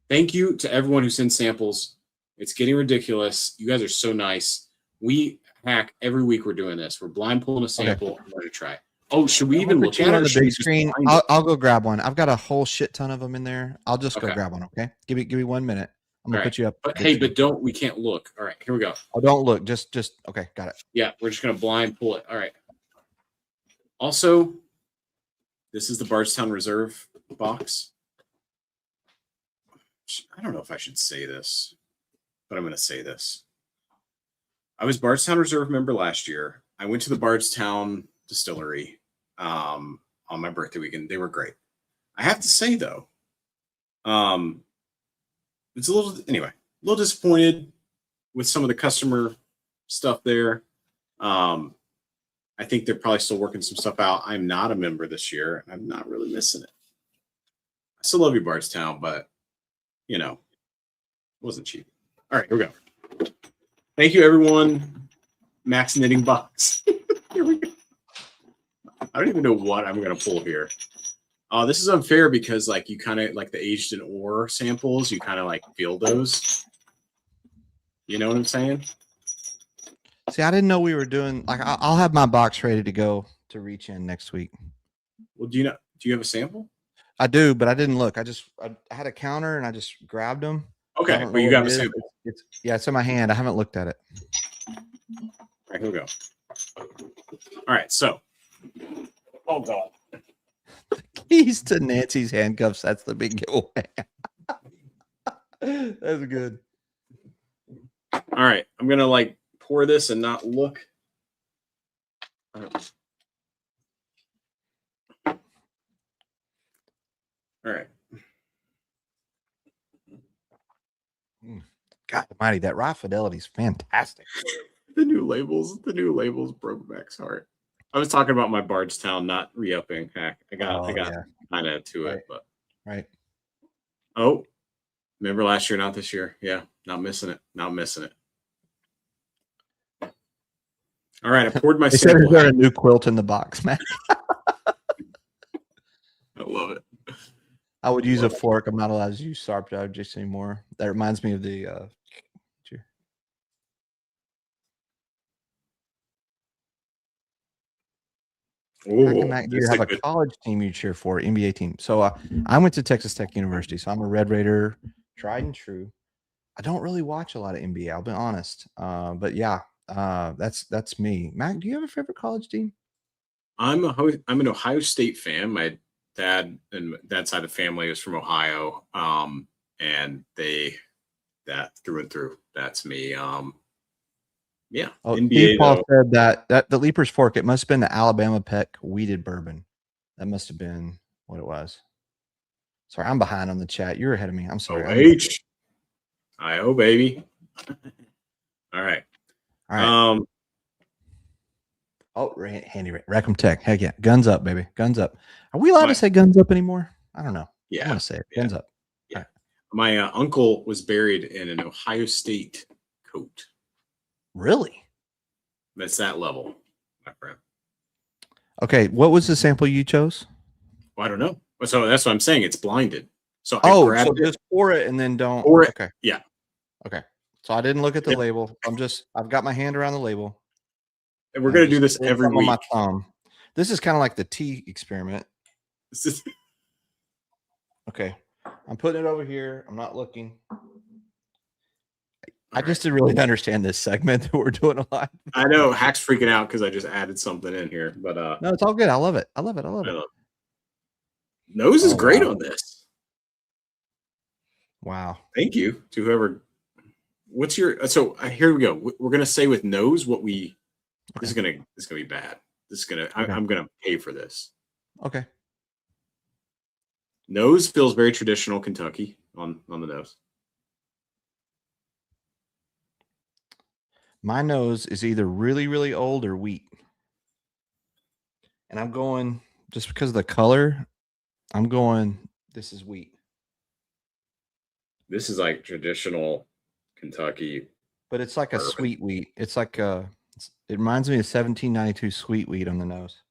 Thank you to everyone who sends samples. It's getting ridiculous. You guys are so nice. We Hack every week. We're doing this. We're blind pulling a sample. Okay. I'm going to try. Oh, should we even look at it on the big screen? I'll go grab one. I've got a whole shit ton of them in there. I'll just go grab one. Okay, give me 1 minute. I'm gonna put you up. But hey, we can't look. All right, here we go. Oh, don't look. Just okay. Got it. Yeah, we're just gonna blind pull it. All right. Also, this is the Bardstown Reserve box. I don't know if I should say this, but I'm going to say this. I was Bardstown Reserve member last year. I went to the Bardstown Distillery on my birthday weekend. They were great. I have to say, though, it's a little disappointed with some of the customer stuff there. I think they're probably still working some stuff out. I'm not a member this year, and I'm not really missing it. I still love you, Bardstown, but, it wasn't cheap. All right, here we go. Thank you, everyone. Max Knitting Box. Here we go. I don't even know what I'm going to pull here. This is unfair because, you kind of, the aged in ore samples, you kind of, feel those. You know what I'm saying? See, I didn't know we were doing I'll have my box ready to go to reach in next week. Well, do you have a sample? I do, but I didn't look. I had a counter and I just grabbed them. Okay, but you got a sample. It's in my hand. I haven't looked at it. All right, here we go. All right, so. Oh God. Keys to Nancy's handcuffs. That's the big giveaway. That's good. All right, I'm gonna pour this and not look. All right. God almighty, that raw fidelity is fantastic. The new labels broke Mac's heart. I was talking about my Bardstown not re-upping. Heck, I got kind of to it, but right. Oh, remember last year, not this year. Yeah, not missing it. All right, I poured my sample. Is there a new quilt in the box, man? I love it. I would use a fork. I'm not allowed to use sharp objects anymore. That reminds me of the. You have a college team you cheer for, NBA team. So I went to Texas Tech University, so I'm a Red Raider, tried and true. I don't really watch a lot of NBA. I'll be honest, but yeah, that's me. Mac, do you have a favorite college team? I'm an Ohio State fan. My dad and that side of the family is from Ohio, and that through and through. That's me. Yeah. Oh, NBA, Paul said that the Leaper's Fork, it must have been the Alabama Peck weeded bourbon. That must have been what it was. Sorry, I'm behind on the chat. You're ahead of me. I'm sorry. I-O, baby. All right. Handy Rackham Tech. Heck yeah. Guns up, baby. Guns up. Are we allowed to say guns up anymore? I don't know. Yeah. I want to say it. Guns up. Yeah. Right. My uncle was buried in an Ohio State coat. Really? That's that level, my friend. Okay. What was the sample you chose? Well, I don't know. So that's what I'm saying. It's blinded. So so just pour it and then don't. Pour it. Okay. Yeah. Okay. So I didn't look at the label. I've got my hand around the label. And we're going to do this every week. My thumb. This is kind of like the tea experiment. Okay. I'm putting it over here. I'm not looking. I just didn't really understand this segment that we're doing a lot. I know Hack's freaking out because I just added something in here, but no, it's all good. I love it. I love it. Nose is great on this. Wow. Thank you to whoever. What's your here we go. We're gonna say with nose what we. Okay. This is gonna be bad. This is gonna. Okay. I'm gonna pay for this. Okay. Nose feels very traditional Kentucky on the nose. My nose is either really, really old or wheat. And I'm going, just because of the color, I'm going, this is wheat. This is like traditional Kentucky. But it's like a sweet wheat. It's like it reminds me of 1792 sweet wheat on the nose.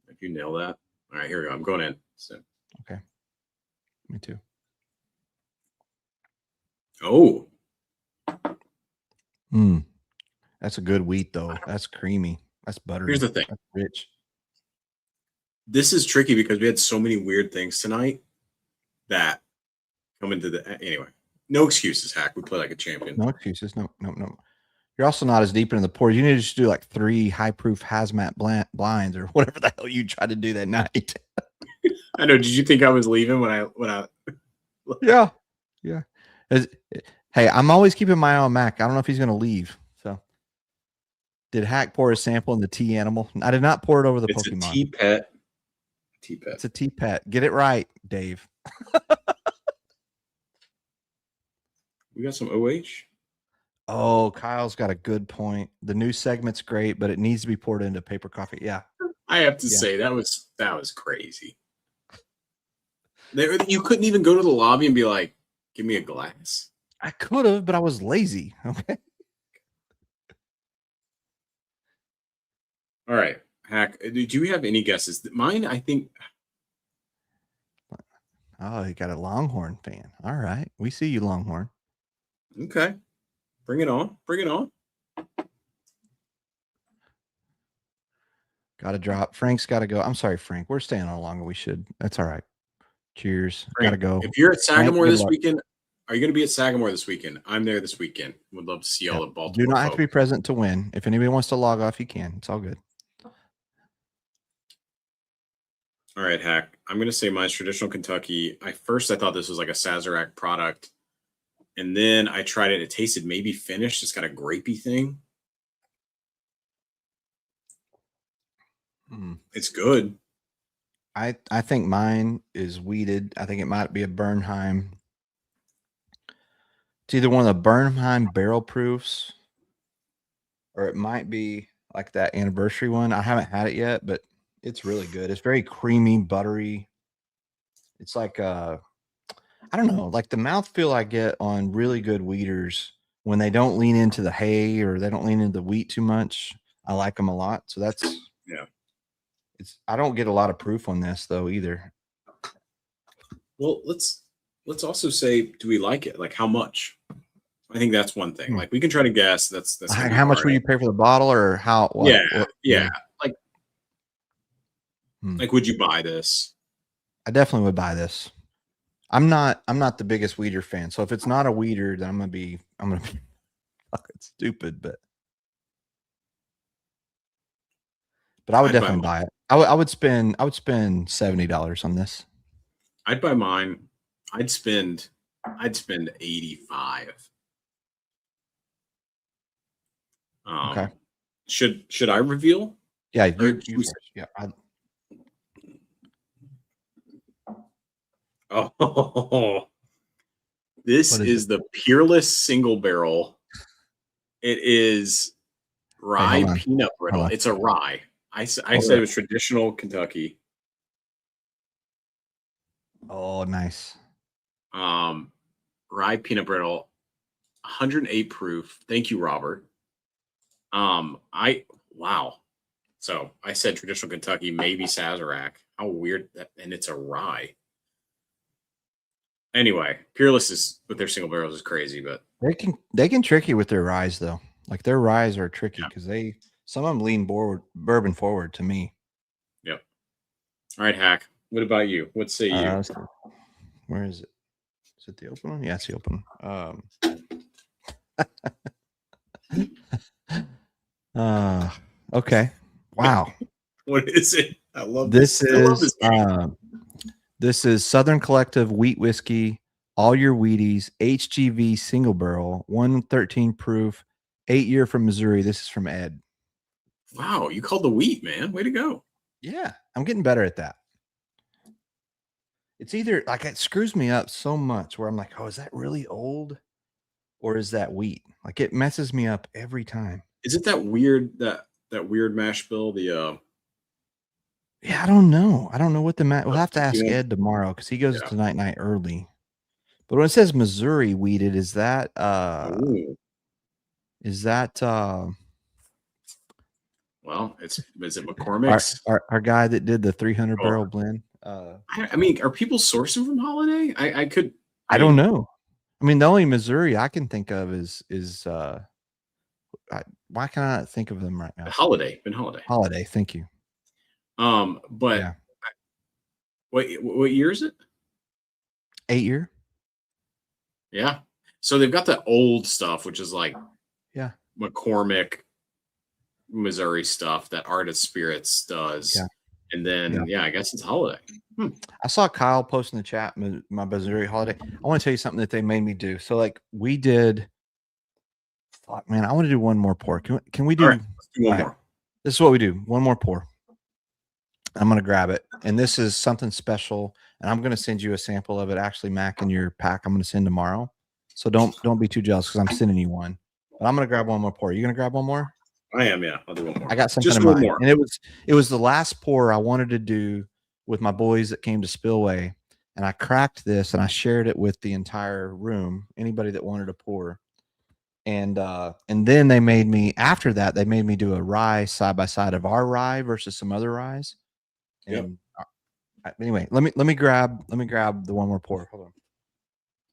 If you nail that. All right, here we go. I'm going in. So. Okay. Me too. Oh. That's a good wheat, though. That's creamy. That's buttery. Here's the thing. That's rich. This is tricky because we had so many weird things tonight that come into the anyway. No excuses, Hack. We play like a champion. No excuses. No. You're also not as deep into the pour. You need to just do like 3 high-proof hazmat blinds or whatever the hell you tried to do that night. I know. Did you think I was leaving when I? Yeah. Hey, I'm always keeping my eye on Mac. I don't know if he's going to leave. So, did Hack pour a sample in the tea animal? I did not pour it over the Pokemon. It's a tea pet. It's a tea pet. Get it right, Dave. We got some OH. Oh, Kyle's got a good point. The new segment's great, but it needs to be poured into paper coffee. Yeah. I have to say that was crazy. You couldn't even go to the lobby and be like, "Give me a glass." I could have, but I was lazy. Okay. All right, Hack. Do you have any guesses? Mine, I think. Oh, you got a Longhorn fan. All right, we see you, Longhorn. Okay, bring it on. Bring it on. Got to drop. Frank's got to go. I'm sorry, Frank. We're staying on longer. We should. That's all right. Cheers. Got to go. If you're at Sagamore this weekend, are you going to be at Sagamore this weekend? I'm there this weekend. Would love to see all the Baltimore. Do not have to be present to win. If anybody wants to log off, you can. It's all good. All right, Hack. I'm going to say mine's traditional Kentucky. I thought this was like a Sazerac product. And then I tried it. It tasted maybe finished. It's got a grapey thing. It's good. I think mine is weeded. I think it might be a Bernheim. It's either one of the Bernheim barrel proofs, or it might be like that anniversary one. I haven't had it yet, but it's really good. It's very creamy, buttery. It's like I don't know, like the mouthfeel I get on really good weeders when they don't lean into the hay or they don't lean into the wheat too much. I like them a lot. So that's I don't get a lot of proof on this though either. Well, let's also say, do we like it? Like how much? I think that's one thing. Like we can try to guess. That's how much will you pay for the bottle or how? What, yeah. Like, would you buy this? I definitely would buy this. I'm not the biggest weeder fan. So if it's not a weeder, then I'm gonna be fucking stupid, but I would definitely buy it. I would spend $70 on this. I'd buy mine. I'd spend 85. Okay. Should I reveal? Yeah, you yeah. Oh, this is the Peerless Single Barrel. It is rye peanut brittle. It's a rye. I said it was traditional Kentucky. Oh, nice. Rye peanut brittle, 108 proof. Thank you, Robert. Wow. So I said traditional Kentucky, maybe Sazerac. How weird that, and it's a rye. Anyway, Peerless is with their single barrels is crazy, but they can trick you with their ryes though. Like their ryes are tricky because some of them lean bourbon forward to me. Yep. All right, Hack. What about you? What say you? let's see. Where is it? Is it the open one? Yeah, it's the open one. Okay. Wow. What is it? I love This this. I love is this. this is Southern Collective Wheat Whiskey, all your Wheaties, HGV single barrel, 113 proof, 8-year from Missouri. This is from Ed. Wow, you called the wheat, man. Way to go. Yeah, I'm getting better at that. It's either like it screws me up so much where I'm like, oh, is that really old? Or is that wheat? Like it messes me up every time. Is it that weird that weird mash bill? The Yeah, I don't know. I don't know what we'll have to ask Yeah. Ed tomorrow because he goes Yeah. to night early. But when it says Missouri wheated, is that ooh. Well, is it McCormick's? our guy that did the 300 Oh. barrel blend? I mean, are people sourcing from Holiday? I don't know. I mean, the only Missouri I can think of is why can I not think of them right now? Holiday. Holiday, thank you. But Yeah. what year is it? 8-year. Yeah. So they've got the old stuff, which is like McCormick, Missouri stuff that Artist Spirits does. Yeah. And then I guess it's Holiday. I saw Kyle post in the chat my Missouri Holiday. I want to tell you something that they made me do. So like we did. Fuck, man, I want to do one more pour. Can we do? All right, let's do one more. This is what we do. One more pour. I'm gonna grab it, and this is something special. And I'm gonna send you a sample of it. Actually, Mac, in your pack, I'm gonna send tomorrow. So don't be too jealous because I'm sending you one. But I'm gonna grab one more pour. You gonna grab one more? I am. Yeah, I'll do one more. I got something Just in one mind, more. and it was the last pour I wanted to do with my boys that came to Spillway, and I cracked this and I shared it with the entire room. Anybody that wanted to pour. And then they made me do a rye side by side of our rye versus some other ryes. And anyway, let me grab the one more pour. Hold on.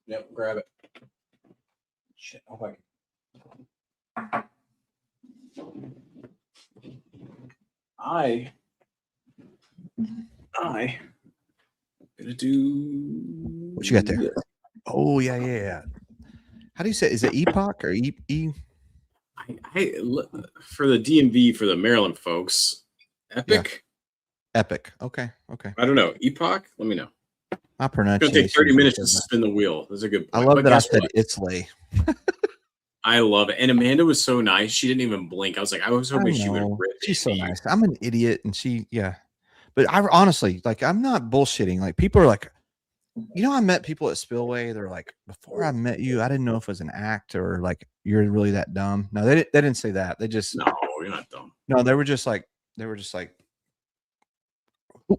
Yep, grab it. Shit, I hope I can. I gonna do What you got there? Oh yeah. How do you say it? Is it Epoch or E? For the DMV for the Maryland folks, Epic. Yeah. Epic. Okay. I don't know. Epoch. Let me know. My pronunciation. It's gonna take 30 minutes to spin the wheel. That's a good point. I love that I said Islay. I love it. And Amanda was so nice. She didn't even blink. I was like, I was hoping she would rip. She's so nice. I'm an idiot, and but I honestly, like, I'm not bullshitting. Like, people are like, I met people at Spillway. They're like, before I met you, I didn't know if it was an act or like you're really that dumb. No, they didn't say that. They just no, you're not dumb. No, they were just like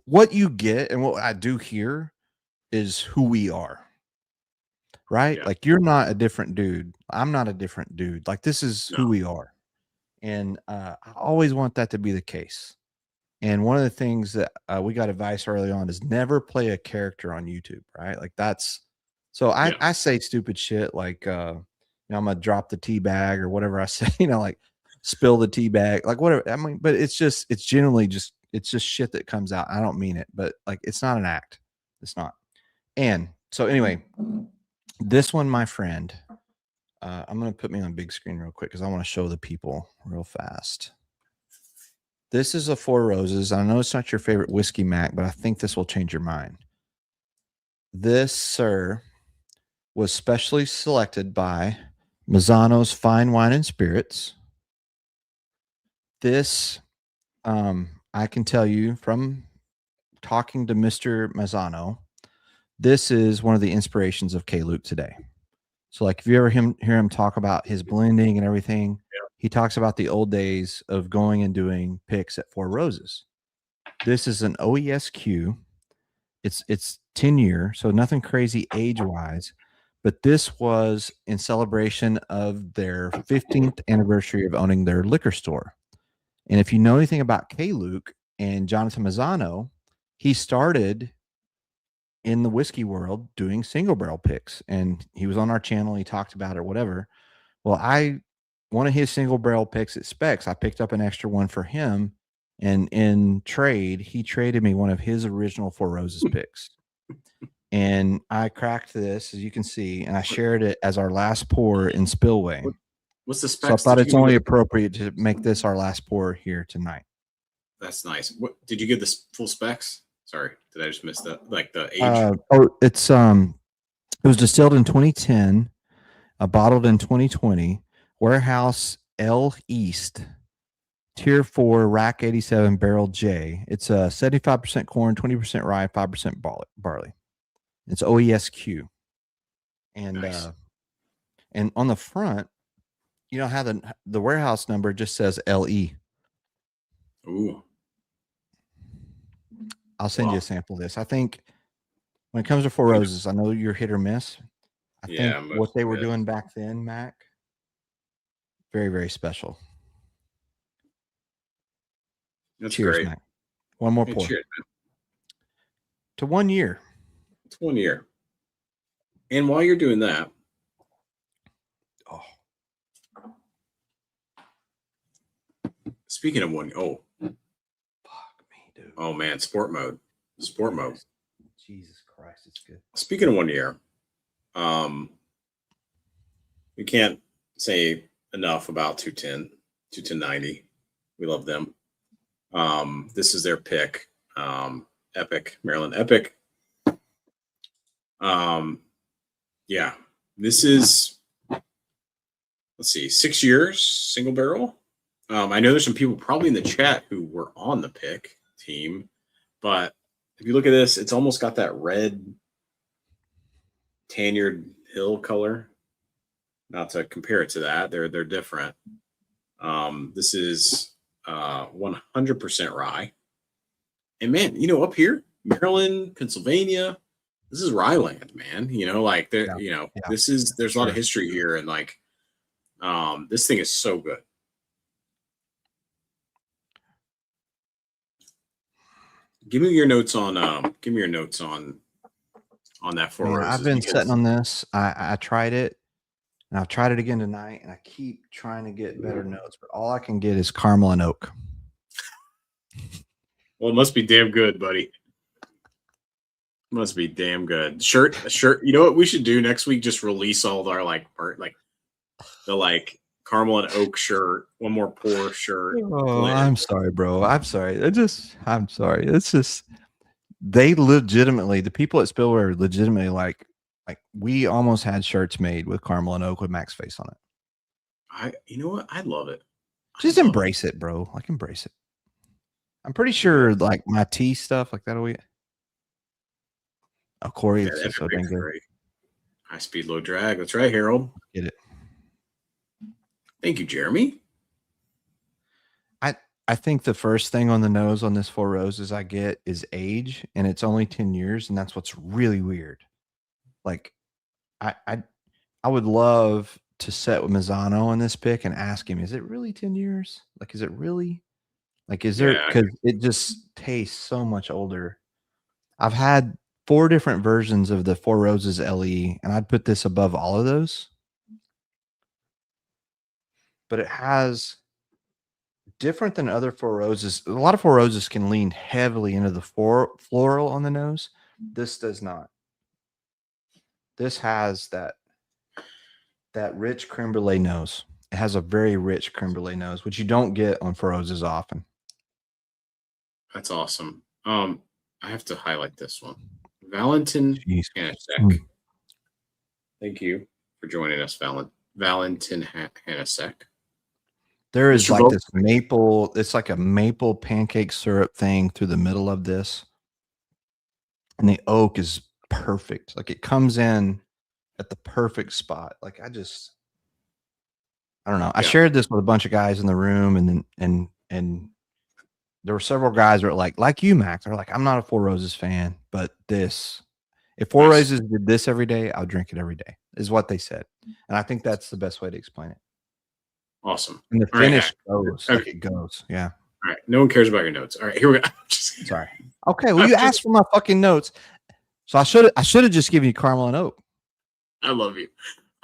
what you get and what I do here is who we are. Right? Yeah. Like, you're not a different dude. I'm not a different dude. Like, this is who we are. And I always want that to be the case. And one of the things that we got advice early on is never play a character on YouTube, right? Like, that's so I say stupid shit like I'm gonna drop the tea bag or whatever I say, like spill the tea bag, like whatever. I mean, but it's just shit that comes out. I don't mean it, but like, it's not an act. It's not. And so anyway, this one, my friend, I'm going to put me on big screen real quick because I want to show the people real fast. This is a Four Roses. I know it's not your favorite whiskey, Mac, but I think this will change your mind. This, sir, was specially selected by Mazzano's Fine Wine and Spirits. This, I can tell you from talking to Mr. Mazzano, this is one of the inspirations of K-Luke today. So, like, if you ever hear him talk about his blending and everything, he talks about the old days of going and doing picks at Four Roses. This is an OESQ. It's 10-year, so nothing crazy age-wise, but this was in celebration of their 15th anniversary of owning their liquor store. And if you know anything about K-Luke and Jonathan Mazzano, he started in the whiskey world doing single barrel picks, and he was on our channel. He talked about it or whatever. Well, one of his single barrel picks at Specs, I picked up an extra one for him And in trade, he traded me one of his original Four Roses picks. And I cracked this, as you can see, and I shared it as our last pour in Spillway. What's the So I specs? thought it's only appropriate to make this our last pour here tonight. That's nice. What did you give the full specs? Sorry, did I just miss that? Like the age? It was distilled in 2010, bottled in 2020. Warehouse L East, Tier 4, Rack 87, Barrel J. It's 75% corn, 20% rye, 5% barley. It's OESQ. And Nice. And on the front, you know how the warehouse number just says LE. Ooh. I'll send you a sample of this. I think when it comes to Four Roses, I know you're hit or miss. I think what they were doing back then, Mac, very, very special. That's Cheers, great. Mac. One more pour. Cheers, man. To 1 year. It's 1 year. And while you're doing that, speaking of fuck me, dude. Oh man, sport mode. Jesus Christ, it's good. Speaking of 1 year, we can't say enough about 21090. We love them. This is their pick. Epic, Maryland Epic. Yeah, this is, let's see, 6 years, single barrel. I know there's some people probably in the chat who were on the pick team, but if you look at this, it's almost got that red Tanyard Hill color. Not to compare it to that, they're different. This is 100% rye. And man, you know, up here, Maryland, Pennsylvania, this is rye land, man. You know, like there's a lot of history here, and like this thing is so good. Give me your notes on that Four Roses. I've been sitting on this. I tried it, and I've tried it again tonight, and I keep trying to get better notes, but all I can get is caramel and oak. Well, it must be damn good, buddy. Must be damn good. Shirt. You know what we should do next week? Just release all of our the caramel and oak shirt. One more pour shirt. Oh, I'm sorry, bro. I'm sorry. I'm sorry. It's just they legitimately, the people at Spillway are legitimately like we almost had shirts made with caramel and oak with Mac's face on it. You know what? I love it. Just embrace it, bro. Like embrace it. I'm pretty sure like my tea stuff like that'll be. Oh, Corey, it's just so dang good. High speed, low drag. That's right, Harold. Get it. Thank you, Jeremy. I think the first thing on the nose on this Four Roses I get is age, and it's only 10 years, and that's what's really weird. Like, I would love to sit with Mazzano on this pick and ask him, is it really 10 years? Like, is it really? Like, is there, because it just tastes so much older. I've had 4 different versions of the Four Roses LE, and I'd put this above all of those. But it has, different than other Four Roses. A lot of Four Roses can lean heavily into the floral on the nose. This does not. This has that rich creme brulee nose. It has a very rich creme brulee nose, which you don't get on Four Roses often. That's awesome. I have to highlight this one. Valentin Hanasek. Thank you for joining us, Valentin Hanasek. There is like this maple, it's like a maple pancake syrup thing through the middle of this. And the oak is perfect. Like it comes in at the perfect spot. Like I don't know. Yeah. I shared this with a bunch of guys in the room, and there were several guys that were like you, Max. They're like, I'm not a Four Roses fan, but if Four Roses did this every day, I'll drink it every day, is what they said. And I think that's the best way to explain it. Awesome. And the finish goes like it goes. Yeah. All right. No one cares about your notes. All right, here we go. Sorry. Okay. Well, you asked for my fucking notes. So I should have just given you caramel and oak. I love you.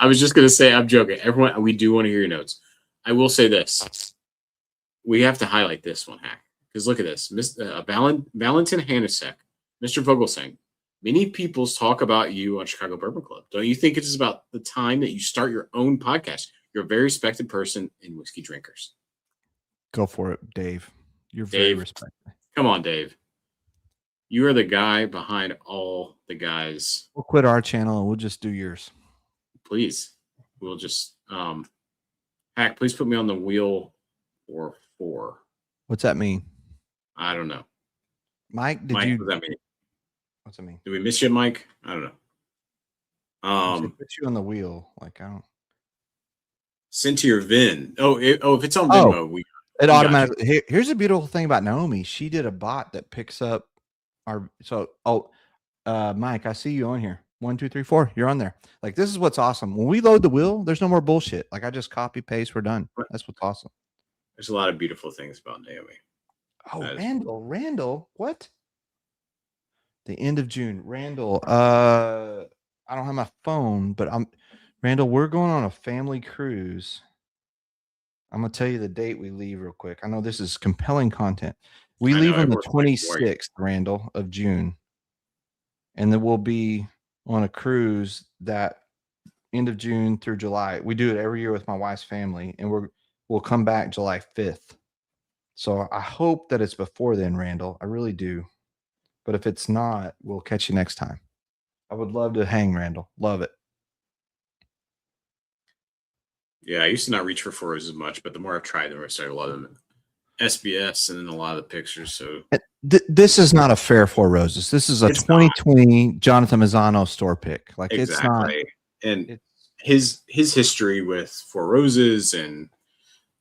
I was just gonna say, I'm joking. Everyone, we do want to hear your notes. I will say this. We have to highlight this one, Hack, because look at this, Valentin Hanasek, Mr. Vogelsang. Many people talk about you on Chicago Bourbon Club. Don't you think it is about the time that you start your own podcast? You're a very respected person in whiskey drinkers. Go for it, Dave. You're very Dave, respected. come on, Dave. You are the guy behind all the guys. We'll quit our channel and we'll just do yours. Please. We'll just Hack, please put me on the wheel for 4. What's that mean? I don't know. Mike, Mike, what does that mean? What's that mean? Did we miss you, Mike? I don't know. Put you on the wheel. Like, I don't. Send to your VIN. If it's on Venmo, it automatically. Here's a beautiful thing about Naomi. She did a bot that picks up our. Mike, I see you on here. 1, 2, 3, 4. You're on there. Like, this is what's awesome. When we load the wheel, there's no more bullshit. Like, I just copy paste. We're done. That's what's awesome. There's a lot of beautiful things about Naomi. Oh, Randall, what? The end of June, Randall. I don't have my phone, but Randall. We're going on a family cruise. I'm gonna tell you the date we leave real quick. I know this is compelling content. We leave on the 26th, Randall, of June, and then we'll be on a cruise that end of June through July. We do it every year with my wife's family, and we'll come back July 5th. So I hope that it's before then, Randall. I really do. But if it's not, we'll catch you next time. I would love to hang, Randall. Love it. Yeah, I used to not reach for 4s as much, but the more I've tried, the more I started loving them. SBS and then a lot of the pictures. So this is not a fair 4 Roses. This is a 2020 Jonathan Mazzano store pick. Like, exactly. It's not. And his history with 4 Roses and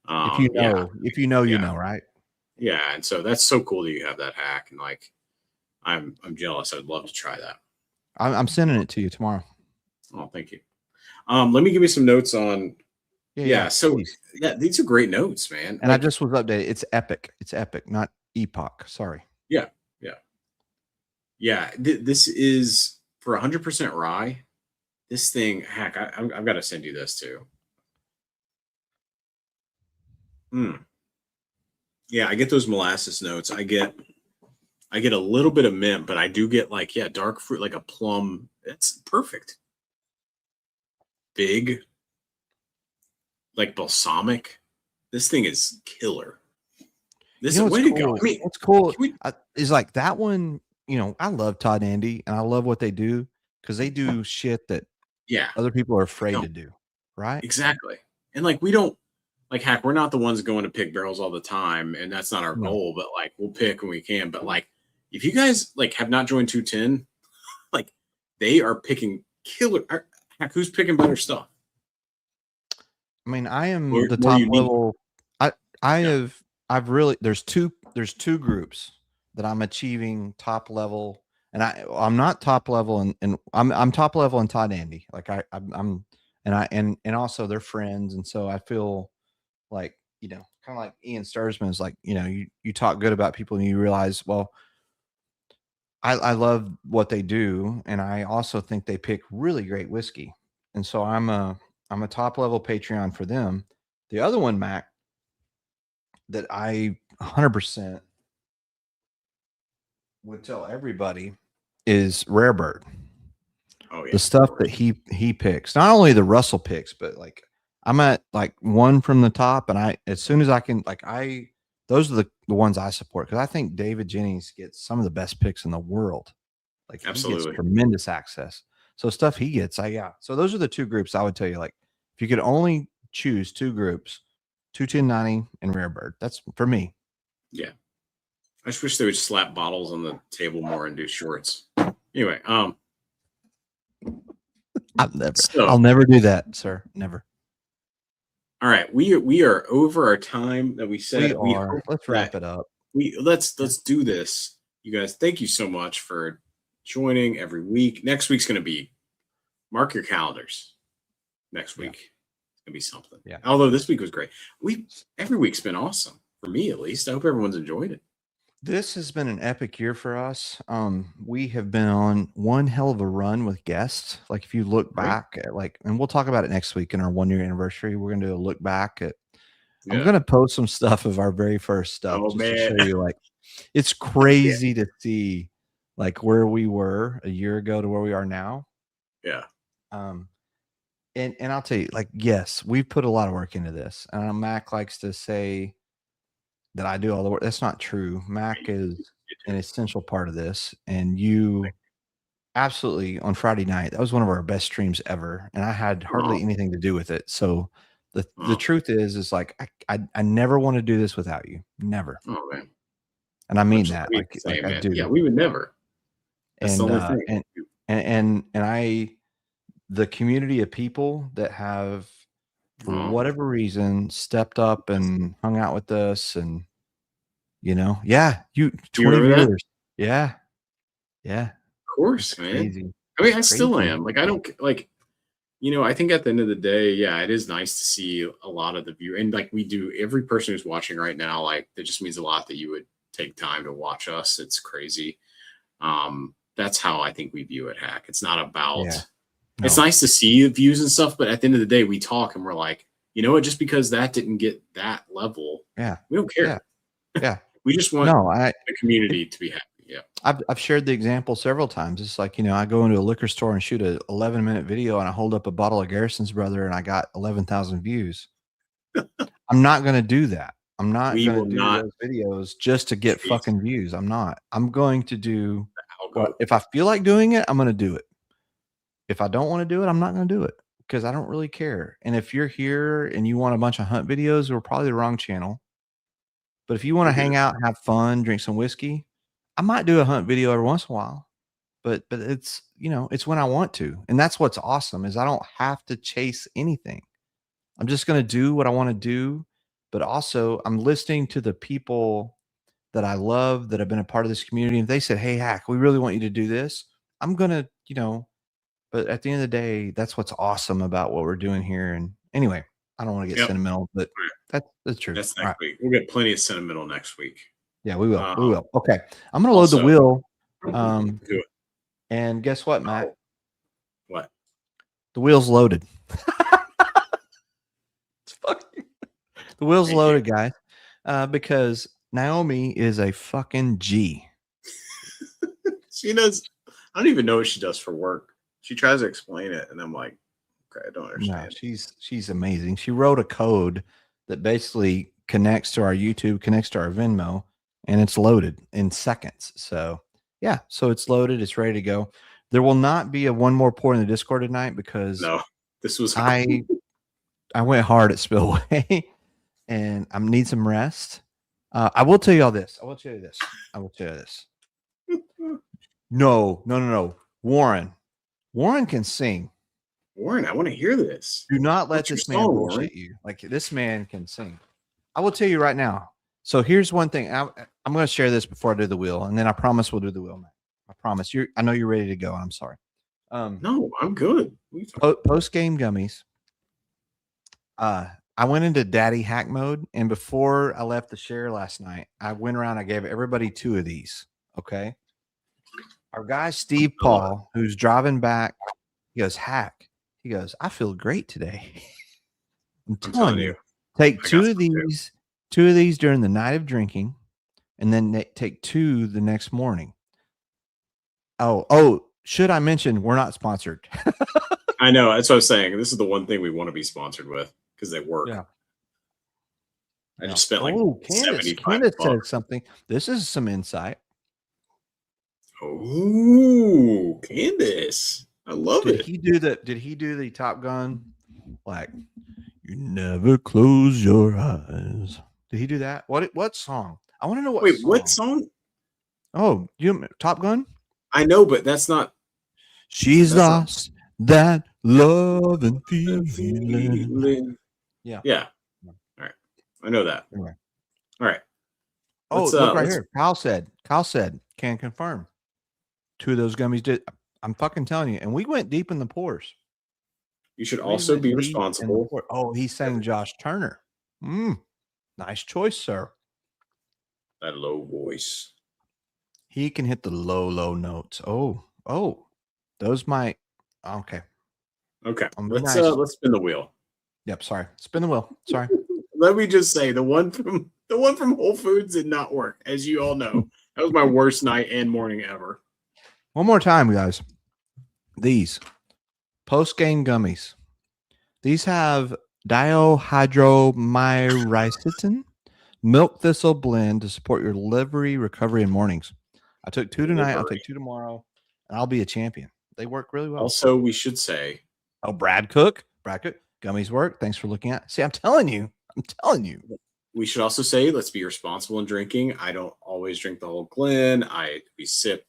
if you know, you know, right? Yeah, and so that's so cool that you have that hack, and like, I'm jealous. I'd love to try that. I'm sending it to you tomorrow. Oh, thank you. Let me give you some notes on. So please. These are great notes, man. And I just was updated. It's epic. It's epic, not epoch. Sorry. Yeah. This is for 100% rye. This thing, Hack. I've got to send you this too. Yeah, I get those molasses notes. I get a little bit of mint, but I do get dark fruit, like a plum. It's perfect. Big, like balsamic. This thing is killer. This is way to go. I mean, what's cool is like that one. I love Todd and Andy, and I love what they do because they do shit that other people are afraid to do. Right? Exactly. And like, we don't. Like, Hack, we're not the ones going to pick barrels all the time, and that's not our goal, but like, we'll pick when we can. But like, if you guys like have not joined 210, like, they are picking killer. Hack, who's picking better stuff? I mean, I am the top level. I've really there's two groups that I'm achieving top level, and I'm not top level, and I'm top level in Todd and Andy. Like I'm also they're friends, and so I feel like, kind of like Ian Sturzman is like, you talk good about people and you realize, well, I love what they do. And I also think they pick really great whiskey. And so I'm a top level Patreon for them. The other one, Mac, that I 100% would tell everybody is Rare Bird. Oh, yeah. The stuff that he picks, not only the Russell picks, but like, I'm at like 1 from the top, and as soon as I can, those are the ones I support, because I think David Jennings gets some of the best picks in the world. Like, absolutely, he gets tremendous access. So stuff he gets, So those are the 2 groups I would tell you. Like, if you could only choose 2 groups, 21090 and Rare Bird. That's for me. Yeah, I just wish they would slap bottles on the table more and do shorts. Anyway, I'll never do that, sir. Never. All right, we are over our time that we said. Let's wrap it up. Let's do this, you guys. Thank you so much for joining every week. Next week's going to be, mark your calendars. Next week it's going to be something. Yeah. Although this week was great. Every week's been awesome for me, at least. I hope everyone's enjoyed it. This has been an epic year for us. We have been on one hell of a run with guests. Like, if you look back at and we'll talk about it next week in our 1-year anniversary. We're going to do a look back at. I'm going to post some stuff of our very first stuff to show you, like, It's crazy to see like where we were a year ago to where we are now. Yeah. And I'll tell you, like, yes, we've put a lot of work into this. And Mac likes to say that I do all the work. That's not true. Mac is an essential part of this. And you absolutely on Friday night, that was one of our best streams ever. And I had hardly anything to do with it. So the truth is like I never want to do this without you. Never. Oh man. And I mean that. Like I do. Yeah, we would never. That's the only thing. And the community of people that have, for whatever reason, stepped up and hung out with us, and 20 viewers. Yeah. Of course, man. Crazy. I mean, I still am. Like, I don't like, I think at the end of the day, yeah, it is nice to see a lot of the view, and like we do, every person who's watching right now, like that just means a lot that you would take time to watch us. It's crazy. That's how I think we view it, Hack. It's not about. Yeah. No. It's nice to see views and stuff, but at the end of the day, we talk and we're like, just because that didn't get that level, we don't care. Yeah. We just want the community to be happy. Yeah. I've shared the example several times. It's like, I go into a liquor store and shoot a 11-minute video and I hold up a bottle of Garrison's Brother and I got 11,000 views. I'm not going to do that. I'm not going to do those videos just to get fucking views. I'm not. I'm going to do if I feel like doing it, I'm going to do it. If I don't want to do it, I'm not going to do it because I don't really care. And if you're here and you want a bunch of hunt videos, we're probably the wrong channel. But if you want to hang out, have fun, drink some whiskey, I might do a hunt video every once in a while. But it's, it's when I want to. And that's what's awesome is I don't have to chase anything. I'm just going to do what I want to do. But also I'm listening to the people that I love that have been a part of this community. And if they said, hey, Hack, we really want you to do this, I'm going to, but at the end of the day, that's what's awesome about what we're doing here. And anyway, I don't want to get sentimental, but that's true. That's next week. We'll get plenty of sentimental next week. Yeah, we will. We will. Okay. I'm going to load the wheel. Do it. And guess what, Matt? What? The wheel's loaded. The wheel's loaded, guys. Because Naomi is a fucking G. She does. I don't even know what she does for work. She tries to explain it, and I'm like, okay, I don't understand. No, she's amazing. She wrote a code that basically connects to our YouTube, connects to our Venmo, and it's loaded in seconds. So yeah, so it's loaded, it's ready to go. There will not be a one more pour in the Discord tonight because this was I went hard at Spillway and I need some rest. I will tell you all this. I will tell you this. No. Warren can sing. Warren, I want to hear this. Do not let this man bullshit you. Like, this man can sing. I will tell you right now. So here's one thing. I'm going to share this before I do the wheel, and then I promise we'll do the wheel, man. I promise. I know you're ready to go. I'm sorry. No, I'm good. Post-game gummies. I went into daddy hack mode, and before I left the share last night, I went around. I gave everybody 2 of these. Okay. Our guy, Steve Paul, who's driving back, he goes, Hack. He goes, I feel great today. I'm telling you, take 2 of these during the night of drinking, and then take 2 the next morning. Oh, should I mention we're not sponsored? I know. That's what I was saying. This is the one thing we want to be sponsored with because they work. Yeah. I just spent like Candace said something. This is some insight. Oh, Candace. I love it. Did he do the Top Gun? Like, you never close your eyes. Did he do that? What song? I want to know what Wait, song. what song? Oh, Top Gun? I know, but that's not. She's lost that love and feeling. Yeah. All right. I know that. Anyway. All right. Oh, look right here. Kyle said, can confirm. 2 of those gummies did. I'm fucking telling you. And we went deep in the pours. You should also be responsible. Oh, he's saying Josh Turner. Nice choice, sir. That low voice. He can hit the low notes. Oh, those might. Okay. Let's spin the wheel. Yep. Sorry. Spin the wheel. Sorry. Let me just say the one from The one from Whole Foods did not work, as you all know. That was my worst night and morning ever. One more time, guys. These post-game gummies. These have dihydromycin milk thistle blend to support your liver recovery in mornings. I took 2 tonight. I'll take 2 tomorrow, and I'll be a champion. They work really well. Also, we should say, Brad Cook, gummies work. Thanks for looking at. See, I'm telling you. We should also say, let's be responsible in drinking. I don't always drink the whole Glen. We sip.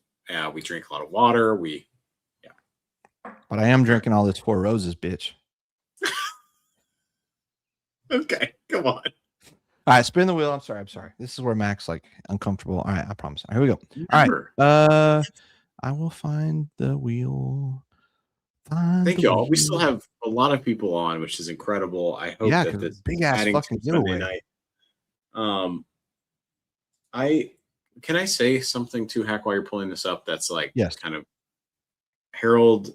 We drink a lot of water. But I am drinking all this Four Roses, bitch. Okay, come on. All right, spin the wheel. I'm sorry. This is where Mac's like uncomfortable. All right, I promise. Here we go. All right. I will find the wheel. Thank you all. We still have a lot of people on, which is incredible. I hope that this big ass fucking giveaway. Can I say something to Hack while you're pulling this up? That's like, yes, kind of. Harold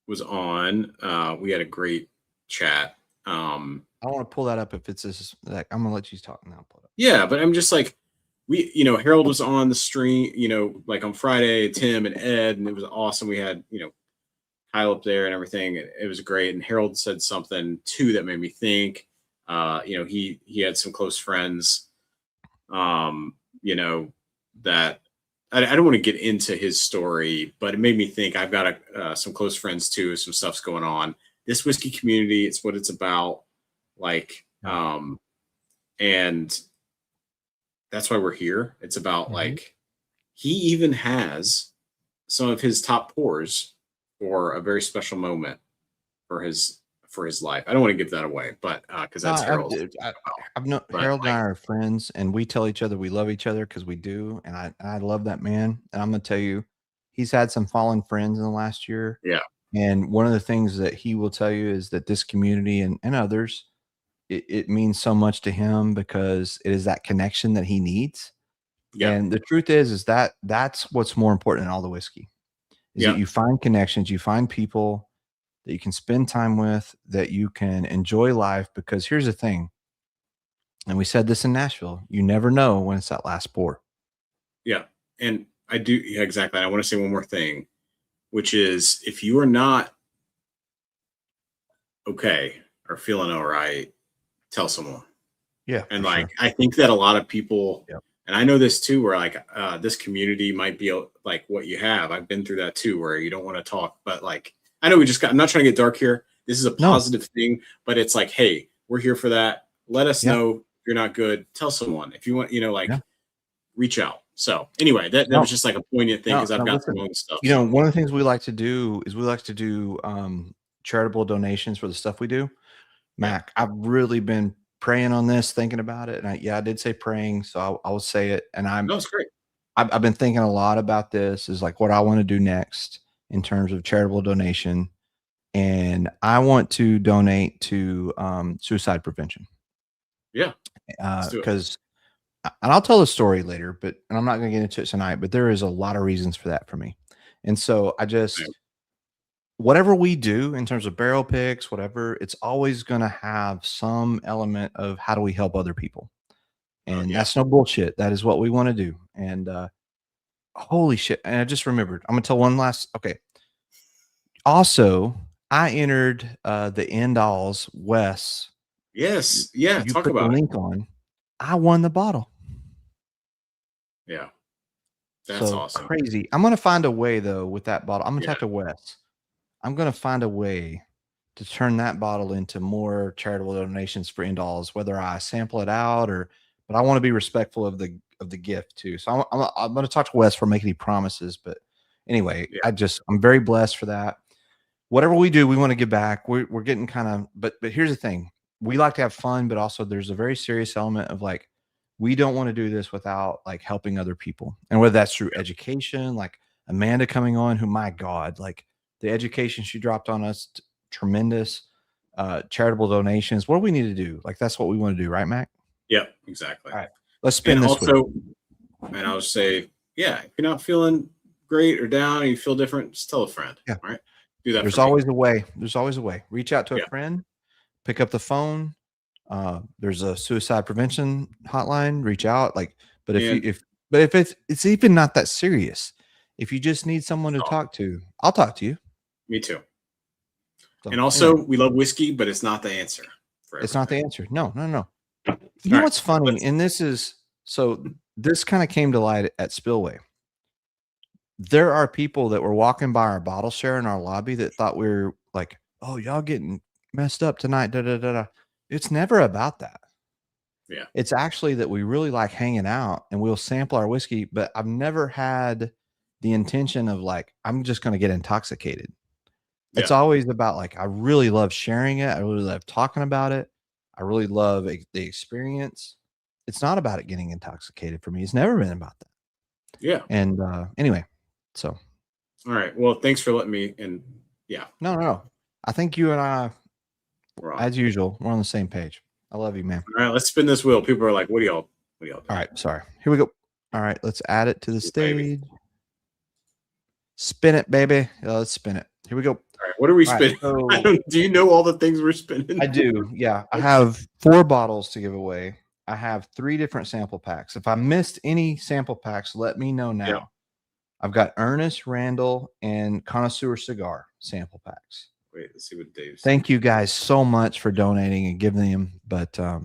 was on. We had a great chat. I want to pull that up if it's this. Like, I'm gonna let you talk now. Pull it up. Yeah, but I'm just like, Harold was on the stream, like on Friday, Tim and Ed, and it was awesome. We had, Kyle up there and everything. It was great. And Harold said something too that made me think. He had some close friends. That I don't want to get into his story, but it made me think. I've got some close friends too. Some stuff's going on. This whiskey community, it's what it's about. Like, and that's why we're here. It's about like, he even has some of his top pours for a very special moment for his life. I don't want to give that away, but because that's Harold. Harold and I are friends, and we tell each other we love each other because we do, and I love that man. And I'm gonna tell you, he's had some fallen friends in the last year. Yeah. And one of the things that he will tell you is that this community and others, it means so much to him because it is that connection that he needs. Yeah. And the truth is that that's what's more important than all the whiskey. Is that you find connections, you find people that you can spend time with, that you can enjoy life. Because here's the thing, and we said this in Nashville, you never know when it's that last pour. Yeah. And I do. Yeah, exactly. I want to say one more thing, which is if you are not okay or feeling all right, tell someone. Yeah. And like, I think that a lot of people, yep. And I know this too, where like this community might be like what you have. I've been through that too, where you don't want to talk, but like, I know I'm not trying to get dark here. This is a positive thing, but it's like, hey, we're here for that. Let us know if you're not good. Tell someone if you want, reach out. So anyway, that was just like a poignant thing because I've got some own stuff. One of the things we like to do is charitable donations for the stuff we do. Mac, I've really been praying on this, thinking about it. And I did say praying, so I will say it. And that's great. I've been thinking a lot about this, is like what I want to do next in terms of charitable donation. And I want to donate to suicide prevention. Yeah. Because and I'll tell the story later, and I'm not going to get into it tonight, but there is a lot of reasons for that for me. And so whatever we do in terms of barrel picks, whatever, it's always going to have some element of how do we help other people. And that's no bullshit. That is what we want to do. And holy shit. And I just remembered, I'm going to tell one last. Okay. Also, I entered the End Alls Wes. Yes. Yeah. You talk put about the link on. I won the bottle. Yeah. That's awesome. Crazy. I'm going to find a way though with that bottle. I'm going to talk to Wes. I'm going to find a way to turn that bottle into more charitable donations for End Alls, whether I sample it out but I want to be respectful of the gift too. So I'm going to talk to Wes for making any promises, but anyway, I'm very blessed for that. Whatever we do, we want to give back. We're getting kind of, but here's the thing. We like to have fun, but also there's a very serious element of like, we don't want to do this without like helping other people. And whether that's through education, like Amanda coming on, who, my God, like the education she dropped on us, tremendous, charitable donations. What do we need to do? Like, that's what we want to do. Right, Mac? Yeah, exactly. All right. Let's spin this. Also, and I'll say, if you're not feeling great or down and you feel different, just tell a friend. Yeah. Right. Do that. There's always a way. There's always a way. Reach out to a friend, pick up the phone, There's a suicide prevention hotline. Reach out. Like, but And if it's even not that serious, if you just need someone to talk to, I'll talk to you. me too. So, And also, anyway, we love whiskey, but it's not the answer. it's not the answer. No. You know right, what's funny? And this kind of came to light at Spillway. There are people that were walking by our bottle share in our lobby that thought we were like, oh, y'all getting messed up tonight. Da, da, da, da. It's never about that. Yeah. It's actually that we really like hanging out and we'll sample our whiskey, but I've never had the intention of like, I'm just going to get intoxicated. Yeah. It's always about like, I really love sharing it. I really love talking about it. I really love the experience. It's not about it getting intoxicated for me. It's never been about that. Yeah. And anyway, so. All right. Well, thanks for letting me. And yeah. No. I think you and I, We're on. as usual, we're on the same page. I love you, man. All right. Let's spin this wheel. People are like, what do y'all do? All right. Sorry. Here we go. All right. Let's add it to the stage. Baby. Spin it, baby. Let's spin it. Here we go. All right. What are we All right, spinning? so Do you know all the things we're spinning? I do. Yeah. I have 4 bottles to give away. I have 3 different sample packs. If I missed any sample packs, let me know now. Yeah. I've got Ernest, Randall, and Connoisseur Cigar sample packs. Wait, let's see what Dave's. Thank you guys so much for donating and giving them. But Wow,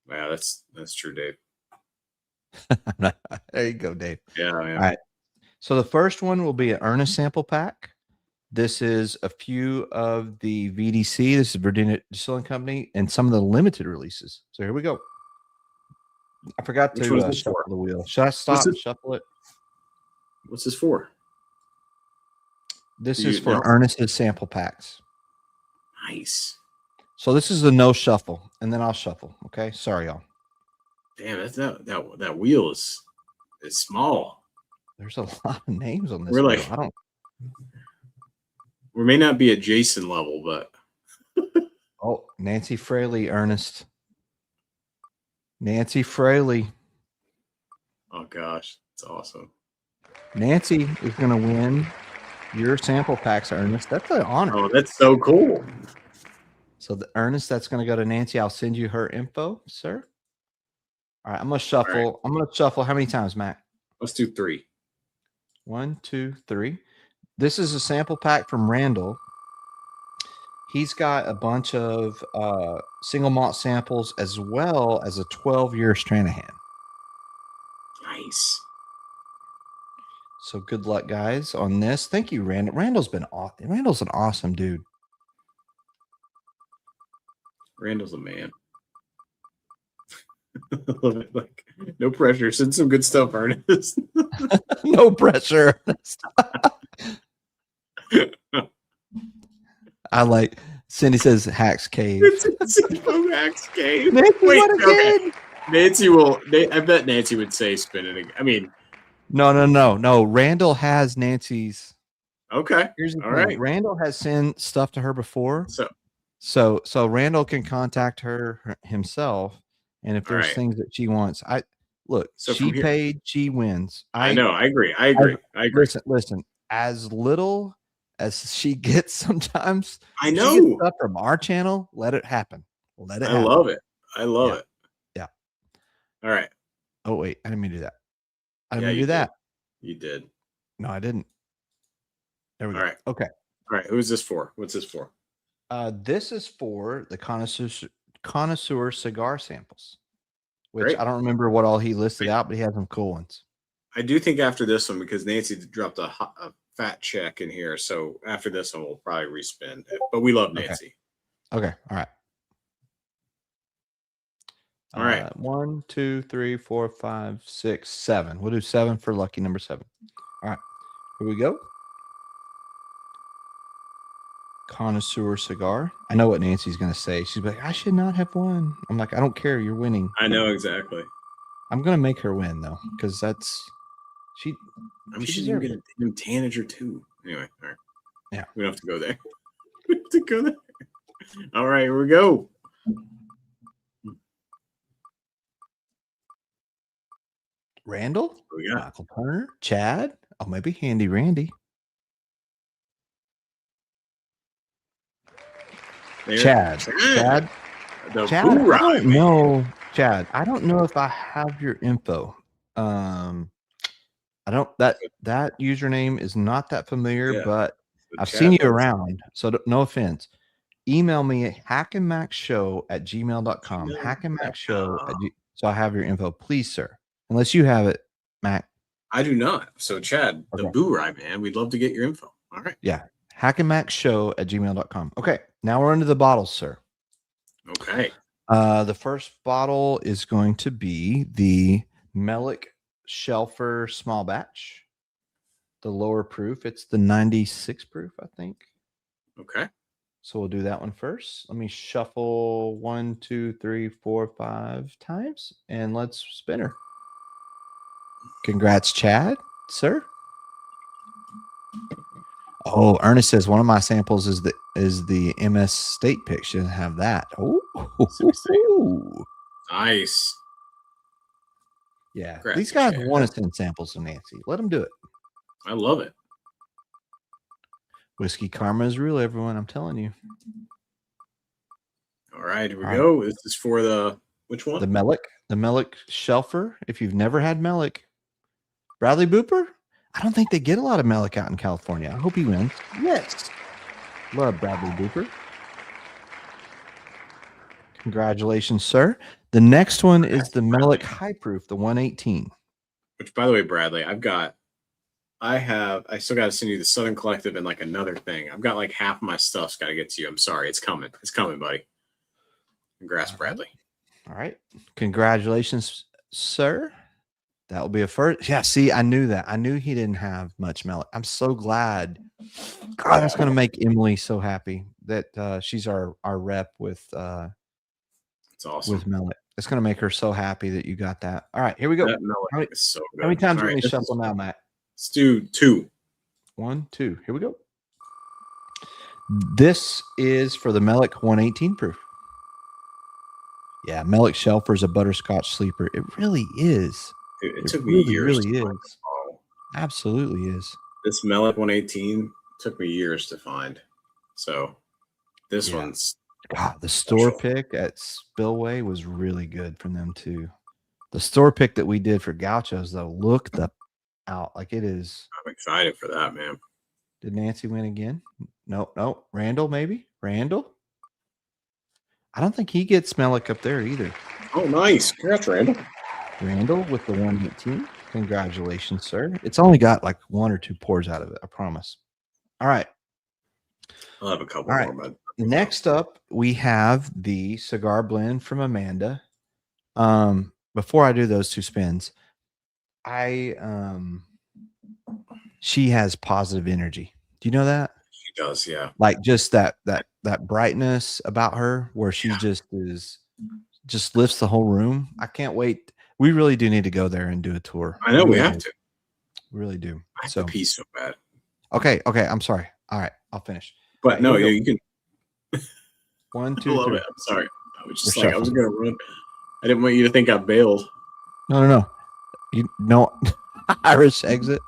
that's true, Dave. there you go, Dave. Yeah. All right. So the first one will be an Ernest sample pack. This is a few of the VDC. This is Virginia Distilling Company and some of the limited releases. So here we go. I forgot Which one is to this shuffle for? the wheel. Should I stop and shuffle it? What's this for? This Do is you for know? Ernest's sample packs. Nice. So this is the no shuffle, and then I'll shuffle. Okay. Sorry, y'all. Damn, that wheel is small. There's a lot of names on this. We're wheel. like, we may not be at Jason level, but Oh, Nancy Fraley, Ernest. Nancy Fraley. oh gosh, it's awesome. Nancy is going to win your sample packs, Ernest. That's an honor. Oh, that's so cool. So the Ernest, that's going to go to Nancy. I'll send you her info, sir. All right, I'm going to shuffle. Right. I'm going to shuffle. How many times, Matt? Let's do 3. 1, 2, 3. This is a sample pack from Randall. He's got a bunch of single malt samples as well as a 12-year Stranahan. Nice. So good luck, guys, on this. Thank you, Randall. Randall's an awesome dude. Randall's a man. Love it. Like, no pressure. Send some good stuff, Ernest. No pressure. I like Cindy says Hacks Cave. It's from Max Cave. Nancy, Wait, what again? okay. Nancy will. I bet Nancy would say spin it again. I mean, No. Randall has Nancy's. okay. Here's the All thing. right. Randall has sent stuff to her before. So Randall can contact her himself, and if All there's right. things that she wants, So she from here- paid, she wins. I know. I agree. Listen. As little as she gets sometimes, I she know. gets stuff from our channel. Let it happen. Let it I happen. love it. I love Yeah. it. Yeah. All right. Oh wait, I didn't mean to do that. I didn't Yeah, mean to you do that. You did. No, I didn't. There we go. All right. Okay. All right. Who's this for? What's this for? This is for the connoisseur cigar samples, which Great. I don't remember what all he listed out, but he has some cool ones. I do think after this one, because Nancy dropped a fat check in here, so after this one, we'll probably respin. But we love Nancy. Okay. All right. All right. 1, 2, 3, 4, 5, 6, 7. We'll do 7 for lucky number 7. All right. Here we go. Connoisseur cigar. I know what Nancy's going to say. She's like, I should not have won. I'm like, I don't care. You're winning. I know exactly. I'm going to make her win, though, because that's she. I mean, she she's even deserves get a tanager too. Anyway, all right. Yeah. We don't have to go there. We have to go there. All right, here we go. Randall, We got Michael Turner, Chad. Oh, maybe Handy Randy. there. Chad. the Chad, Boo I Rye, don't man. know, Chad. I don't know if I have your info. I don't that username is not that familiar, Yeah. but So I've Chad seen you does. around. So no offense. Email me at hackandmacshow@gmail.com. Hackandmacshow. So I have your info, please, sir. Unless you have it, Mac. I do not. So Chad, the Okay. Boo Rye, man, we'd love to get your info. All right. Yeah. hackandmacshow@gmail.com. Okay. Now we're into the bottles, sir. Okay. The first bottle is going to be the Melick Shelfer Small Batch. The lower proof, it's the 96 proof, I think. Okay. So we'll do that one first. Let me shuffle 1, 2, 3, 4, 5 times, and let's spin her. Congrats, Chad, sir. Oh, Ernest says one of my samples is the MS State pick. She doesn't have that. Oh, Nice. yeah. Congrats, These guys Chad. want to send samples to Nancy. Let them do it. I love it. Whiskey karma is real, everyone. I'm telling you. All right, here we All go. This is for the which one? The Melick Shelfer. If you've never had Melick, Bradley Booper. I don't think they get a lot of Melick out in California. I hope he wins. Yes. Love Bradley Booper. Congratulations, sir. The next one is the Melick High Proof, the 118. Which, by the way, Bradley, I still got to send you the Southern Collective and like another thing. I've got like half of my stuff's got to get to you. I'm sorry. It's coming. It's coming, buddy. Congrats, Bradley. All right. Congratulations, sir. That will be a first. Yeah, see, I knew that. I knew he didn't have much Melick. I'm so glad. God, that's going to make Emily so happy that she's our rep with it's awesome. With Melick. It's going to make her so happy that you got that. All right, here we go. That Melick is so good. How many times All do we right, shuffle now, Matt? Let's do 2. 1, 2. Here we go. This is for the Melick 118 proof. Yeah, Melick Shelfer is a butterscotch sleeper. It really is. Dude, it took me years. Really is. Absolutely is. This Melick 118 took me years to find. So this one's God, the store pick at Spillway was really good from them too. The store pick that we did for Gauchos, though, look out like it is. I'm excited for that, man. Did Nancy win again? No. Randall, maybe? Randall? I don't think he gets Melick up there either. Oh, nice. Congrats, Randall. Randall with the 118. Congratulations, sir. It's only got like 1 or 2 pours out of it, I promise. All right. I'll have a couple more, bud. Next up, we have the cigar blend from Amanda. Before I do those 2 spins, she has positive energy. Do you know that? She does, yeah. Like just that brightness about her, where she just lifts the whole room. I can't wait. We really do need to go there and do a tour. I know we have to. We really do. I have to pee so bad. Okay. I'm sorry. All right, I'll finish. But no, you can. 1, 2, I love 3. it. I'm sorry. I was just I was gonna run. I didn't want you to think I bailed. No. You know, Irish exit.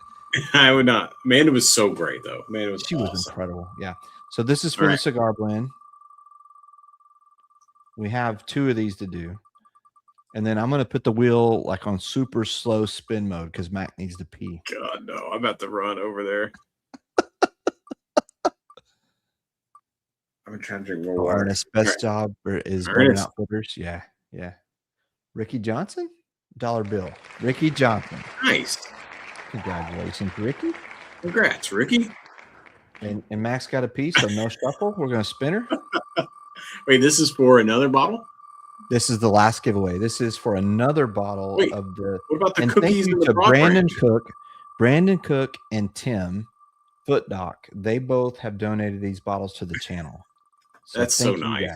I would not. Amanda was so great, though. Amanda was. She was incredible. Yeah. So this is for the cigar blend. We have 2 of these to do, and then I'm gonna put the wheel like on super slow spin mode because Mac needs to pee. God no! I'm about to run over there. I'm trying to drink more water. Ernest's best job is burning out footers. Yeah. Ricky Johnson, dollar bill. Ricky Johnson. Nice. Congratulations, Ricky. Congrats, Ricky. And Max got a piece, so no shuffle. We're gonna spin her. Wait, this is for another bottle? This is the last giveaway. This is for another bottle of the. What about the and cookies? Thank you to Brandon Cook, and Tim Footdock. They both have donated these bottles to the channel. So that's so nice.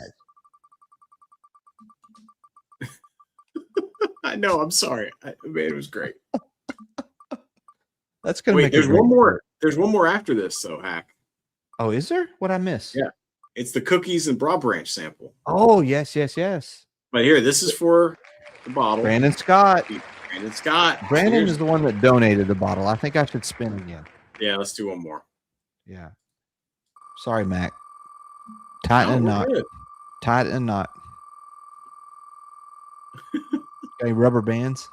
I know. I'm sorry. It was great. That's gonna make. There's one more. There's one more after this, though. Hack. Oh, is there? What'd I miss? Yeah, it's the cookies and Broad Branch sample. Oh, yes. But here, this is for the bottle. Brandon Scott. Brandon is the one that donated the bottle. I think I should spin again. Yeah, let's do one more. Yeah. Sorry, Mac. Tighten a knot. Got any rubber bands?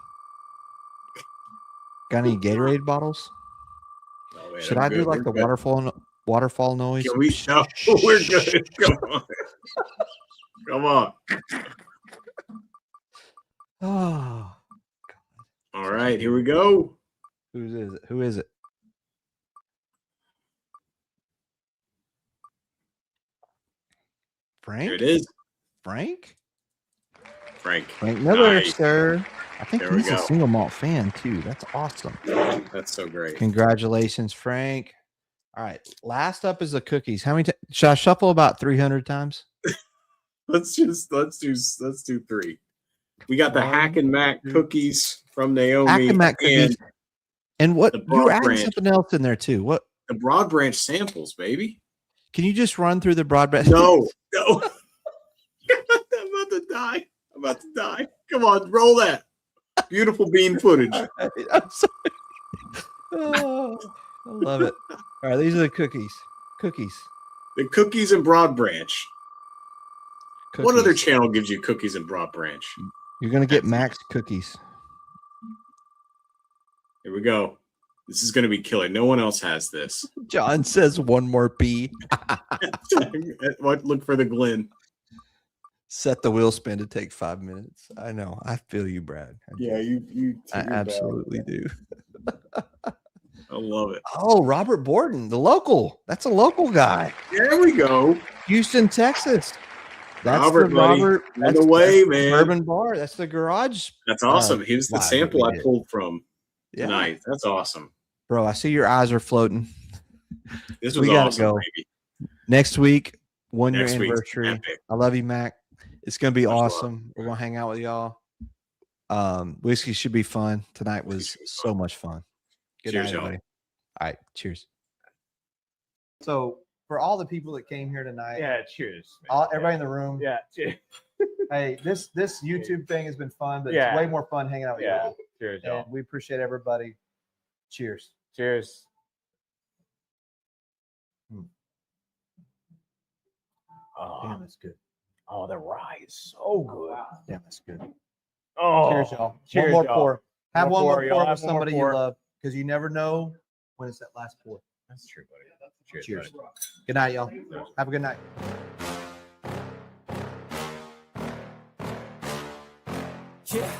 Got any Gatorade bottles? Oh, man, Should I'm I do good. like We're the good. waterfall noise? Can we? No, we're good. Come on. Come on. Oh, All right, here we go. who is it? Who is it? Frank? Here it is. Frank? Frank. Frank Miller, Nice. sir. I think There we he's a go. single malt fan too. That's awesome. That's so great. Congratulations, Frank. All right. Last up is the cookies. How many should I shuffle about 300 times? Let's do 3. We got the Hack and Mac cookies from Naomi. Hack and Mac cookies. And what the you were Broad adding Branch. something else in there too. What The Broad Branch samples, baby. can you just run through the broad branch? No. I'm about to die. I'm about to die. Come on, roll that. Beautiful bean footage. I'm sorry. Oh, I love it. All right, these are the cookies. Cookies. The cookies and Broad Branch. What other Cookies. channel gives you cookies and Broad Branch? You're gonna get Max cookies. Here we go. This is going to be killer. No one else has this. John says one more P. What? Look for the Glen. Set the wheel spin to take 5 minutes. I know. I feel you, Brad. I absolutely do. I love it. Oh, Robert Borden, the local. That's a local guy. There we go. Houston, Texas. That's Robert, the buddy. Robert. On That's the way, that's the man. Bourbon Bar. That's the garage. That's awesome. Here's the live sample that I we did. pulled from Yeah. tonight. That's awesome. Bro, I see your eyes are floating. This We was gotta awesome, go. baby. Next week, 1 year Next week's anniversary. epic. I love you, Mac. It's gonna be Much love. awesome. We're gonna hang out with y'all. Whiskey should be fun. Tonight was should be so much fun. Good Cheers, night, y'all. everybody. All right, cheers. So for all the people that came here tonight, Yeah, cheers. man. everybody in the room, Yeah, cheers. hey, this YouTube thing has been fun, but Yeah. it's way more fun hanging out with Yeah, y'all. cheers, And y'all. we appreciate everybody. Cheers. Cheers. Damn, that's good. Oh, the rye is so good. Damn, that's good. Oh, Cheers, y'all. Cheers, one more y'all. pour. Have More one pour, more y'all. pour Have with one more somebody you pour. love, because you never know when it's that last pour. That's true, buddy. Cheers. Cheers. buddy. Good night, y'all. Have a good night. Yeah.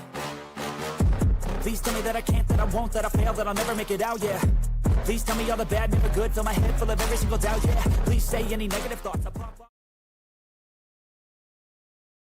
Please tell me that I can't, that I won't, that I fail, that I'll never make it out, yeah. Please tell me all the bad, never good, fill my head full of every single doubt, yeah. Please say any negative thoughts.